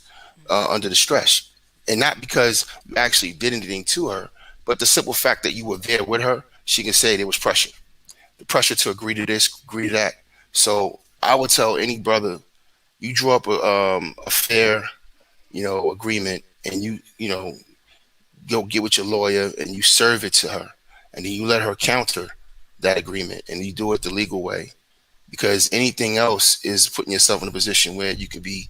under the stress, and not because you actually did anything to her, but the simple fact that you were there with her. She can say there was pressure, the pressure to agree to this, agree to that. So I would tell any brother, you draw up a fair, agreement, and you go get with your lawyer and you serve it to her, and then you let her counter that agreement, and you do it the legal way, because anything else is putting yourself in a position where you could be,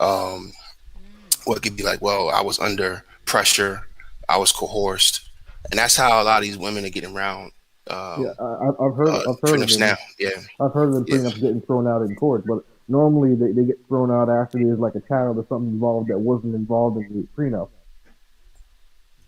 um, Mm. well, it could be like, well, I was under pressure, I was coerced, and that's how a lot of these women are getting around Yeah, um, I've heard of prenups now. them. Yeah, I've heard of them yeah. prenups getting thrown out in court, but normally they get thrown out after there's like a child or something involved that wasn't involved in the prenup.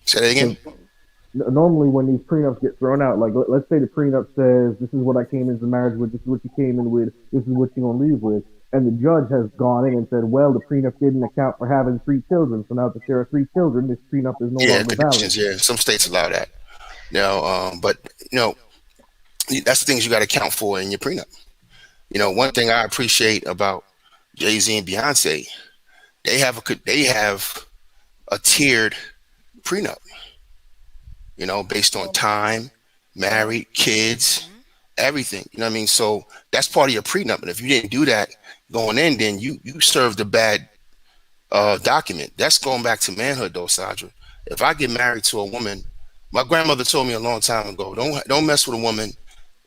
Say that again. Because normally when these prenups get thrown out, like let's say the prenup says this is what I came into marriage with, this is what you came in with, this is what you're gonna leave with, and the judge has gone in and said, well, the prenup didn't account for having three children, so now that there are three children, this prenup is no Yeah, longer valid. conditions. Yeah, some states allow that. Now, but you know, that's the things you got to account for in your prenup. One thing I appreciate about Jay Z and Beyonce, they have a tiered prenup. Based on time, married, kids, Hmm. everything. You know what I mean? So that's part of your prenup. And if you didn't do that going in, then you served a bad document. That's going back to manhood, though, Sandra. If I get married to a woman, my grandmother told me a long time ago, don't mess with a woman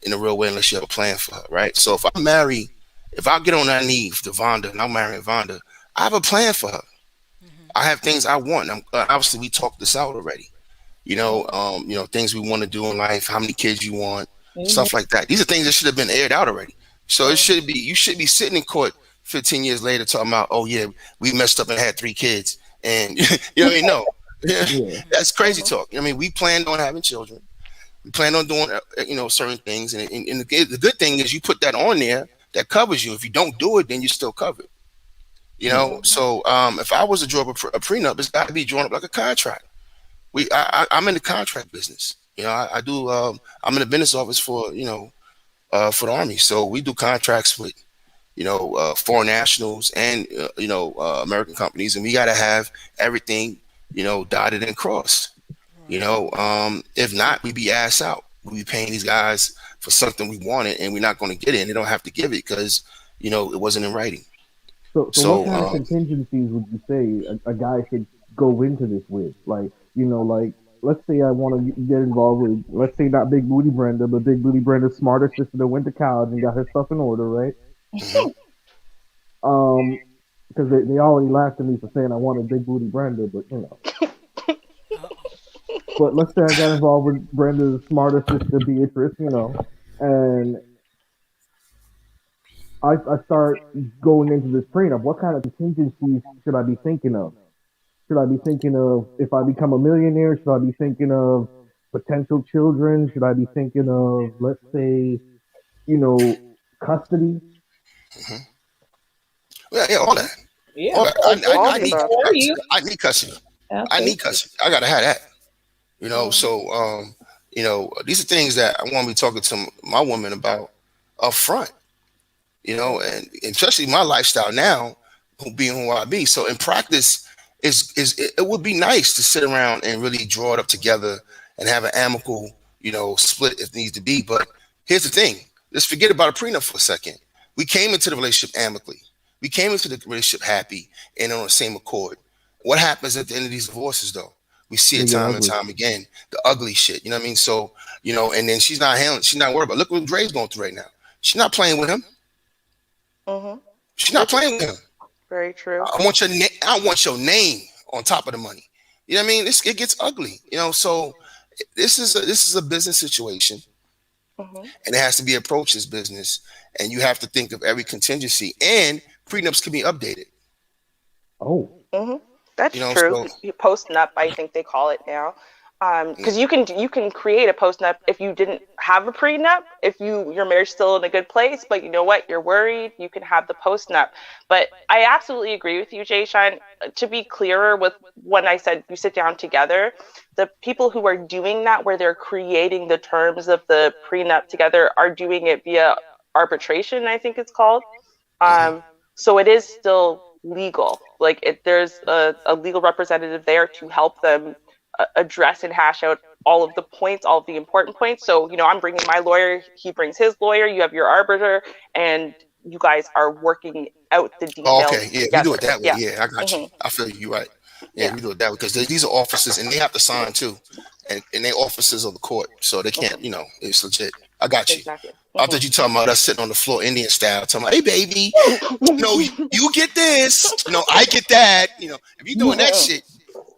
in a real way unless you have a plan for her, right? So if I get on that knee to Vonda and I'm marrying Vonda, I have a plan for her. Hmm. I have things I want. Obviously we talked this out already. Things we want to do in life, how many kids you want, Amen. stuff like that. These are things that should have been aired out already. So it So, should be you should be sitting in court 15 years later talking about, oh yeah, we messed up and had three kids, and you know what I mean? No, Yeah, that's Hmm. crazy uh-huh. talk. We planned on having children. We plan on doing certain things, and the good thing is you put that on there that covers you. If you don't do it, then you're still covered. yeah. Hmm. So if I was to draw up a prenup, it's got to be drawn up like a contract. I'm in the contract business. I do. I'm in the business office for the army. So we do contracts with foreign nationals and American companies, and we got to have everything dotted and crossed. Right. If not, we be ass out. We be paying these guys for something we wanted, and we're not going to get it, and they don't have to give it because it wasn't in writing. So what So kind of contingencies would you say a guy should go into this with? Like, like let's say I want to get involved with, let's say not Big Booty Brenda, but Big Booty Brenda's smarter sister that went to college and got her stuff in order, right? mhm. Um, because they already laughed at me for saying I wanted Big Booty Brenda, but Uh-oh. But let's say I got involved with Brenda's smarter sister Beatrice, and I start going into this prenup. What kind of contingencies should I be thinking of? Should I be thinking of if I become a millionaire? Should I be thinking of potential children? Should I be thinking of, let's say, you know, custody? Mhm. Yeah, all that. Yeah, All that. I, I, All I the need above. for you. I need custody. I need Absolutely. custody. I gotta have that. Mhm. These are things that I want to be talking to my woman about up front. And especially my lifestyle now, being who I be. So in practice, it would be nice to sit around and really draw it up together and have an amicable, split if needs to be. But here's the thing: let's forget about a prenup for a second. We came into the relationship amicably. We came into the relationship happy and on the same accord. What happens at the end of these divorces, though? We see They it get time and ugly. time again, the ugly shit. You know what I mean? So, and then she's not handling, she's not worried about. Look what Dre's going through right now. She's not playing with him. Mhm. She's not It's playing with him. very true. I want your name on top of the money. You know what I mean? It gets ugly. So this is a business situation, Mhm. and it has to be approached as business, and you have to think of every contingency. And prenups can be updated. Oh, Mhm. That's true. So Post nup, I think they call it now. mm, Because you can create a post nup if you didn't have a prenup. If your marriage still in a good place, but you know what, you're worried, you can have the post nup. But I absolutely agree with you, Jay Shine. To be clearer with when I said you sit down together, the people who are doing that, where they're creating the terms of the prenup together, are doing it via arbitration, I think it's called. mhm. Um, so it is still legal. Like there's a legal representative there to help them address and hash out all of the points, all of the important points. So, I'm bringing my lawyer, he brings his lawyer, you have your arbiter, and you guys are working out the Oh, okay, details yeah, we do it together. that way. Yeah. Yeah, I got you. Hmm. I feel you. You're right. Yeah, Yeah. we do it that way because these are officers, and they have to sign too, and they officers of the court, so they can't. Hmm. It's legit. I got you. Exactly. I Hmm. thought you talking about us sitting on the floor Indian style, talking about, hey baby, you get this, I get that. If you're doing that shit,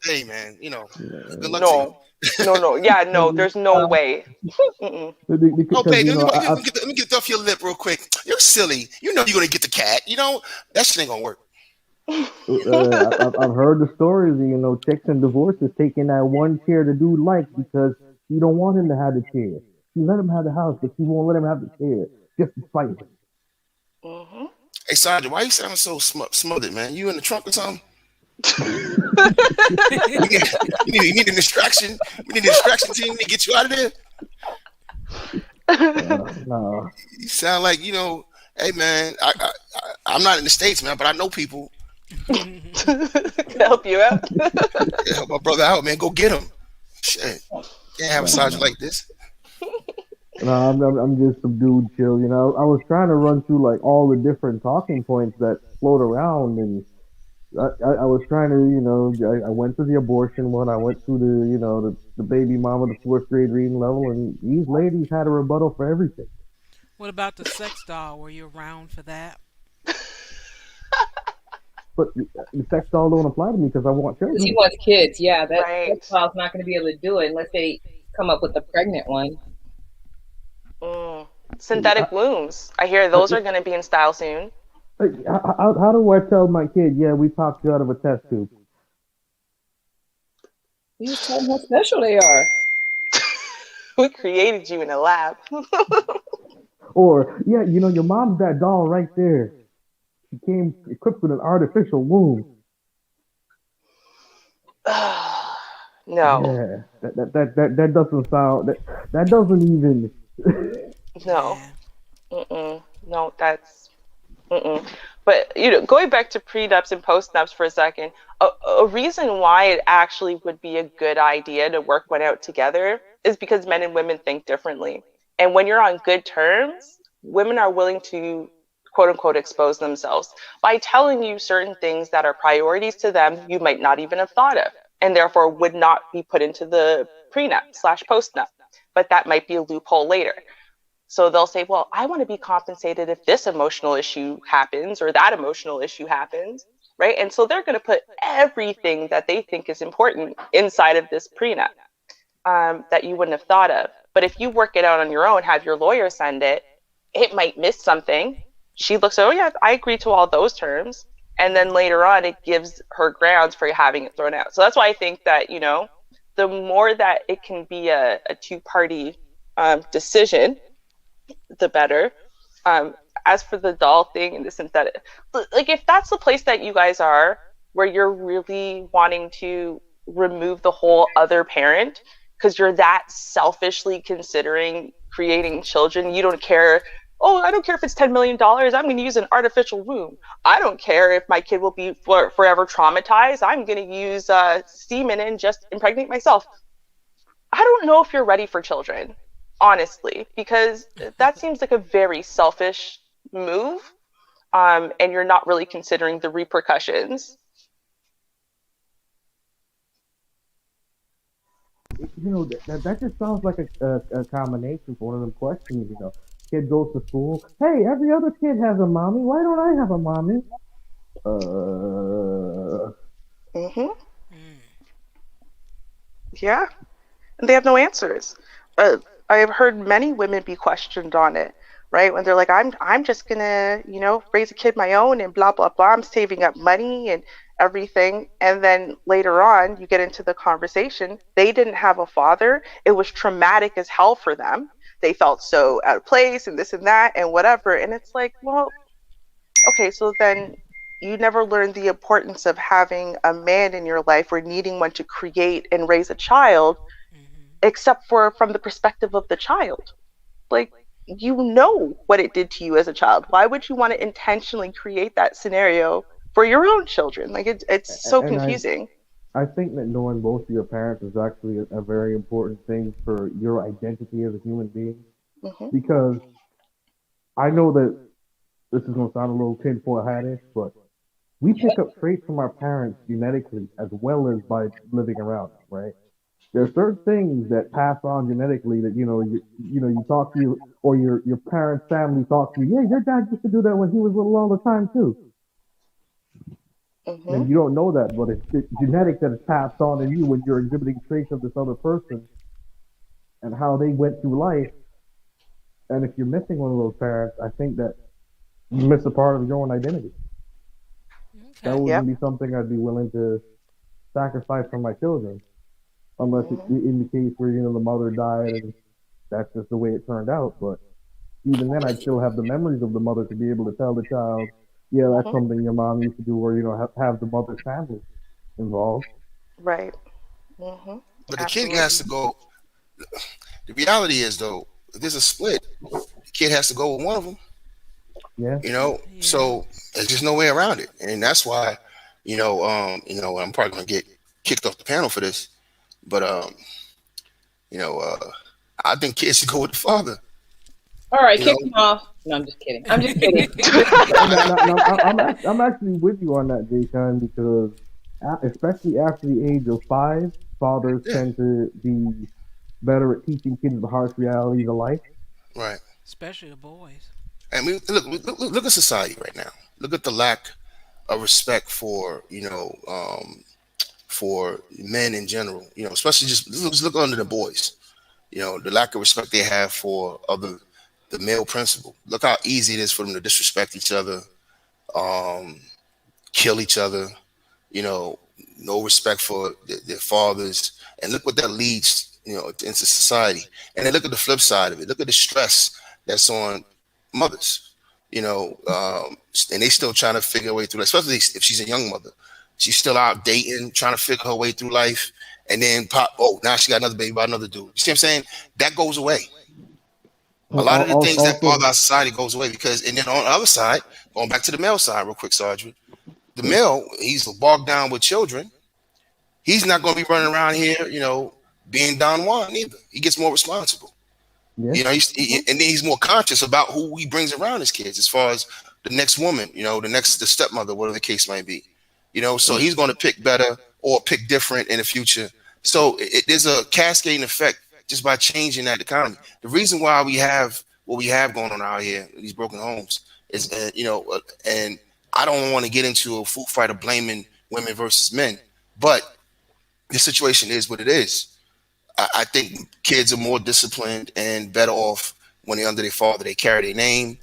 hey man, good luck to you. No. No, no. Yeah, no, there's no way. Mm-mm. Oh because baby, let me get it off your lip real quick. You're silly. You're gonna get the cat. That shit ain't gonna work. I've heard the stories of, chicks and divorces taking that one chair the dude likes because she don't want him to have the chair. She let him have the house, but she won't let him have the chair just to spite him. Hmm. Hey Sandra, why you sound so smothered, man? You in the trunk or something? You need, you need a distraction. We need a distraction team to get you out of there. No, You sound like Hey man, I'm not in the States, man, but I know people. Can I help you out? Yeah, help my brother out, man. Go get him. Shit, can't have a no, sergeant no. like this. No, I'm just some dude chill. I was trying to run through like all the different talking points that float around, and I was trying to, I went through the abortion one. I went through the baby mama, the fourth grade reading level, and these ladies had a rebuttal for everything. What about the sex doll? Were you around for that? But the sex doll don't apply to me because I want Because he children. wants kids. Yeah, that Right. child's not going to be able to do it unless they come up with a pregnant one. Mm. I, Synthetic wombs. I hear those are going to be in style soon. how do I tell my kid, yeah, we popped you out of a test tube? You just tell them how special they are. We created you in a lab. Or, yeah, your mom's that doll right there. She came equipped with an artificial womb. No, Yeah, that doesn't sound, that doesn't even. no, Yeah. mm-mm. No, that's mm-mm. But going back to prenups and postnups for a second, a reason why it actually would be a good idea to work one out together is because men and women think differently. And when you're on good terms, women are willing to quote unquote expose themselves by telling you certain things that are priorities to them you might not even have thought of, and therefore would not be put into the prenup/postnup. But that might be a loophole later. So they'll say, well, I want to be compensated if this emotional issue happens or that emotional issue happens, right? And so they're going to put everything that they think is important inside of this prenup, that you wouldn't have thought of. But if you work it out on your own, have your lawyer send it, it might miss something. She looks, oh, yeah, I agree to all those terms. And then later on, it gives her grounds for having it thrown out. So that's why I think that, the more that it can be a two-party decision, the better. As for the doll thing and this and that, like if that's the place that you guys are, where you're really wanting to remove the whole other parent because you're that selfishly considering creating children, you don't care. Oh, I don't care if it's $10 million. I'm going to use an artificial womb. I don't care if my kid will be forever traumatized. I'm going to use semen and just impregnate myself. I don't know if you're ready for children, honestly, because that seems like a very selfish move, and you're not really considering the repercussions. That just sounds like a combination for one of them questions. Kid goes to school. Hey, every other kid has a mommy. Why don't I have a mommy? Mm-hmm. Yeah, and they have no answers. I have heard many women be questioned on it, right? When they're like, I'm just gonna, raise a kid my own and blah blah blah. I'm saving up money and everything. And then later on, you get into the conversation. They didn't have a father. It was traumatic as hell for them. They felt so out of place and this and that and whatever. And it's like, well, okay, so then you never learned the importance of having a man in your life or needing one to create and raise a child, except for from the perspective of the child. Like, you know what it did to you as a child. Why would you want to intentionally create that scenario for your own children? Like, it's so And confusing. I think that knowing both of your parents is actually a very important thing for your identity as a human being. Hmm. Because I know that this is going to sound a little tinfoil hatish, but we pick up traits from our parents genetically as well as by living around them, right? There are certain things that pass on genetically that you talk to you or your parents' family talk to you. Yeah, your dad used to do that when he was little all the time too. Hmm. And you don't know that, but it's genetic that is passed on in you when you're exhibiting traits of this other person and how they went through life. And if you're missing one of those parents, I think that you miss a part of your own identity. That Okay. wouldn't Yep. be something I'd be willing to sacrifice for my children, unless Hmm. in the case where the mother died and that's just the way it turned out. But even then, I'd still have the memories of the mother to be able to tell the child, yeah, that's Hmm. something your mom used to do, or have the mother's family involved. Right. Hmm. But the kid has Absolutely. to go. The reality is, though, if there's a split, the kid has to go with one of them. Yeah, Yeah. So there's just no way around it, and that's why, I'm probably gonna get kicked off the panel for this, but you know, uh, I think kids should go with the father. All right, You kick know, him off. No, I'm just kidding. I'm just kidding. no, I'm actually with you on that, Jayshine, because especially after the age of 5, fathers yeah, tend to be better at teaching kids the harsh realities of life. right. Especially the boys. And look at society right now. Look at the lack of respect for men in general. Especially just look under the boys. The lack of respect they have for the male principle. Look how easy it is for them to disrespect each other, um, kill each other. You know, no respect for their fathers, and look what that leads into society. And then look at the flip side of it. Look at the stress that's on mothers. And they still trying to figure a way through, especially if she's a young mother. She's still out dating, trying to figure her way through life, and then pop. Oh, now she got another baby by another dude. You see what I'm saying? That goes away. A lot of the things that Also, bother our society goes away because, and then on the other side, going back to the male side, real quick, Sergeant, the male, he's bogged down with children. He's not going to be running around here, being Don Juan either. He gets more responsible. yeah. Mhm. And then he's more conscious about who he brings around his kids, as far as the next woman, the stepmother, whatever the case might be. So he's going to pick better or pick different in the future. So there's a cascading effect just by changing that economy. The reason why we have what we have going on out here, these broken homes, is, and I don't want to get into a food fight of blaming women versus men, but the situation is what it is. I think kids are more disciplined and better off when they're under their father. They carry their name.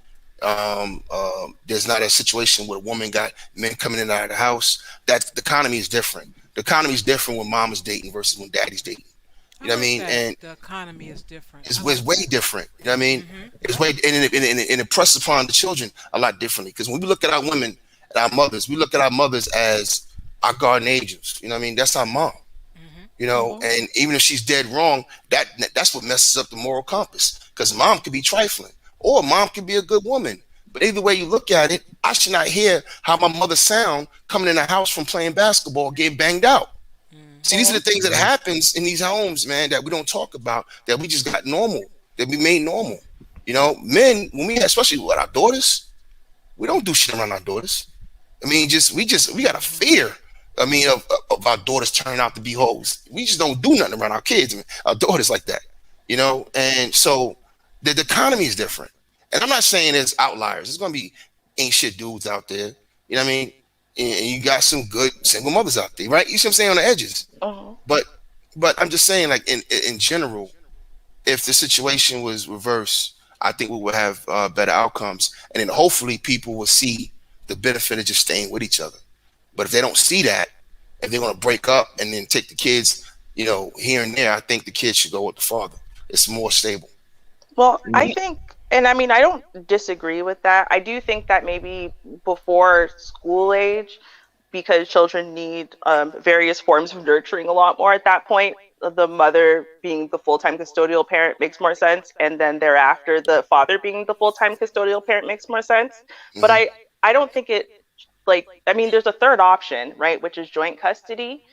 There's not a situation where a woman got men coming in and out of the house. That the economy is different. The economy is different when mom is dating versus when daddy's dating. I You know what I like mean? that. And The economy is different. I it's like way that. different. You know what I mean? Mhm. It's way and it presses upon the children a lot differently. Because when we look at our women, at our mothers, we look at our mothers as our guardian angels. You know what I mean? That's our mom. Mhm. Mhm. And even if she's dead wrong, that's what messes up the moral compass. Because mom could be trifling, or mom could be a good woman. But either way you look at it, I should not hear how my mother sound coming in the house from playing basketball, getting banged out. See, these are the Mhm. things that Yeah. happens in these homes, man, that we don't talk about, that we just got normal, that we made normal. Men, when we, especially with our daughters, we don't do shit around our daughters. I mean, we got a Mhm. fear. I mean, of our daughters turning out to be hoes. We just don't do nothing around our kids, and our daughters like that. And so the economy is different. And I'm not saying there's outliers. There's gonna be ain't shit dudes out there. You know what I mean? And you got some good single mothers out there, right? You see what I'm saying, on the edges. Mhm. But I'm just saying, like, in general, if the situation was reversed, I think we would have better outcomes, and then hopefully people will see the benefit of just staying with each other. But if they don't see that, if they're going to break up and then take the kids, here and there, I think the kids should go with the father. It's more stable. Well, I No. think, and I mean, I don't disagree with that. I do think that maybe before school age, because children need various forms of nurturing a lot more at that point, the mother being the full-time custodial parent makes more sense, and then thereafter, the father being the full-time custodial parent makes more sense. But Hmm. I don't think it, like, I mean, there's a third option, right, which is joint custody,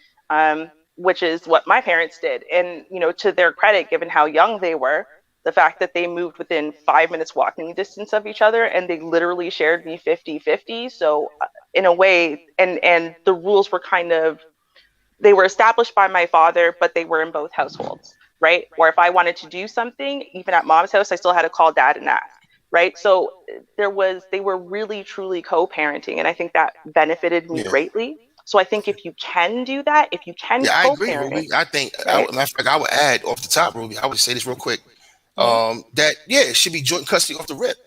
which is what my parents did. And, to their credit, given how young they were, the fact that they moved within 5 minutes walking distance of each other and they literally shared me 50-50. So, in a way, and the rules were kind of, they were established by my father, but they were in both households, right? Or if I wanted to do something, even at mom's house, I still had to call dad and ask, right? So they were really truly co-parenting, and I think that benefited me Yeah. greatly. So I think if you can do that, if you can Yeah, I agree, co-parent, Ruby. I think, right? matter of fact, I would add off the top, Ruby, I would say this real quick. Mhm. That, yeah, it should be joint custody off the rip.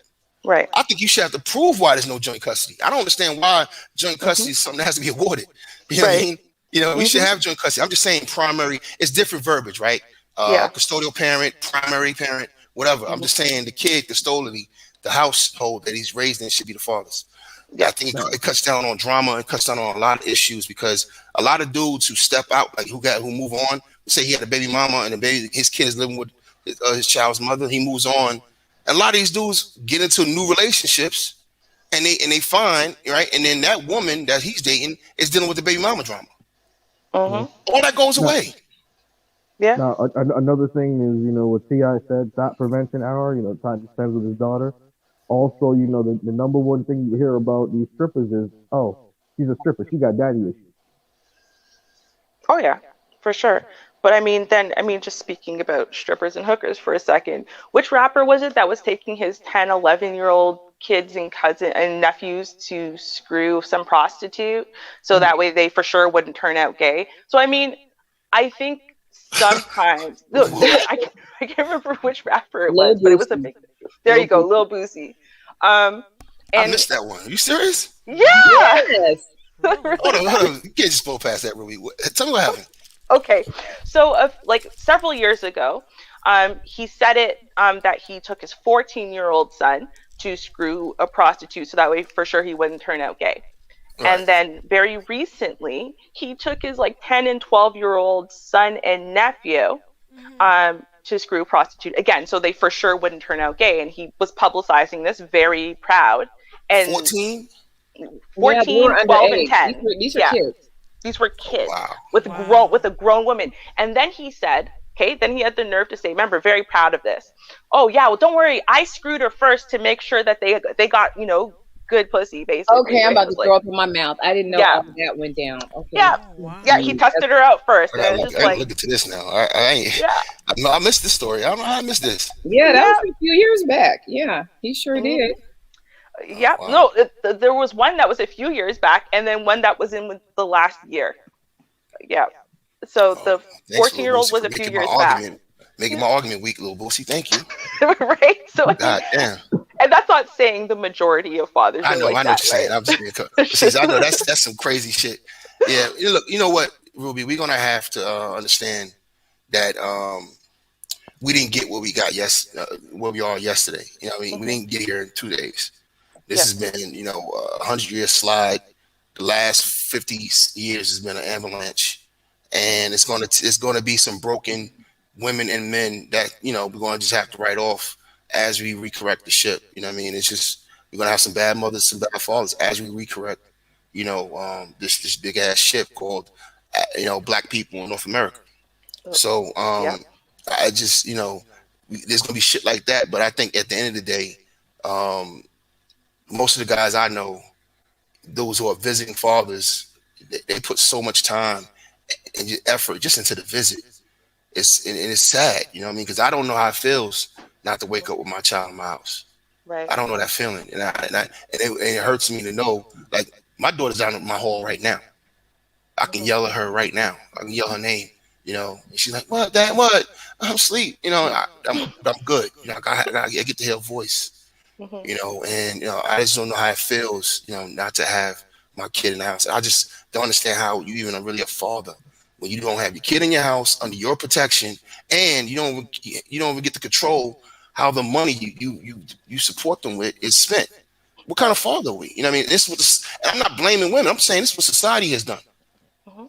Right. I think you should have to prove why there's no joint custody. I don't understand why joint Hmm. custody is something that has to be awarded. You know what I Right. mean? We should Hmm. have joint custody. I'm just saying primary. It's different verbiage, right? Yeah. Custodial parent, primary parent, whatever. I'm Hmm. just saying the kid custodially, the household that he's raised in should be the father's. I Yeah. think No. it cuts down on drama. It cuts down on a lot of issues because a lot of dudes who step out, like who move on, say he had a baby mama and his kid is living with his child's mother. He moves on. And a lot of these dudes get into new relationships and they find, right, and then that woman that he's dating is dealing with the baby mama drama. Yeah. Hmm. All that goes No. away. Yeah. Now, another thing is, what Ti said, dot prevention hour. Time to spend with his daughter. Also, the number one thing you hear about these strippers is, oh, she's a stripper. She got daddy issues. Oh yeah, for sure. But I mean, just speaking about strippers and hookers for a second, which rapper was it that was taking his 10, 11-year-old kids and cousin and nephews to screw some prostitute so that way they for sure wouldn't turn out gay? So I mean, I think sometimes no, I can't remember which rapper it Lil was, but it was a Boosie. big. There Lil you go, Boosie. Lil Boosie. Um, I and missed that one. Are you serious? yeah, Yes. Really? Hold on, really. hold on. You can't just blow past that, Ruby. Tell me what happened. Okay, so like several years ago, he said it that he took his 14-year-old son to screw a prostitute so that way for sure he wouldn't turn out gay. Right. And then very recently, he took his like 10 and 12-year-old son and nephew Mhm. to screw a prostitute again, so they for sure wouldn't turn out gay. And he was publicizing this very proud. And 14? Yeah, they were 14, 12, and underage. 10. These were Yeah, kids. these were Oh, kids wow. with Wow. a grown woman. And then he said, okay, then he had the nerve to say, remember, very proud of this. Oh yeah, well don't worry, I screwed her first to make sure that they got, good pussy, basically, Okay, I'm right? It about was to like, throw up in my mouth. I didn't know yeah, all of that went down. Okay. yeah, Oh yeah. wow. He Mm, tested her out first, and it was just I gotta like, look into this now. I ain't. yeah, I missed this story. I don't know how I missed this. yeah, that was yeah. a few years back. Yeah, he sure Mm-hmm. did. Oh, Yeah, wow. no, there was one that was a few years back, and then one that was in the last year. Yeah. So Oh, the thanks, little 14-year-old Boosie, was for a few years back. making Yeah. my argument weak, little Boosie. Thank you. Right. So I mean, God damn. and that's not saying the majority of fathers are I like know what that, you're saying. right? I'm just being It's but see, just, I know that's some crazy shit. Yeah, look, you know what, Ruby, we're gonna have to understand that we didn't get what we got where we are yesterday. You know, what I mean, we mhm, didn't get here in 2 days. This has yes, been, 100-year slide. The last 50 years has been an avalanche, and it's gonna be some broken women and men that we're gonna just have to write off as we recorrect the ship. You know what I mean? It's just we're gonna have some bad mothers, some bad fathers as we recorrect. This big ass ship called black people in North America. uh, So yep, I just there's gonna be shit like that, but I think at the end of the day, um, most of the guys I know, those who are visiting fathers, they put so much time and effort just into the visit. It's sad, you know what I mean? Because I don't know how it feels not to wake up with my child in my house. right, I don't know that feeling, and it hurts me to know. Like my daughter's down in my hall right now. I can hmm, yell at her right now. I can yell her name. And she's like, "What, Dad? What? I'm asleep." I'm good. I get to hear her voice. hmm, And I just don't know how it feels, not to have my kid in the house. I just don't understand how you even are really a father when you don't have your kid in your house under your protection, and you don't even get to control how the money you support them with is spent. What kind right, of father are we? You know what I mean? And I'm not blaming women. I'm saying this is what society has done. hmm,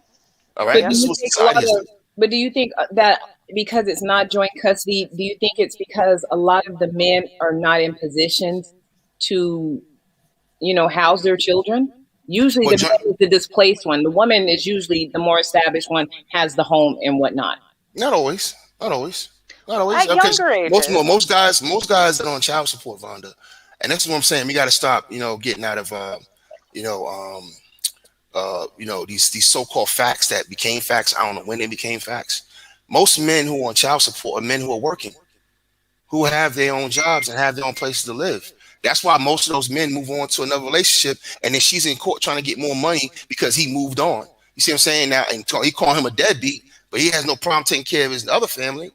All So right, do yep, this is you what think a lot society has done. of, but do you think that because it's not joint custody, do you think it's because a lot of the men are not in positions to, house their children? Usually Well, the man is the displaced one. The woman is usually the more established one, has the home and whatnot. not always, not always, not always. at Because younger ages. most guys are on child support, Vonda, and that's what I'm saying. We got to stop, getting out of, you know, um, these so-called facts that became facts. I don't know when they became facts. Most men who are on child support are men who are working, who have their own jobs and have their own places to live. That's why most of those men move on to another relationship, and then she's in court trying to get more money because he moved on. You see what I'm saying? Now, and he call him a deadbeat, but he has no problem taking care of his other family.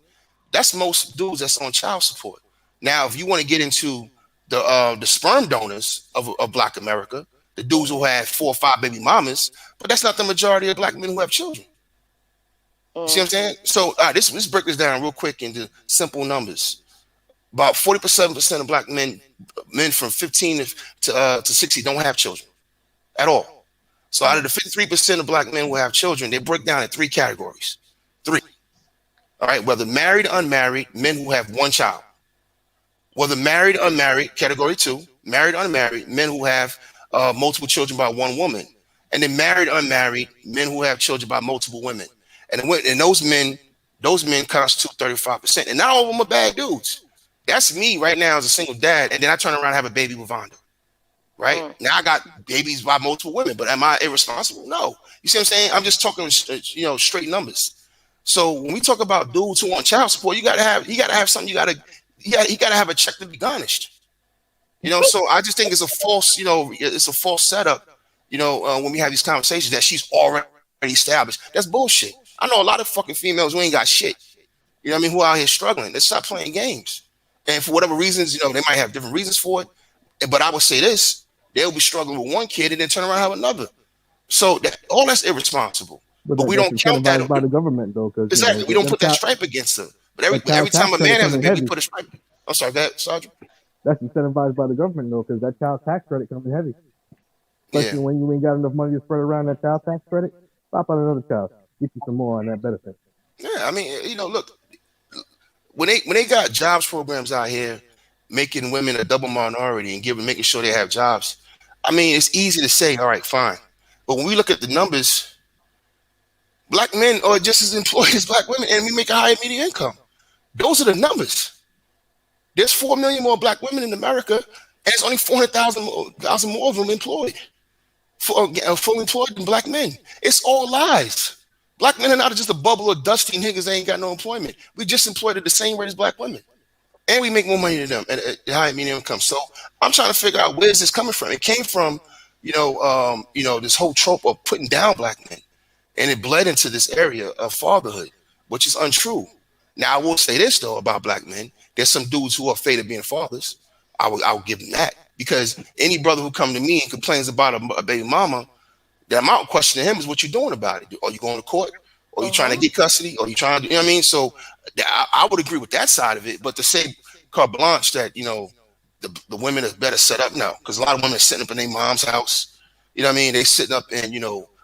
That's most dudes that's on child support. Now, if you want to get into the sperm donors of Black America, the dudes who Hmm, had 4 or 5 baby mamas, but that's not the majority of Black men who have children. You see what I'm hmm, saying? So let's break this down real quick into simple numbers. About 47% of Black men from 15 to 60, don't have children at all. So out hmm, of the 53% of Black men who have children, they break down in three categories. Three. All right. Whether married, unmarried, men who have one child. Whether married, unmarried, category two. Married, unmarried, men who have multiple children by one woman. And then married, unmarried, men who have children by multiple women. And those men constitute 35%. And not all of them are bad dudes. That's me right now as a single dad. And then I turn around and have a baby with Vonda. Right hmm, now, I got babies by multiple women, but am I irresponsible? No. You see what I'm saying? I'm just talking, straight numbers. So when we talk about dudes who want child support, you gotta have something. You gotta have a check to be garnished. So I just think it's a false setup. When we have these conversations that she's already established, that's bullshit. I know a lot of fucking females who ain't got shit. You know what I mean? Who out here struggling? Let's stop playing games. And for whatever reasons, they might have different reasons for it. But I would say this: they'll be struggling with one kid and then turn around and have another. So all that's irresponsible. But But we that's don't count that. incentivized by the government though, because Exactly. We don't put that stripe against them. But every that child every time tax a credit man has a coming baby, we heavy. put a stripe. I'm sorry, go ahead, Sergeant. That's incentivized by the government though, because that child tax credit coming heavy. Yeah. Especially when you ain't got enough money to spread around that child tax credit. Pop out another child, get you some more on that benefit. Yeah. I mean, look, When they got jobs programs out here making women a double minority and giving making sure they have jobs, I mean, it's easy to say, all right, fine. But when we look at the numbers, black men are just as employed as black women, and we make a higher median income. Those are the numbers. There's 4 million more black women in America, and it's only 400,000 more of them employed, fully employed than black men. It's all lies. Black men are not just a bubble of dusty niggas that ain't got no employment. We just employed at the same rate as black women, and we make more money than them at higher median income. So I'm trying to figure out where is this coming from. It came from, this whole trope of putting down black men, and it bled into this area of fatherhood, which is untrue. Now, I will say this though about black men: there's some dudes who are afraid of being fathers. I will give them that, because any brother who come to me and complains about a baby mama, the amount of question to him is what you're doing about it. Are you going to court? Or you trying to Mhm. get custody? Or you trying to, you know what I mean? So I would agree with that side of it. But to say carte blanche that, the women are better set up now, because a lot of women are sitting up in their mom's house. You know what I mean? They sitting up in,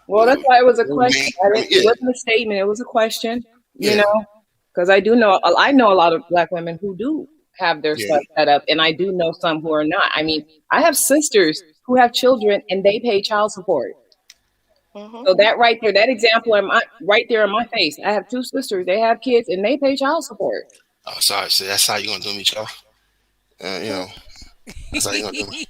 Well, that's why it was a question. roommate. I mean, It yeah, wasn't a statement. It was a question. You yeah, know, because I know a lot of black women who do have their yeah. stuff set up, and I do know some who are not. I mean, I have sisters who have children and they pay child support. Mhm. So that right there, that example right there in my face. I have two sisters. They have kids and they pay child support. Oh, sorry. So that's how you gonna do me, y'all. You know, that's how you gonna do me.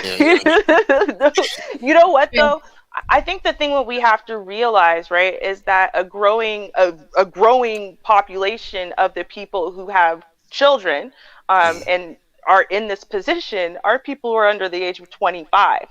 Yeah, you know. You know what And though? I think the thing what we have to realize, right, is that a growing population of the people who have children Mhm. and are in this position are people who are under the age of 25,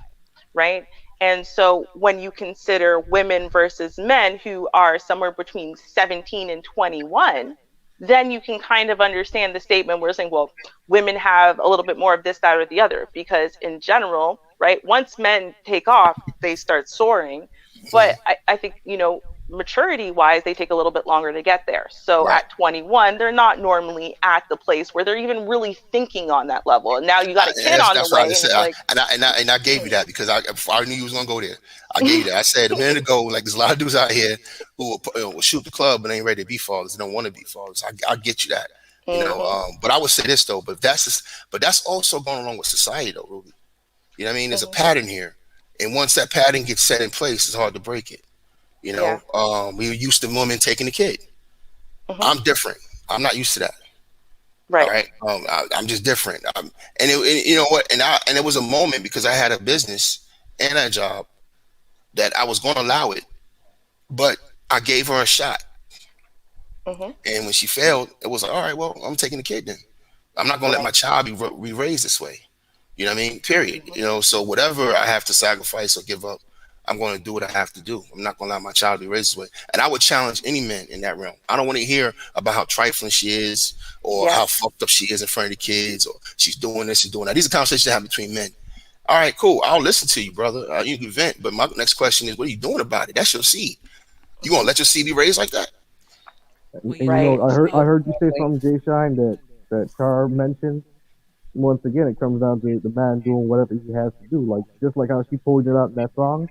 right? And so when you consider women versus men who are somewhere between 17 and 21, then you can kind of understand the statement where we're saying, well, women have a little bit more of this, that, or the other, because in general, right, once men take off, they start soaring. But I think, maturity wise, they take a little bit longer to get there. So Right. at 21, they're not normally at the place where they're even really thinking on that level. And now you got a And kid on the that's what I way, just and said. it's like, And I gave you that because I knew you was gonna go there. I gave you that. I said a minute ago, like there's a lot of dudes out here who will shoot the club but ain't ready to be fathers. They don't want to be fathers. I get you that. hmm But I would say this though. But that's also going along with society though, Ruby. You know what I mean? There's a hmm pattern here, and once that pattern gets set in place, it's hard to break it. yeah, We were used to women taking the kid. hmm I'm different. I'm not used to that. All right, right. I'm just different. You know what? And it was a moment because I had a business and a job that I was going to allow it, but I gave her a shot. hmm And when she failed, it was like, all right, well, I'm taking the kid then. I'm not going to let right, my child be raised this way. You know what I mean? Period. hmm So whatever I have to sacrifice or give up, I'm going to do what I have to do. I'm not going to allow my child to be raised this way. And I would challenge any man in that realm. I don't want to hear about how trifling she is or yeah, how fucked up she is in front of the kids or she's doing this and doing that. These are conversations that happen between men. All right, cool. I'll listen to you, brother. You can vent. But my next question is, what are you doing about it? That's your seed. You going to hmm let your seed be raised like that? And, Well, and you know, right, I heard you say exactly. something, Jay Shine, that Char mentioned. Once again, it comes down to the man doing whatever he has to do. Like just like how she pulled it out in that song.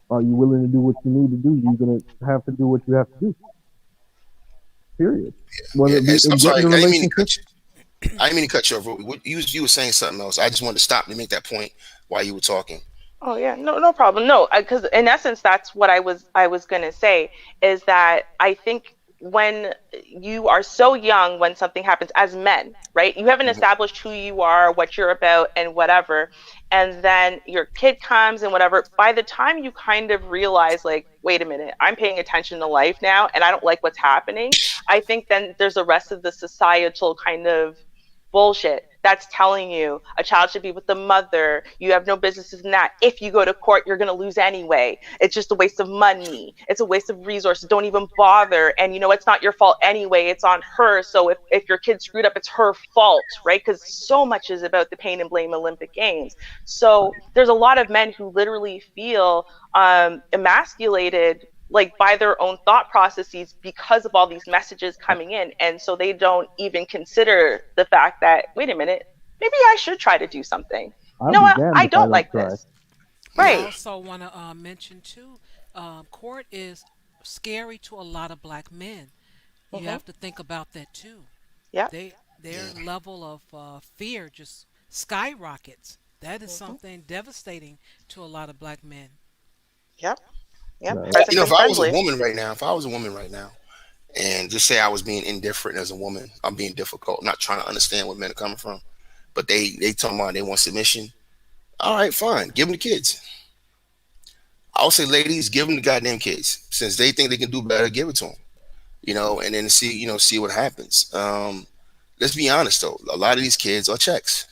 Are you willing to do what you need to do? You're gonna have to do what you have to do. Period. Yeah. Whether it be I'm in sorry. getting a I didn't mean to relationship. cut you. I didn't mean to cut you off. You were saying something else. I just wanted to stop to make that point while you were talking. Oh yeah, no, no problem. No, because in essence, that's what I was gonna say is that I think when you are so young, when something happens as men, right? You haven't Mhm. established who you are, what you're about, and whatever, and then your kid comes and whatever. By the time you kind of realize, like, wait a minute, I'm paying attention to life now, and I don't like what's happening. I think then there's the rest of the societal kind of bullshit that's telling you a child should be with the mother. You have no business in that. If you go to court, you're going to lose anyway. It's just a waste of money. It's a waste of resources. Don't even bother. And it's not your fault anyway. It's on her. So if your kid screwed up, it's her fault, right? Because so much is about the pain and blame Olympic Games. So there's a lot of men who literally feel emasculated, like by their own thought processes, because of all these messages coming in, and so they don't even consider the fact that, wait a minute, maybe I should try to do something. I'll You know be what, damned I if I don't don't like try. this. I Yeah. Right. also want to mention too, court is scary to a lot of black men. You Mhm. have to think about that too. Yep. Their Yeah. level of fear just skyrockets. That is Mhm. something devastating to a lot of black men. Yep. Yep. No, Hasn't If been I was a friendly. woman right now, if I was a woman right now, and just say I was being indifferent as a woman, I'm being difficult, not trying to understand where men are coming from, but they talking about they want submission. All right, fine, give them the kids. I'll say, ladies, give them the goddamn kids. Since they think they can do better, give it to them. And then see, see what happens. Let's be honest though, a lot of these kids are checks.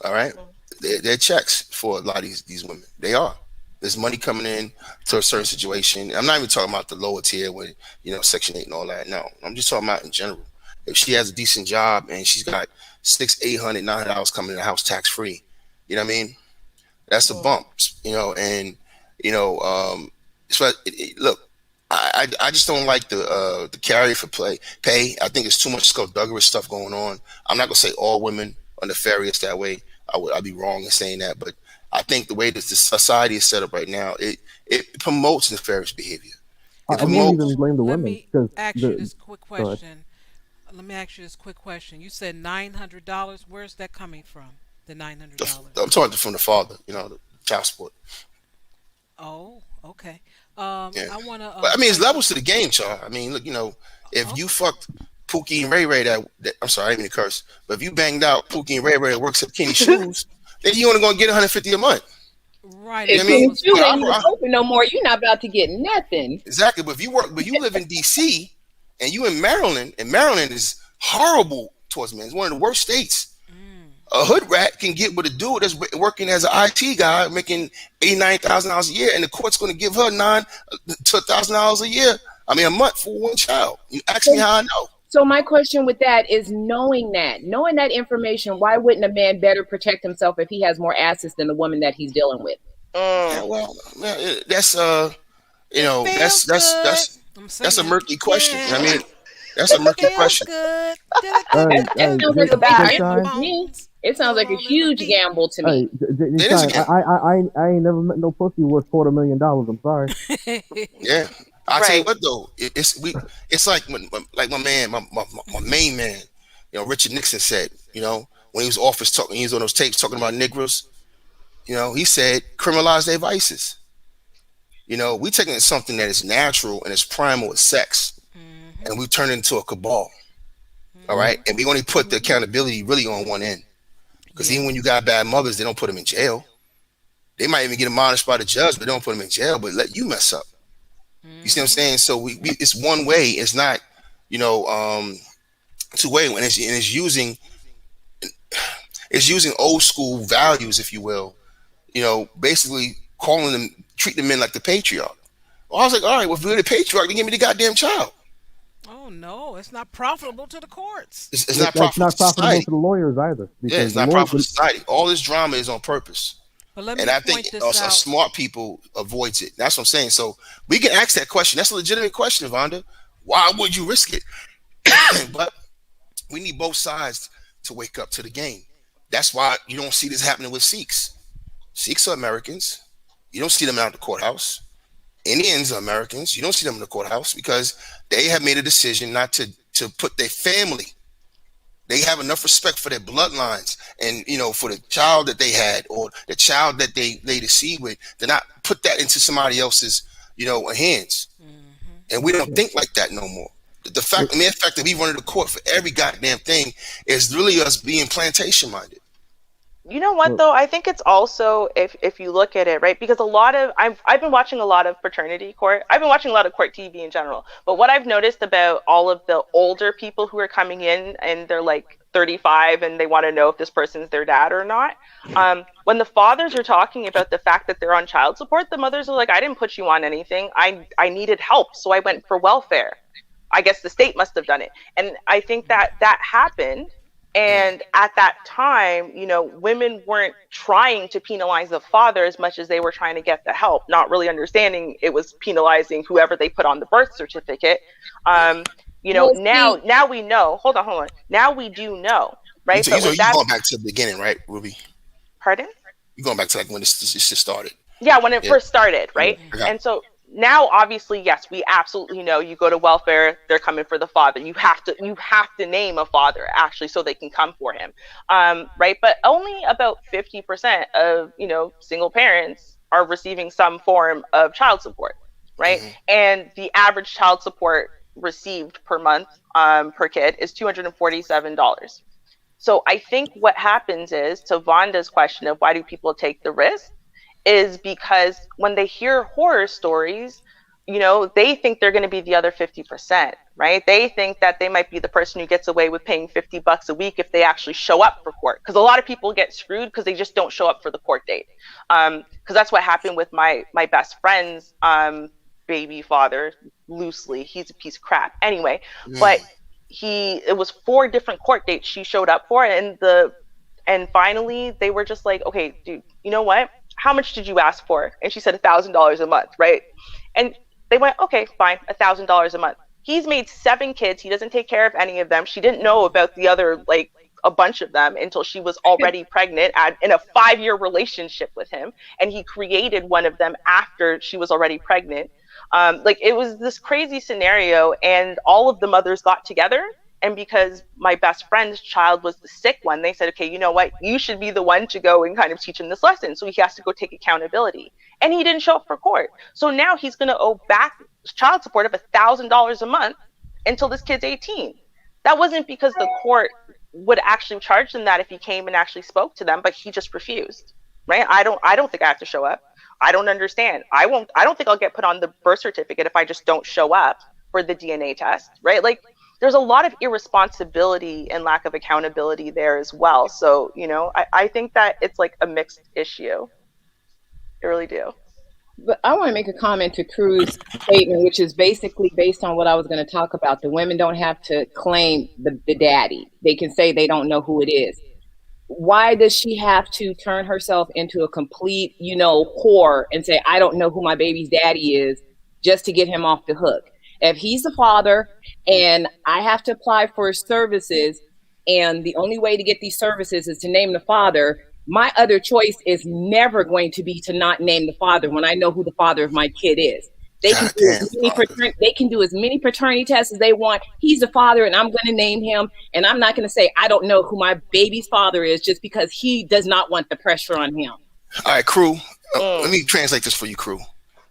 All right, Mhm. they're checks for a lot of these women. They are. There's money coming in to a certain situation. I'm not even talking about the lower tier with Section 8 and all that. No, I'm just talking about in general. If she has a decent job and she's got six, 800, $900 coming in the house tax free, you know what I mean? That's a bump, Mhm. and you know, so look, I just don't like the carrier for pay. I think it's too much skullduggery stuff going on. I'm not gonna say all women are nefarious that way. I'd be wrong in saying that, but I think the way that the society is set up right now, it promotes nefarious behavior. It I Let me won't promotes. even blame the let women me because ask you the this quick go ahead. question. Let me ask you this quick question. You said $900. Where's that coming from? The nine hundred I'm dollars. talking from the father, the child support. Oh, okay. Yeah, I want to but I mean, it's point levels to this. the game, Char. I mean, look, if you Okay, fucked Pookie and Ray Ray, I'm sorry, I didn't mean to curse, but if you banged out Pookie and Ray Ray that works at Kenny Shoes, then you only gonna get 150 a month. right, You If know and what I that Kenny mean? was Shoes But ain't even open no more, you're not about to get nothing. exactly. But you live in D.C. and you in Maryland, and Maryland is horrible towards men. It's one of the worst states. mm, A hood rat can get with a dude that's working as an IT guy making $89,000 a year, and the court's going to give her nine to $1,000 a year. I mean, a month for one child. You ask me So, how I know. so my question with that is knowing that information, why wouldn't a man better protect himself if he has more assets than the woman that he's dealing with? Yeah, Mm. well, that's it feels good. I'm that's a singing. murky question. You know what I Yeah, mean? That's a it murky feels question. good. Did it good, Hey, good, That good. hey, sounds like J, a Feel bad right J in my gamble Shine. to me. bones. It sounds Feel it like a all in my huge feet. gamble to Hey, me. J It is a Shine. gamble. I ain't never met no pussy worth $250,000. I'm sorry. Yeah, I tell you Right. what though, it's like like my man, my main man, Richard Nixon said, when he was office talking, he was on those tapes talking about Negroes. He said criminalize their vices. We taking something that is natural and is primal as sex, Mhm. and we turn it into a cabal. All Yeah. right, Mhm. and we only put the Mhm. accountability really on one end. Because even when you Yes. got bad mothers, they don't put them in jail. They might even get admonished by the judge, but they don't put them in jail. But let you mess up. You see what I'm Mhm. saying? So it's one way. It's not, you know, um, two way. When it's using old school values, if you will. Basically calling them, treating the men like the patriarch. Well, I was like, all right, well, if we're the patriarch, then give me the goddamn child. Oh no, it's not profitable to the courts. It's not That's profitable to not profitable society. to the lawyers either Yeah, because it's the not lawyer, profitable to society. All this drama is on purpose. But let And me I think point this us out. smart people avoids it. That's what I'm saying. So we can ask that question. That's a legitimate question, Vonda. Why would you risk it? But we need both sides to wake up to the game. That's why you don't see this happening with Sikhs. Sikhs are Americans. You don't see them out of the courthouse. Indians are Americans. You don't see them in the courthouse because they have made a decision not to put their family. They have enough respect for their bloodlines and for the child that they had or the child that they laid a seed with to not put that into somebody else's hands. Mhm. And we don't yeah, think like that no more. it, The mere fact that we run into court for every goddamn thing is really us being plantation minded. You know what well, though? I think it's also if you look at it, right? Because a lot of I've been watching a lot of paternity court. I've been watching a lot of court TV in general. But what I've noticed about all of the older people who are coming in and they're like 35 and they want to know if this person's their dad or not. When the fathers are talking about the fact that they're on child support, the mothers are like, I didn't put you on anything. I needed help, so I went for welfare. I guess the state must have done it. And I think that that happened. And at that time, women weren't trying to penalize the father as much as they were trying to get the help, not really understanding it was penalizing whoever they put on the birth certificate. Yeah. Well, see, Now we know. Hold on. Now we do know, You, right? so But you with you that, going back to the beginning, right, Ruby? pardon? You going back to like when this shit started? Yeah, when it Yeah, first started, yeah, right? I got And it. so now obviously yes, we absolutely know, you go to welfare, they're coming for the father. You have to name a father actually so they can come for him. Right, but only about 50% of single parents are receiving some form of child support, right? Hmm. And the average child support received per month, per kid, is $247. So I think what happens is, to Vonda's question of why do people take the risk, is because when they hear horror stories, they think they're going to be the other 50%, right? They think that they might be the person who gets away with paying $50 a week if they actually show up for court. Because a lot of people get screwed because they just don't show up for the court date. Because that's what happened with my best friend's baby father. Loosely, he's a piece of crap. Anyway, but Mm. it was 4 different court dates she showed up for, and finally they were just like, okay, dude, you know what, how much did you ask for? And she said $1,000 a month, right? And they went, okay, fine, $1,000 a month. He's made 7 kids. He doesn't take care of any of them. She didn't know about the other, like, a bunch of them until she was already pregnant in a 5-year relationship with him. And he created one of them after she was already pregnant. Like, it was this crazy scenario, and all of the mothers got together. And because my best friend's child was the sick one, they said, okay, you know what? You should be the one to go and kind of teach him this lesson. So he has to go take accountability. And he didn't show up for court. So now he's going to owe back child support of $1,000 a month until this kid's 18. That wasn't because the court would actually charge them that if he came and actually spoke to them, but he just refused. Right? I don't think I have to show up. I don't understand. I don't think I'll get put on the birth certificate if I just don't show up for the DNA test, right? Like, there's a lot of irresponsibility and lack of accountability there as well. So, I think that it's like a mixed issue. I really do. But I want to make a comment to Cruz's statement, which is basically based on what I was going to talk about. The women don't have to claim the daddy. They can say they don't know who it is. Why does she have to turn herself into a complete, whore and say, I don't know who my baby's daddy is, just to get him off the hook? If he's the father and I have to apply for his services, and the only way to get these services is to name the father, my other choice is never going to be to not name the father when I know who the father of my kid is. They can God do damn, as many Father. they can do as many paternity tests as they want. He's the father, and I'm going to name him. And I'm not going to say I don't know who my baby's father is just because he does not want the pressure on him. All right, crew. Let Mm, me translate this for you, crew.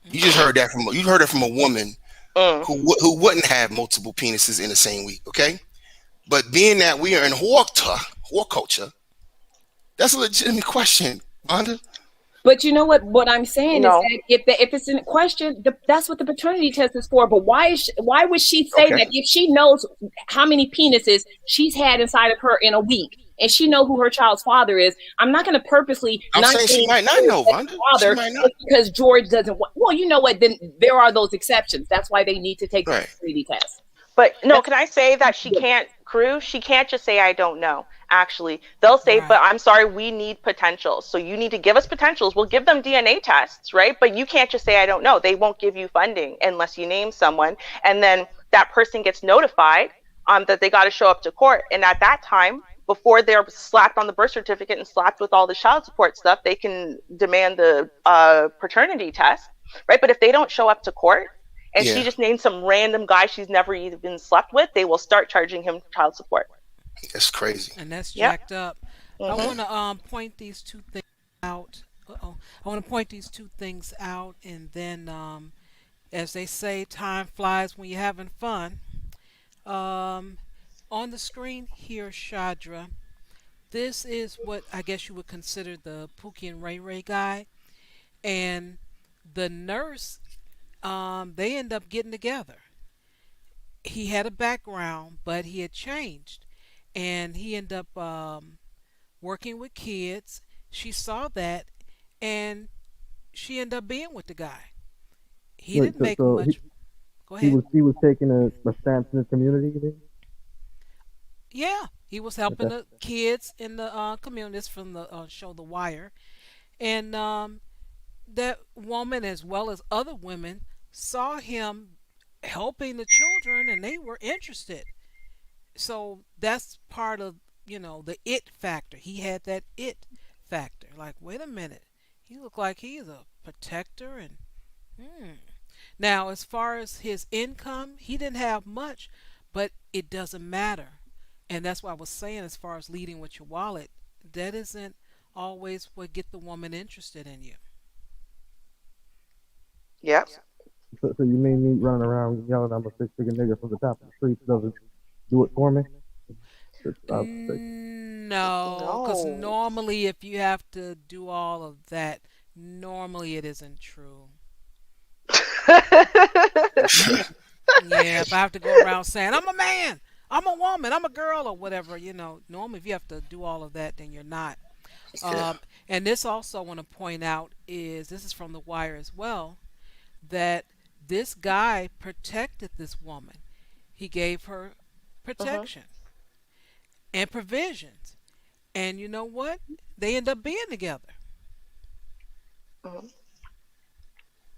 Okay. You heard it from a woman mm. who wouldn't have multiple penises in the same week. Okay, but being that we are in whore culture, that's a legitimate question, Wanda. But you know what? What I'm saying is No. that if it's in question, that's what the paternity test is for. But why would she say Okay. that if she knows how many penises she's had inside of her in a week, and she know who her child's father is? I'm not going to purposely I'm not saying she name might not George know, as Wanda. the She father might not. just because George doesn't want. Well, you know what? Then there are those exceptions. That's why they need to take the Right. paternity test. But no, That's can I say that she can't, Crew? She can't just say, I don't know. Actually, they'll say, but Right. I'm sorry, we need potentials. So you need to give us potentials. We'll give them DNA tests, right? But you can't just say, I don't know. They won't give you funding unless you name someone. And then that person gets notified that they got to show up to court. And at that time, before they're slapped on the birth certificate and slapped with all the child support stuff, they can demand the paternity test, right? But if they don't show up to court, and she Yeah, just named some random guy she's never even slept with, they will start charging him child support. that's crazy. And that's Yep. jacked up. I Mm-hmm. want to point these two things out. Uh-oh. I want to point these two things out, and then, as they say, time flies when you're having fun. Um, on the screen here, Shadra. This is what I guess you would consider the Pookie and Ray Ray guy, and the nurse. They end up getting together. He had a background, but he had changed, and he ended up working with kids. She saw that, and she ended up being with the guy. He Wait, didn't so, make so much. Go he ahead. was he was taking a stance in the community, you mean? Yeah, he was helping Okay. the kids in the communities from the show The Wire, and that woman, as well as other women, saw him helping the children, and they were interested. So that's part of the it factor. He had that it factor. Like, wait a minute, he looked like he's a protector, and hmm. Now, as far as his income, he didn't have much, but it doesn't matter. And that's why I was saying, as far as leading with your wallet, that isn't always what get the woman interested in you. Yep. So you mean me running around yelling I'm a six-figure nigga from the top of the streets doesn't do it for me? No, because No. normally, if you have to do all of that, normally it isn't true. Yeah, if I have to go around saying, I'm a man, I'm a woman, I'm a girl, or whatever, normally if you have to do all of that, then you're not. Yeah. And this also I want to point out is this is from The Wire as well, that this guy protected this woman. He gave her Mhm. protection and provisions. And you know what? They end up being together. Mhm.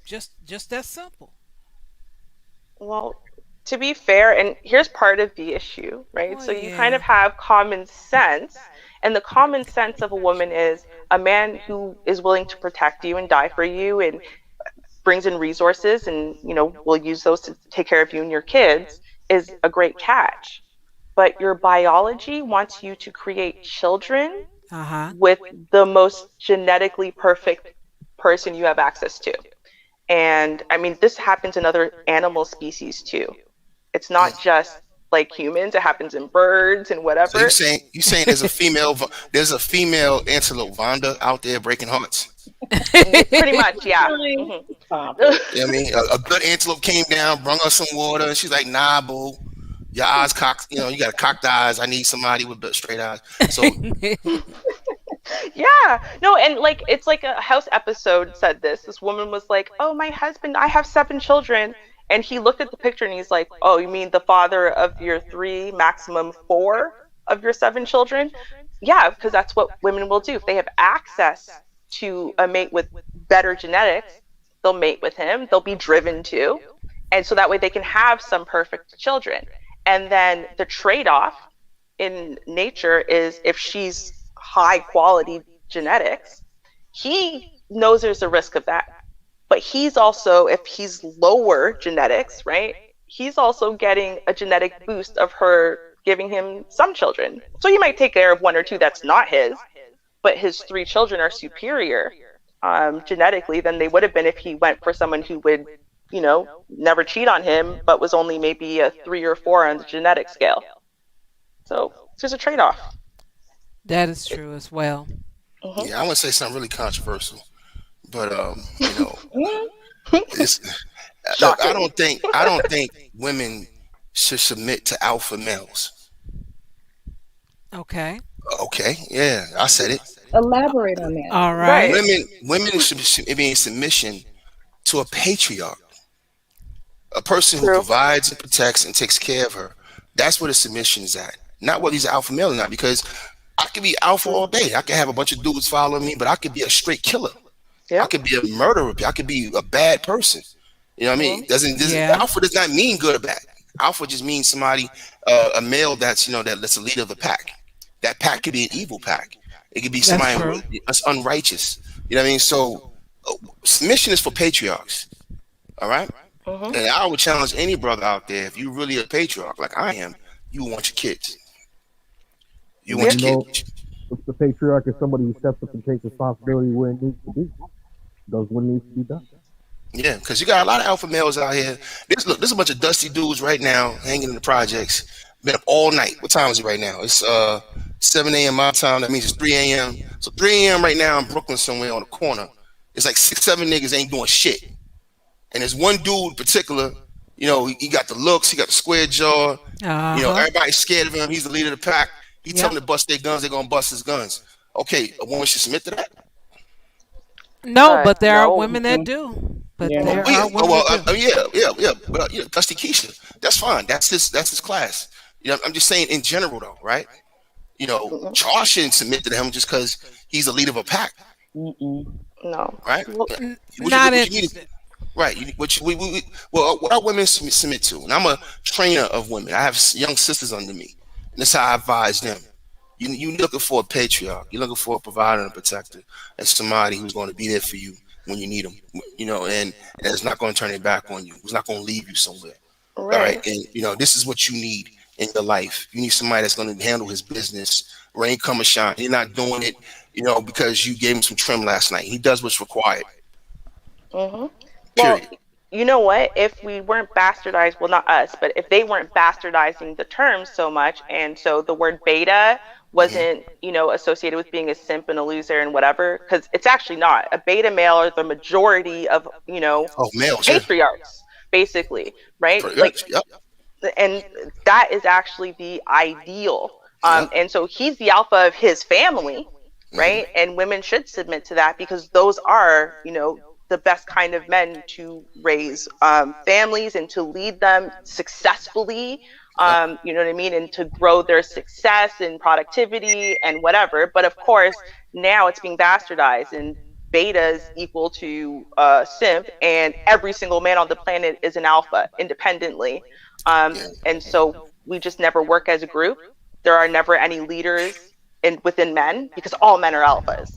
Just that simple. Well, to be fair, and here's part of the issue, right? Well, So you kind of yeah. have common sense, and the common sense of a woman is a man who is willing to protect you and die for you and brings in resources and, will use those to take care of you and your kids is a great catch. But your biology wants you to create children Uh-huh. with the most genetically perfect person you have access to. And I mean, this happens in other animal species too. It's Mm. not just like humans, it happens in birds and So you whatever. saying you saying there's a female antelope Vonda out there breaking hearts? Pretty much, yeah. Fine. Hmm. Stop it. You know what I mean? A good antelope came down, brung her some water, and she's like, "Nah, boo, your eyes cocked. You got cocked eyes. I need somebody with straight eyes." So Yeah. No, and like it's like a house episode said this. This woman was like, "Oh, my husband, I have 7 children." And he looked at the picture and he's like, "Oh, you mean the father of your 3, maximum 4 of your 7 children?" Yeah, because that's what women will do. If they have access to a mate with better genetics, they'll mate with him. They'll be driven to. And so that way they can have some perfect children. And then the trade-off in nature is if she's high quality genetics, he knows there's a risk of that. But he's also, if he's lower genetics, right? He's also getting a genetic boost of her giving him some children. So he might take care of 1 or 2 that's not his, but his 3 children are superior genetically than they would have been if he went for someone who would, never cheat on him, but was only maybe a 3 or 4 on the genetic scale. So there's a trade off. That is true as well. Hmm. yeah, I want to say something really controversial, but Mm, it's look. Shocking. I don't think women should submit to alpha males. Okay. Okay, yeah, I said it. elaborate on that. All right. Right. Women should be in submission to a patriarch, a person who True. provides and protects and takes care of her. That's where the submission is at. Not whether he's alpha male or not, because I could be alpha all day. I could have a bunch of dudes following me, but I could be a straight killer. I Yep. could be a murderer. I could be a bad person. You know what I Hmm. mean? Doesn't Yeah. alpha does not mean good or bad. Alpha just means somebody, a male that's that's a leader of the pack. That pack could be an evil pack. It could be That's somebody true. that's unrighteous. You know what I mean? So submission is for patriarchs. All right. Hmm. And I would challenge any brother out there, if you really a patriarch like I am, you want your kids. You And want Yeah. your you kids. know, the patriarch is somebody who steps up and takes responsibility where it needs to be, does what needs to be done. Yeah, because you got a lot of alpha males out here. There's a bunch of dusty dudes right now hanging in the projects. Been up all night. What time is it right now? It's 7 a.m. my time. That means it's 3 a.m. So 3 a.m. right now in Brooklyn somewhere on the corner. It's like 6, 7 niggas ain't doing shit. And there's one dude in particular, he got the looks, he got the square jaw. Uh-huh. Everybody's scared of him. He's the leader of the pack. He tell Yep. them to bust their guns, they're gonna bust his guns. Okay, a woman should submit to that. No, but there are No. women that Mm-mm. do. But Yeah. there Oh, yeah. are Oh, women well, that do. yeah. But Dusty Keisha, that's fine. That's his class. I'm just saying in general though, right? Mm-mm. Char shouldn't submit to him just because he's a leader of a pack, Mm-mm. No. right? Well, Not What you need, interested. right? What our women submit to, and I'm a trainer of women. I have young sisters under me, and that's how I advise them. You looking for a patriarch. You're looking for a provider and a protector, and somebody who's going to be there for you when you need them, and it's not going to turn it back on you. It's not going to leave you somewhere. All right. Right. And, this is what you need in your life. You need somebody that's going to handle his business, rain, come or shine. He's not doing it, because you gave him some trim last night. He does what's required. Hmm. Well, Period. you know what? If we weren't bastardized, well, not us, but if they weren't bastardizing the terms so much, and so the word beta Hmm. wasn't, associated with being a simp and a loser and whatever, because it's actually not. A beta male are the majority of, Oh, males, yeah. patriarchs, basically, right? Pretty Like, much. Yep. and that is actually the ideal. Yep. And so he's the alpha of his family, Hmm. right? And women should submit to that because those are, the best kind of men to raise families and to lead them successfully. Yep. You know what I mean? And to grow their success and productivity and whatever. But of course, now it's being bastardized and beta is equal to simp, and every single man on the planet is an alpha independently. Yeah. And so we just never work as a group. There are never any leaders within men because all men are alphas.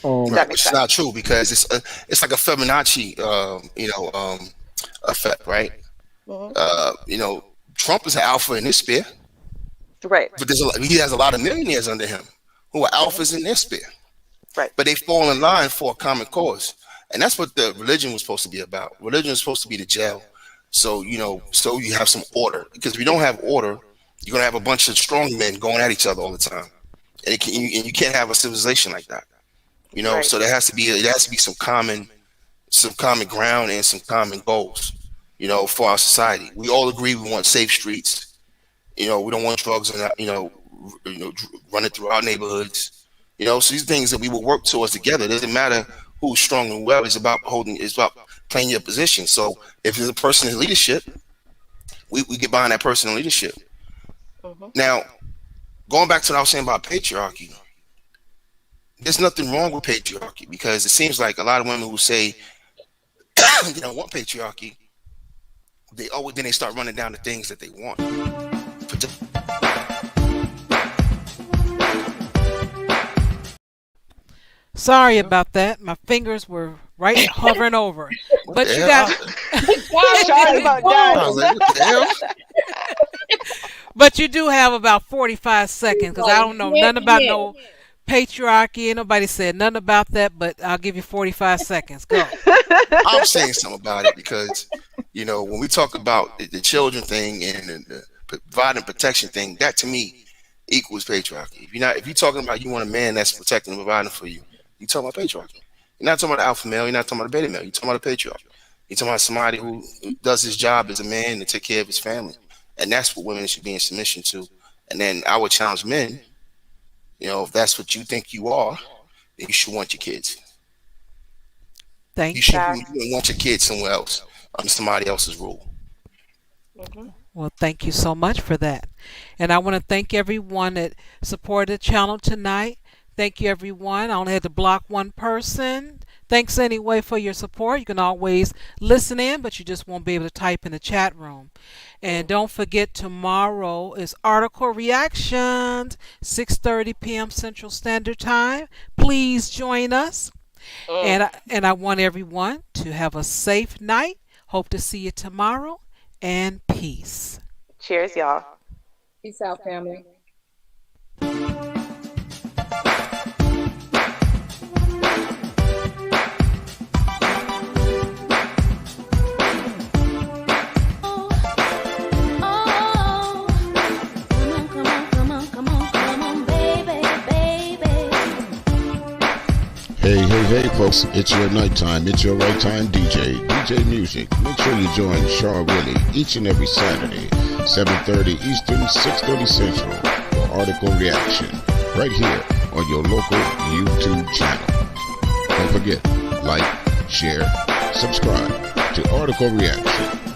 Does Right, that make which is sense? not true because it's like a Fibonacci, effect, right? Hmm. Trump is an alpha in this sphere, Right. but he has a lot of millionaires under him who are Hmm. alphas in their sphere, Right. but they fall in line for a common cause, and that's what the religion was supposed to be about. Religion is supposed to be the jail, so so you have some order. Because if you don't have order, you're gonna have a bunch of strong men going at each other all the time, and you can't have a civilization like that. Right. So there has to be some common ground and some common goals, for our society. We all agree we want safe streets. We don't want drugs and running through our neighborhoods. So these things that we will work towards together. It doesn't matter who's strong and well. It's about playing your position. So if there's a person in leadership, we get behind that person in leadership. Hmm. Now, going back to what I was saying about patriarchy, there's nothing wrong with patriarchy because it seems like a lot of women who say they don't want patriarchy, then they start running down the things that they want. Sorry about that. My fingers were right hovering over. What But the you hell? got Sorry about I was that. like, what the hell? but you do have about 45 seconds because I don't know nothing about Yeah. no patriarchy. Ain't nobody said nothing about that, but I'll give you 45 seconds. Go. I'm saying something about it because, when we talk about the children thing and the providing protection thing, that to me equals patriarchy. If you're talking about you want a man that's protecting and providing for you, you're talking about patriarchy. You're not talking about the alpha male. You're not talking about the beta male. You're talking about a patriarch. You're talking about somebody who does his job as a man to take care of his family, and that's what women should be in submission to. And then I would challenge men. If that's what you think you are, then you should want your kids. You Thank should you. you wouldn't want your kids somewhere else under somebody else's rule. Hmm. Well, thank you so much for that. And I want to thank everyone that supported the channel tonight. Thank you, everyone. I only had to block one person. Thanks anyway for your support. You can always listen in, but you just won't be able to type in the chat room. And don't forget, tomorrow is article reactions, 6:30 p.m. Central Standard Time. Please join us. Mm. And I want everyone to have a safe night. Hope to see you tomorrow. And peace. Cheers, y'all. Peace out, family. Hey, folks, it's your nighttime. It's your right time DJ Music. Make sure you join Char Willie each and every Saturday, 7:30 Eastern, 6:30 Central, for Article Reaction, right here on your local YouTube channel. Don't forget, like, share, subscribe to Article Reaction.